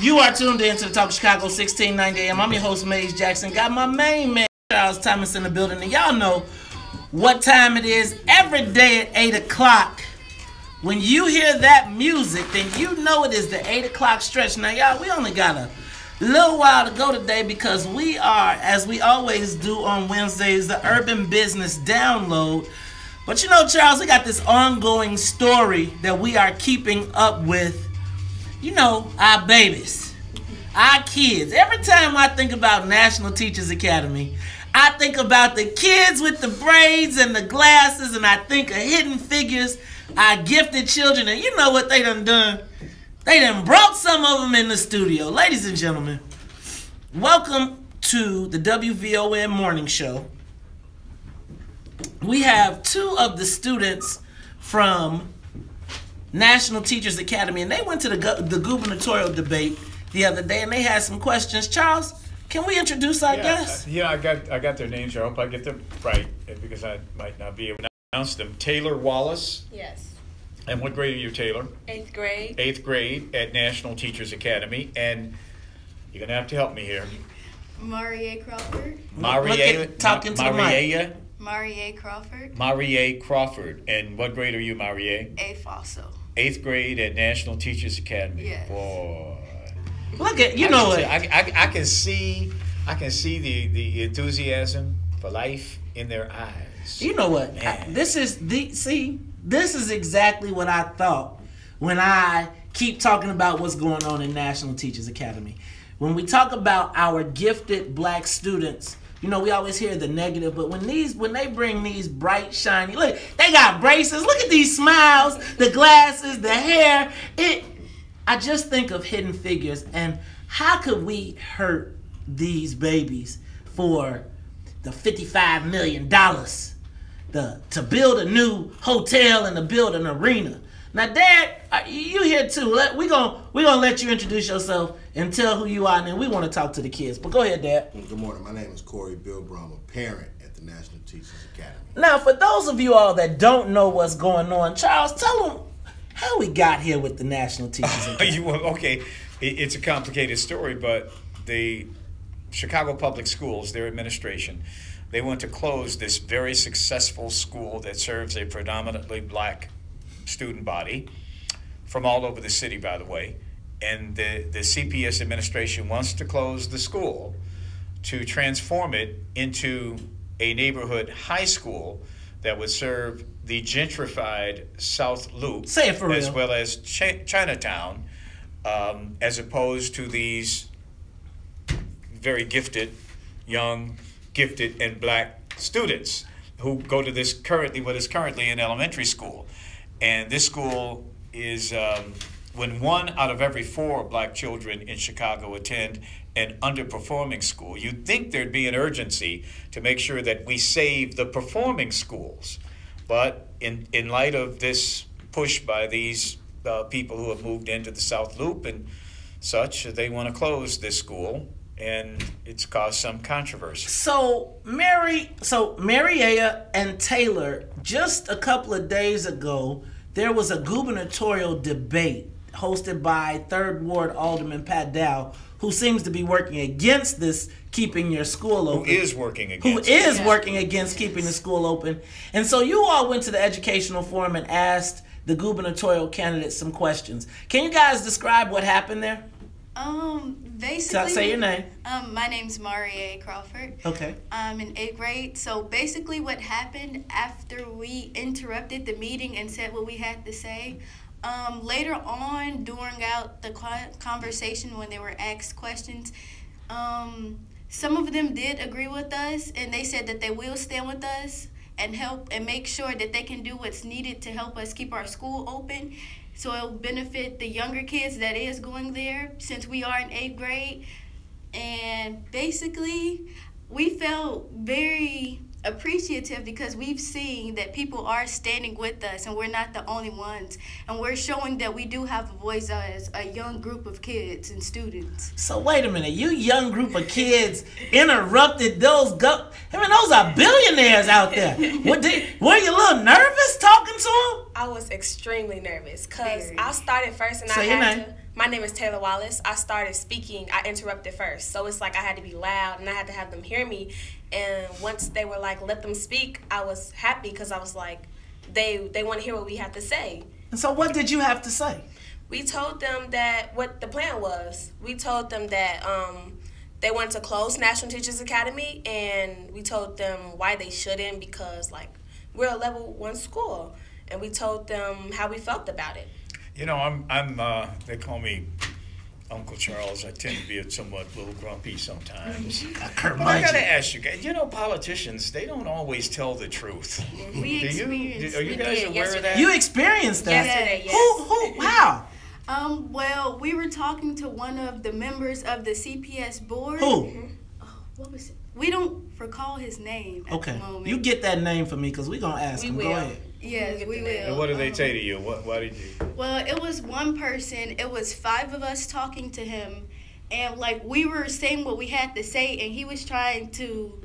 You are tuned in to the Talk of Chicago 1690 AM. I'm your host, Maze Jackson. Got my main man, Charles Thomas, in the building. And y'all know what time it is every day at 8 o'clock. When you hear that music, then you know it is the 8 o'clock stretch. Now, y'all, we only got a little while to go today because we are, as we always do on Wednesdays, the Urban Business Download. But you know, Charles, we got this ongoing story that we are keeping up with. You know, our babies, our kids. Every time I think about National Teachers Academy, I think about the kids with the braids and the glasses, and I think of Hidden Figures, our gifted children. And you know what they done done? They done brought some of them in the studio. Ladies and gentlemen, welcome to the WVON Morning Show. We have two of the students from National Teachers Academy, and they went to the gubernatorial debate the other day, and they had some questions. Charles, can we introduce our guests?
Yeah, I got their names. I hope I get them right because I might not be able to announce them. Taylor Wallace.
Yes.
And what grade are you, Taylor?
8th grade.
8th grade at National Teachers Academy, and you're gonna have to help me here.
Marie Crawford.
Talking to the mic.
Marie Crawford.
Marie Crawford. And what grade are you, Marie?
8th also.
8th grade at National Teachers Academy.
Yes.
Boy.
Look at, you know it.
I can see the enthusiasm for life in their eyes.
You know what? This is exactly what I thought when I keep talking about what's going on in National Teachers Academy. When we talk about our gifted black students, you know, we always hear the negative, but when they bring these bright, shiny, look, they got braces, look at these smiles, the glasses, the hair. I just think of Hidden Figures, and how could we hurt these babies for the $55 million to build a new hotel and to build an arena? Now, Dad, you here too. We're gonna let you introduce yourself and tell who you are, and then we want to talk to the kids. But go ahead, Dad.
Good morning. My name is Corey Bilbro. I'm a parent at the National Teachers Academy.
Now, for those of you all that don't know what's going on, Charles, tell them how we got here with the National Teachers Academy.
Okay, it's a complicated story, but the Chicago Public Schools, their administration, they want to close this very successful school that serves a predominantly black student body from all over the city, by the way. And the CPS administration wants to close the school to transform it into a neighborhood high school that would serve the gentrified South Loop,
say it for real,
as well as Chinatown, as opposed to these very gifted, young, gifted, and black students who go to what is currently an elementary school. And this school is, when 1 out of every 4 black children in Chicago attend an underperforming school, you'd think there'd be an urgency to make sure that we save the performing schools. But in light of this push by these people who have moved into the South Loop and such, they want to close this school, and it's caused some controversy.
So Mariella and Taylor, just a couple of days ago, there was a gubernatorial debate hosted by 3rd Ward Alderman Pat Dow, who seems to be working against this keeping your school open.
Who is working against
keeping the school open. And so you all went to the educational forum and asked the gubernatorial candidates some questions. Can you guys describe what happened there?
Basically,
say your name.
My name's Marie Crawford.
Okay.
I'm in 8th grade. So basically what happened after we interrupted the meeting and said what we had to say, later on during the conversation when they were asked questions, some of them did agree with us, and they said that they will stand with us and help and make sure that they can do what's needed to help us keep our school open. So it'll benefit the younger kids that is going there, since we are in 8th grade. And basically, we felt very appreciative because we've seen that people are standing with us and we're not the only ones, and we're showing that we do have a voice as a young group of kids and students.
So wait a minute, you young group of kids interrupted those those are billionaires out there. Were you a little nervous talking to them?
I was extremely nervous because I started first and my name is Taylor Wallace. I started speaking, I interrupted first. So it's like I had to be loud and I had to have them hear me. And once they were like, let them speak, I was happy because I was like, they want to hear what we have to say.
And so what did you have to say?
We told them that what the plan was. We told them that they wanted to close National Teachers Academy, and we told them why they shouldn't because like we're a level 1 school. And we told them how we felt about it.
You know, I'm they call me Uncle Charles. I tend to be a somewhat little grumpy sometimes. But I gotta ask you guys, you know, politicians, they don't always tell the truth.
Are you
guys aware of that?
You experienced that?
Yesterday, yes.
Who, how?
Well, we were talking to one of the members of the CPS board.
Who?
What was it? We don't recall his name at the moment.
You get that name for me because we're going to ask him. Go ahead.
Yes, we will.
And what did they say to you? What did you?
Well, it was one person. It was 5 of us talking to him. And, like, we were saying what we had to say, and he was trying to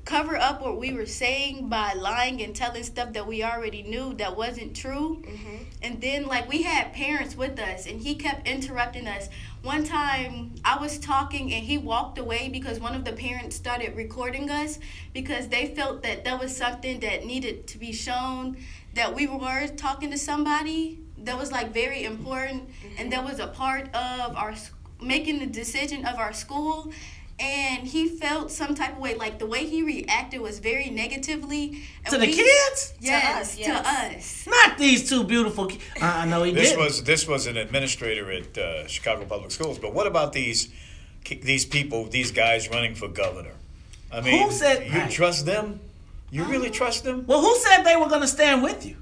cover up what we were saying by lying and telling stuff that we already knew that wasn't true. And then, like, we had parents with us, and he kept interrupting us. One time, I was talking, and he walked away because one of the parents started recording us because they felt that that was something that needed to be shown, that we were talking to somebody that was, like, very important, and that was a part of our making the decision of our school. And he felt some type of way, like the way he reacted was very negatively. And
to the kids?
Yes, to us.
Not these two beautiful kids. I know he did.
This was an administrator at Chicago Public Schools. But what about these people, these guys running for governor? I mean,
who said,
you trust them? You really trust them?
Well, who said they were going to stand with you?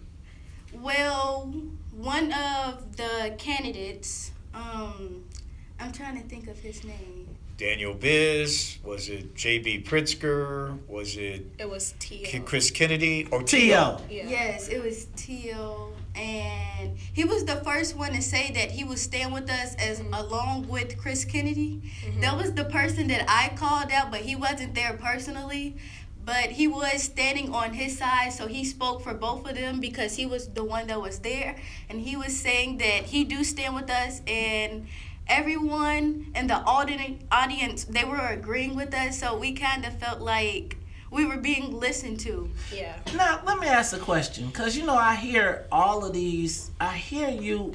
Well, one of the candidates, I'm trying to think of his name.
Daniel Biz, was it J.B. Pritzker, was it...
It was T.O.
Chris Kennedy, or
T.O.
Yeah.
Yes, it was T.O. And he was the first one to say that he would stand with us as along with Chris Kennedy. That was the person that I called out, but he wasn't there personally. But he was standing on his side, so he spoke for both of them because he was the one that was there. And he was saying that he do stand with us, and everyone in the audience, they were agreeing with us, so we kind of felt like we were being listened to.
Yeah.
Now, let me ask a question, because, you know, I hear all of these, I hear you.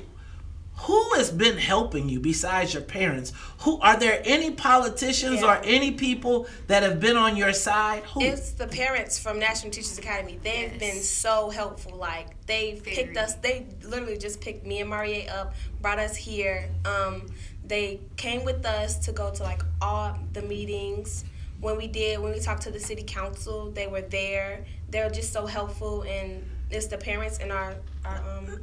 Who has been helping you besides your parents? Are there any politicians or any people that have been on your side? Who?
It's the parents from National Teachers Academy. They've been so helpful. Like, they've picked us. They literally just picked me and Marie up, brought us here. They came with us to go to, like, all the meetings. When we talked to the city council, they were there. They were just so helpful, and it's the parents and our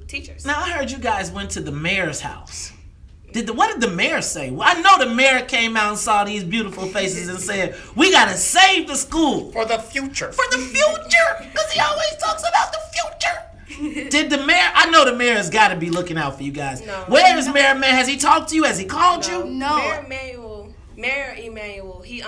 teachers.
Now, I heard you guys went to the mayor's house. What did the mayor say? Well, I know the mayor came out and saw these beautiful faces and said, we got to save the school.
For the future.
For the future? Because he always talks about the future. Did the mayor, I know the mayor has got to be looking out for you guys.
No.
Where is Mayor Man? Has he talked to you? Has he called you?
No.
Mayor Emanuel, he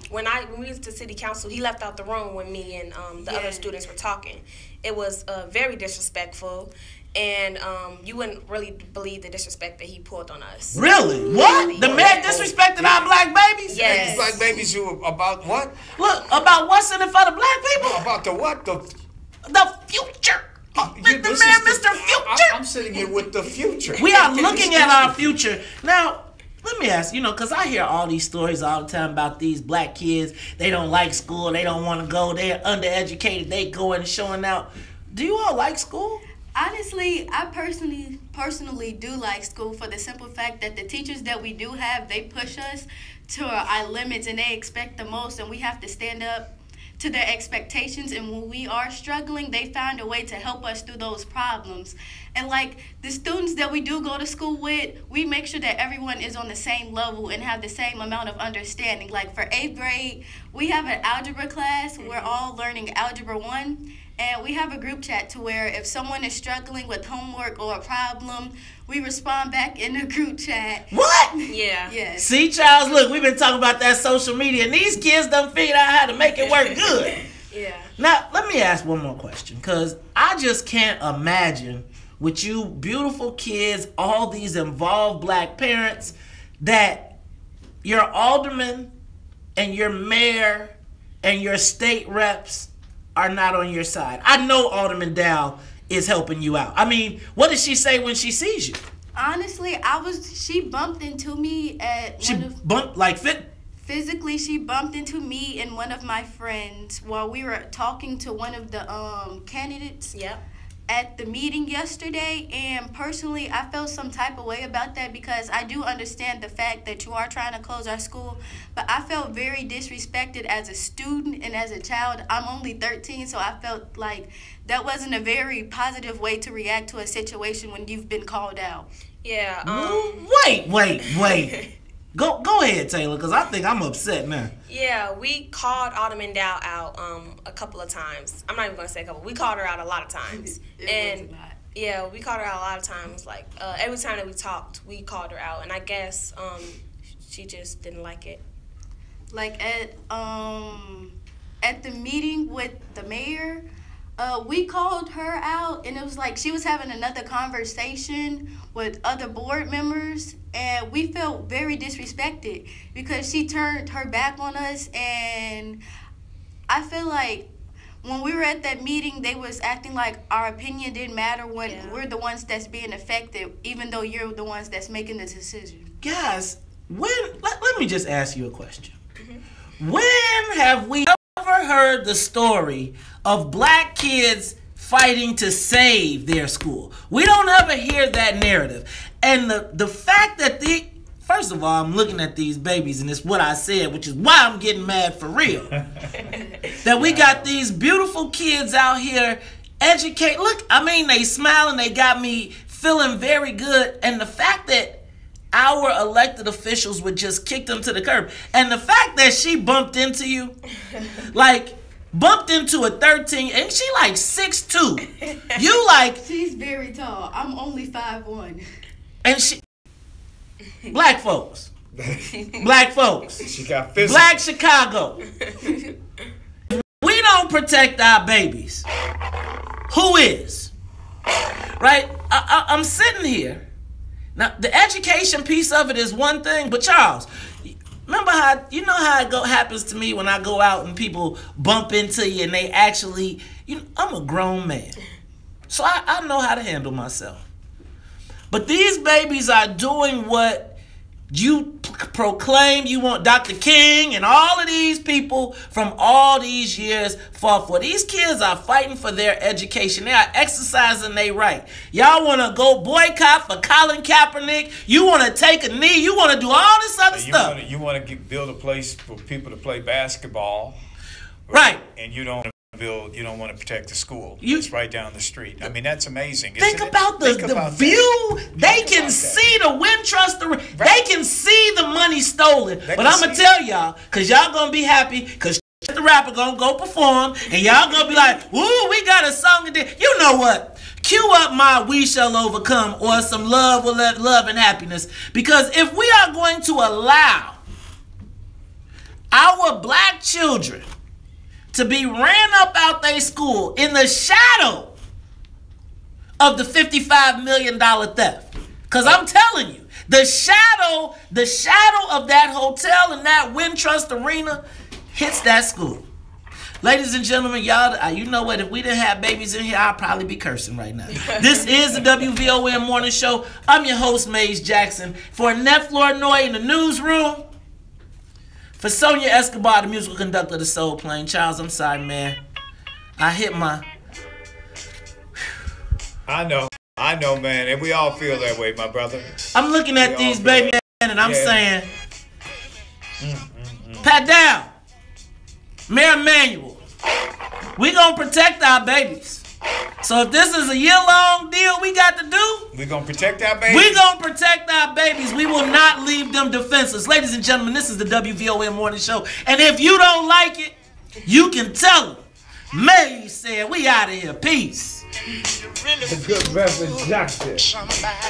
when we went to city council, he left out the room when me and the other students were talking. It was very disrespectful, and you wouldn't really believe the disrespect that he pulled on us.
Really? What? The mayor disrespected our black babies?
Yes.
Black babies who about what?
Look, about what's in it for the black people?
About the what?
The future. Mr. Future.
I'm sitting here with the future.
We are looking at our future. Now, let me ask, because I hear all these stories all the time about these black kids. They don't like school. They don't want to go. They're undereducated. They go and showing out. Do you all like school?
Honestly, I personally do like school for the simple fact that the teachers that we do have, they push us to our limits and they expect the most, and we have to stand up to their expectations, and when we are struggling, they find a way to help us through those problems. And like the students that we do go to school with, we make sure that everyone is on the same level and have the same amount of understanding. Like for 8th grade, we have an algebra class. We're all learning Algebra 1. And we have a group chat to where if someone is struggling with homework or a problem, we respond back in the group chat.
What?
Yeah.
Yes.
See, Charles, look, we've been talking about that social media, and these kids done figured out how to make it work good.
Yeah.
Now, let me ask one more question, because I just can't imagine with you beautiful kids, all these involved black parents, that your alderman and your mayor and your state reps are not on your side. I know Alderman Dow is helping you out. I mean, what does she say when she sees you?
Honestly, she bumped into me at physically, she bumped into me and one of my friends while we were talking to one of the candidates.
Yep.
At the meeting yesterday, and personally I felt some type of way about that because I do understand the fact that you are trying to close our school, but I felt very disrespected as a student and as a child. I'm only 13, so I felt like that wasn't a very positive way to react to a situation when you've been called out.
Yeah.
Wait. Go ahead, Taylor, because I think I'm upset now.
Yeah, we called Alderman Dow out a couple of times. I'm not even going to say a couple. We called her out a lot of times. Yeah, we called her out a lot of times. Like, every time that we talked, we called her out. And I guess she just didn't like it.
Like, at the meeting with the mayor, we called her out, and it was like she was having another conversation with other board members, and we felt very disrespected because she turned her back on us. And I feel like when we were at that meeting, they was acting like our opinion didn't matter when we're the ones that's being affected, even though you're the ones that's making the decision.
Guys, let me just ask you a question. Mm-hmm. When have we ever heard the story of black kids fighting to save their school? We don't ever hear that narrative. And the fact that first of all, I'm looking at these babies, and it's what I said, which is why I'm getting mad for real. That we got these beautiful kids out here educate. Look, I mean, they smiling, they got me feeling very good. And the fact that our elected officials would just kick them to the curb. And the fact that she bumped into you, bumped into a 13, and she like 6'2". You like...
She's very tall. I'm only 5'1".
And she... Black folks. Black folks.
She got physical.
Black Chicago. We don't protect our babies. Who is? Right? I'm sitting here. Now, the education piece of it is one thing, but Charles, remember how, you know how it happens to me when I go out and people bump into you and they actually, I'm a grown man. So I know how to handle myself. But these babies are doing what you proclaim you want Dr. King and all of these people from all these years fought for. These kids are fighting for their education. They are exercising their right. Y'all want to go boycott for Colin Kaepernick. You want to take a knee. You want to do all this other stuff.
You want to build a place for people to play basketball.
Right.
And you don't want to protect the school. It's right down the street. I mean, that's amazing.
Think about the view. They can see the Wintrust. They can see the money stolen. But I'm going to tell y'all, because y'all going to be happy, because the rapper going to go perform, and y'all going to be like, woo, we got a song. You know what? Cue up my We Shall Overcome or some Love Will Let Love and Happiness. Because if we are going to allow our black children to be ran up out their school in the shadow of the $55 million theft. Because I'm telling you, the shadow of that hotel and that Wintrust Arena hits that school. Ladies and gentlemen, y'all, you know what? If we didn't have babies in here, I'd probably be cursing right now. This is the WVON Morning Show. I'm your host, Maze Jackson. For Annette Flournoy in the newsroom, for Sonia Escobar, the musical conductor of the Soul Plane. Charles, I'm sorry, man. I hit my...
I know, man. And we all feel that way, my brother.
I'm looking at these baby and I'm saying, Pat down. Mayor Emanuel, We gonna protect our babies. So if this is a year-long deal we got to do,
we're going to protect our babies.
We're going to protect our babies. We will not leave them defenseless. Ladies and gentlemen, this is the WVON Morning Show. And if you don't like it, you can tell them. May said, we out of here. Peace.
The good Reverend Dr.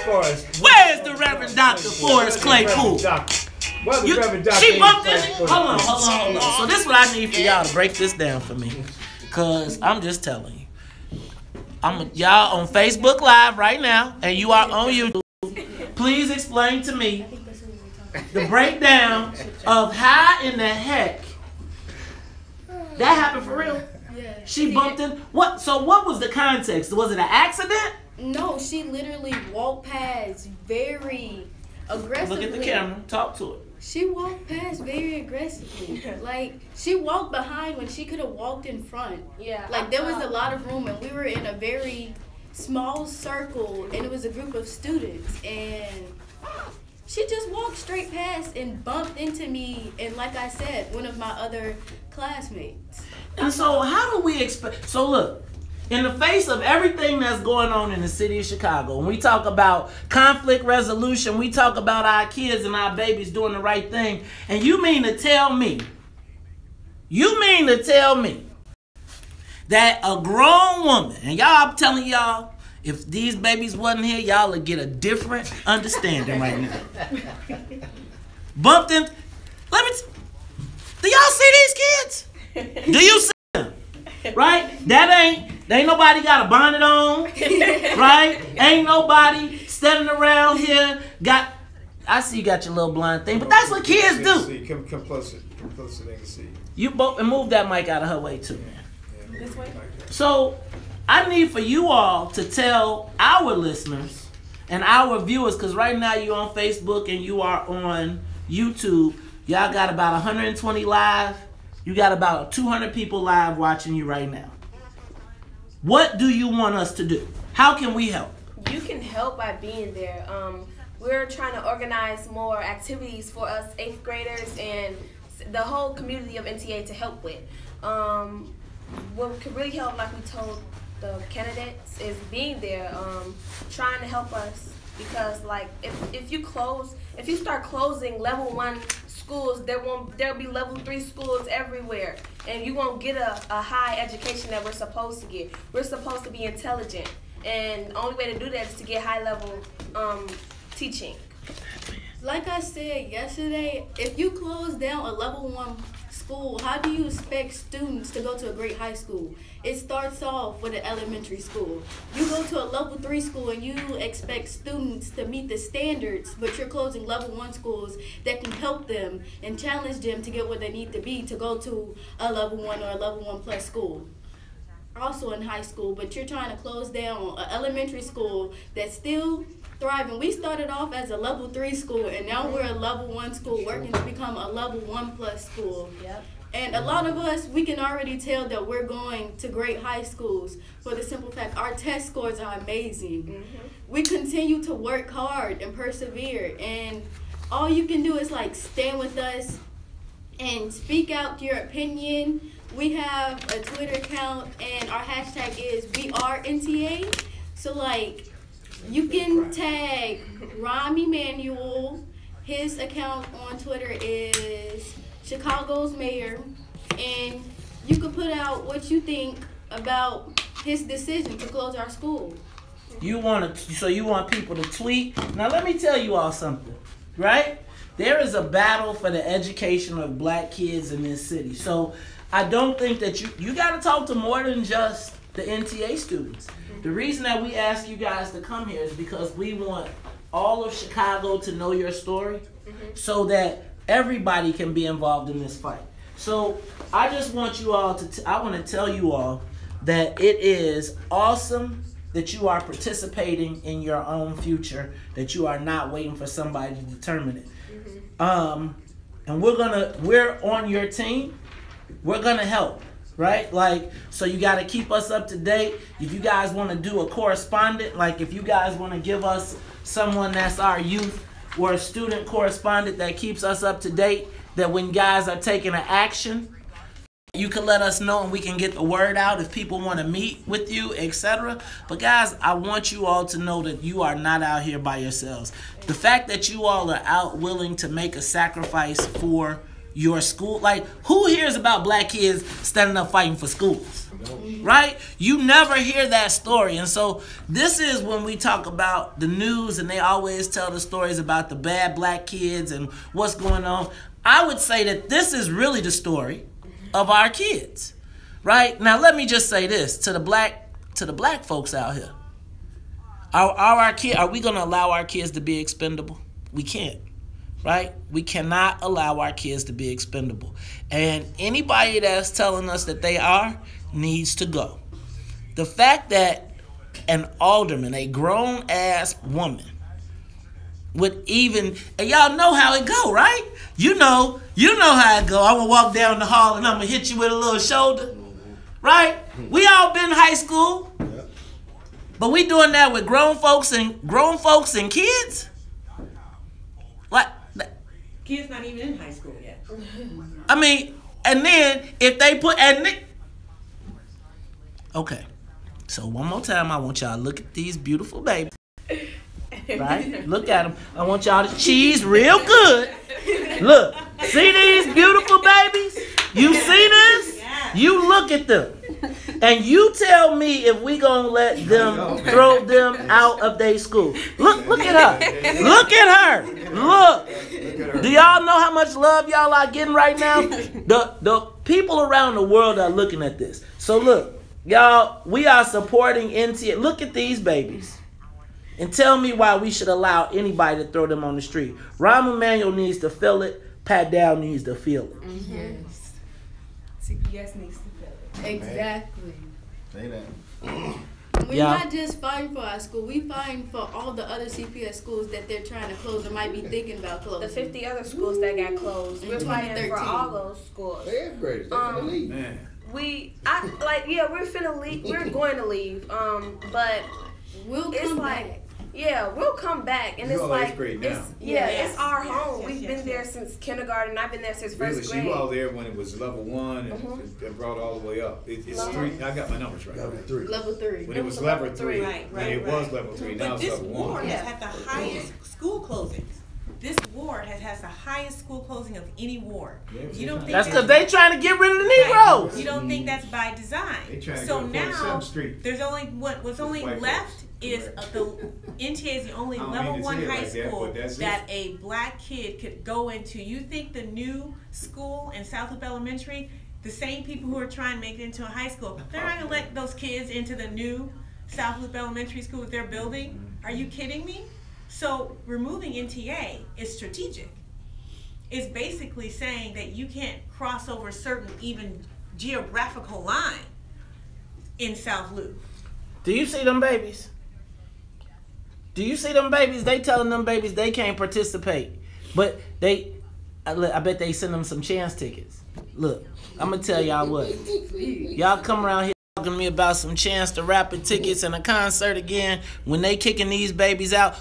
Forrest.
Where's the Reverend Dr. Forrest Claypool?
Well, the Reverend Dr.
She bumped in. Hold on. So this is what I need for y'all to break this down for me. Because I'm just telling you. Y'all on Facebook Live right now, and you are on YouTube. Please explain to me the breakdown of how in the heck that happened for real.
Yeah.
She bumped in. What? So what was the context? Was it an accident?
No, she literally walked past very aggressively.
Look at the camera. Talk to it.
She walked past very aggressively. Like, she walked behind when she could have walked in front.
Yeah.
Like, there was a lot of room, and we were in a very small circle, and it was a group of students, and she just walked straight past and bumped into me, and like I said, one of my other classmates.
And so how do we expect? So look, in the face of everything that's going on in the city of Chicago, when we talk about conflict resolution, we talk about our kids and our babies doing the right thing, and you mean to tell me that a grown woman, and y'all, I'm telling y'all, if these babies wasn't here, y'all would get a different understanding right now. Bumped in. Do y'all see these kids? Do you see them? Right? Ain't nobody got a bonnet on. Right? Ain't nobody standing around here. I see you got your little blind thing, but that's what kids do.
Come closer. Come closer, they can see.
You both and move that mic out of her way too, man.
This way?
So I need for you all to tell our listeners and our viewers, because right now you're on Facebook and you are on YouTube. Y'all got about 120 live. You got about 200 people live watching you right now. What do you want us to do? How can we help?
You can help by being there. We're trying to organize more activities for us 8th graders and the whole community of NTA to help with. What could really help, like we told the candidates, is being there, trying to help us, because like if you start closing level 1 schools, there'll be level 3 schools everywhere, and you won't get a high education that we're supposed to get. We're supposed to be intelligent, and the only way to do that is to get high level teaching.
Like I said yesterday, if you close down a level 1 school, how do you expect students to go to a great high school? It starts off with an elementary school. You go to a level 3 school and you expect students to meet the standards, but you're closing level 1 schools that can help them and challenge them to get where they need to be to go to a level 1 or a level 1+ school. Also in high school, but you're trying to close down an elementary school that's still thriving. We started off as a level 3 school, and now we're a level 1 school working to become a level 1+ school.
Yep.
And a lot of us, we can already tell that we're going to great high schools for the simple fact our test scores are amazing. Mm-hmm. We continue to work hard and persevere, and all you can do is like stand with us and speak out your opinion. We have a Twitter account, and our hashtag is WeAreNTA. So like, you can tag Ron Emanuel. His account on Twitter is Chicago's mayor, and you can put out what you think about his decision to close our school.
You want people to tweet? Now let me tell you all something, right? There is a battle for the education of black kids in this city. So I don't think that you got to talk to more than just the NTA students. The reason that we ask you guys to come here is because we want all of Chicago to know your story, so that everybody can be involved in this fight. So I just want you all I want to tell you all that it is awesome that you are participating in your own future, that you are not waiting for somebody to determine it. And we're on your team. We're gonna help, right? Like, so you got to keep us up to date. If you guys want to do a correspondent, like if you guys want to give us someone that's our youth or a student correspondent that keeps us up to date, that when guys are taking an action, You can let us know and we can get the word out if people want to meet with you, etc. But guys, I want you all to know that you are not out here by yourselves. The fact that you all are out willing to make a sacrifice for your school, like who hears about black kids standing up fighting for schools? Right? You never hear that story. And so this is when we talk about the news and they always tell the stories about the bad black kids and what's going on. I would say that this is really the story of our kids, right? Now let me just say this to the black folks out here. Are we gonna allow our kids to be expendable? We can't, right? We cannot allow our kids to be expendable. And anybody that's telling us that they are needs to go. The fact that an alderman, a grown ass woman, would even, and y'all know how it go, right? You know how it go. I'm gonna walk down the hall and I'm gonna hit you with a little shoulder, right? We all been in high school, but we doing that with grown folks and kids. Like
kids not even in high school yet.
I mean, and then if they put okay. So one more time, I want y'all to look at these beautiful babies. Right? Look at them. I want y'all to cheese real good. Look. See these beautiful babies? You see this? You look at them. And you tell me if we gonna let them throw them out of their school. Look at her. Look at her. Look. Do y'all know how much love y'all are getting right now? The people around the world are looking at this. So look, y'all, we are supporting NTA. Look at these babies. And tell me why we should allow anybody to throw them on the street. Rahm Emanuel needs to feel it. Pat Dow needs to feel it.
Yes. CPS needs to feel it.
Exactly.
Say that.
We're not just fighting for our school. We fighting for all the other CPS schools that they're trying to close or might be thinking about closing.
The 50 other schools that got closed. We're fighting for all those schools.
They're graders. They're gonna leave.
Man. we're finna leave. We're going to leave. But
we'll come back.
Yeah, we'll come back, and
You're
it's
all
like,
eighth grade now.
It's our home. We've been there since kindergarten. I've been there since first grade.
You were all there when it was level 1 and brought all the way up. It's 3. I got my numbers right.
Level 3.
When it was level 3.
Right.
It was level 3. Now it's level 1.
This ward has had the highest school closings. This ward has the highest school closing of any ward. You don't think
that's because they trying to get rid of the Negroes.
Right. You don't think that's by design.
So
now there's only what's only left is the NTA is the only level 1 high school that a black kid could go into. You think the new school in Southwood Elementary, the same people who are trying to make it into a high school, they're not going to let those kids into the new Southwood Elementary school that they're building? Are you kidding me? So removing NTA is strategic. It's basically saying that you can't cross over certain even geographical line in South Loop.
Do you see them babies? Do you see them babies? They telling them babies they can't participate. But I bet they send them some chance tickets. Look, I'm going to tell y'all what. Y'all come around here talking to me about some chance to rapid tickets and a concert again when they kicking these babies out.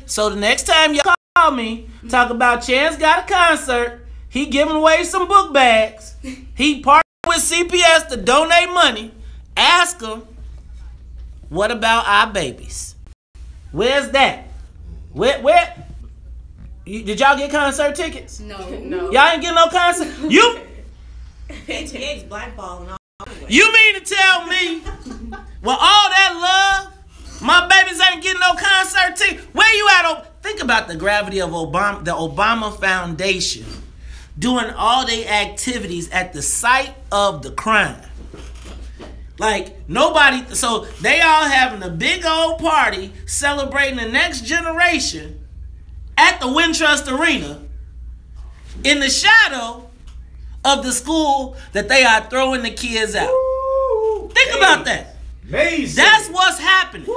So the next time y'all call me, talk about Chance got a concert, he giving away some book bags, he partnered with CPS to donate money, ask them, what about our babies? Where's that? Where? Did y'all get concert tickets?
No.
Y'all ain't getting no concert?
NTA's blackballing all.
You mean to tell me, with all that love, my babies ain't getting no concert ticket? Where you at? Think about the gravity of Obama, the Obama Foundation, doing all their activities at the site of the crime. Like, nobody, so they all having a big old party celebrating the next generation at the Wintrust Arena in the shadow of the school that they are throwing the kids out. Think about that.
Amazing.
That's what's happening.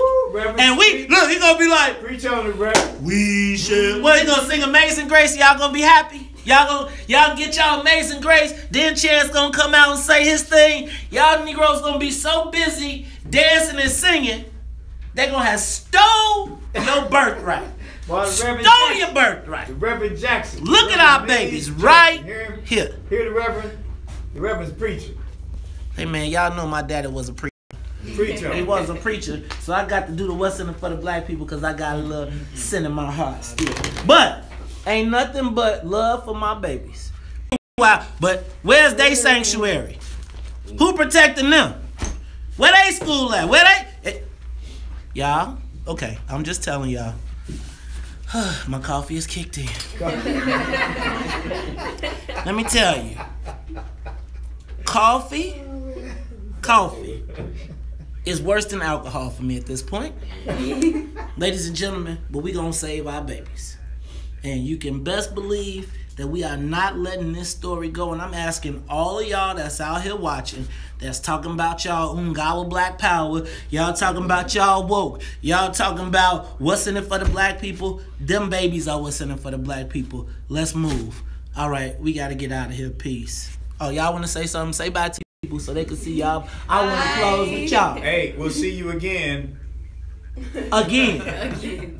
And he gonna be like,
preach on the Reverend.
We should. Well, he gonna sing Amazing Grace. Y'all gonna be happy. Y'all get y'all Amazing Grace. Then Chance gonna come out and say his thing. Y'all Negroes gonna be so busy dancing and singing, they gonna have stole your birthright. Stole your birthright.
The Reverend Jackson.
Look at our babies right here.
Hear the Reverend.
The Reverend Preacher.
Hey man, y'all know my daddy was a preacher.
Preacher.
He was a preacher, so I got to do the what's in it for the black people because I got a little sin in my heart still. But ain't nothing but love for my babies. Wow, but where's they sanctuary? Who protecting them? Where they school at? Where they? Y'all, okay, I'm just telling y'all. My coffee is kicked in. Let me tell you. Coffee is worse than alcohol for me at this point. Ladies and gentlemen, but we gonna save our babies. And you can best believe that we are not letting this story go. And I'm asking all of y'all that's out here watching, that's talking about y'all Ungawa Black Power, y'all talking about y'all woke, y'all talking about what's in it for the black people. Them babies are what's in it for the black people. Let's move. All right, we got to get out of here. Peace. Oh, y'all want to say something? Say bye to people so they can see y'all. I want to close with y'all.
Hey, we'll see you again.
Again.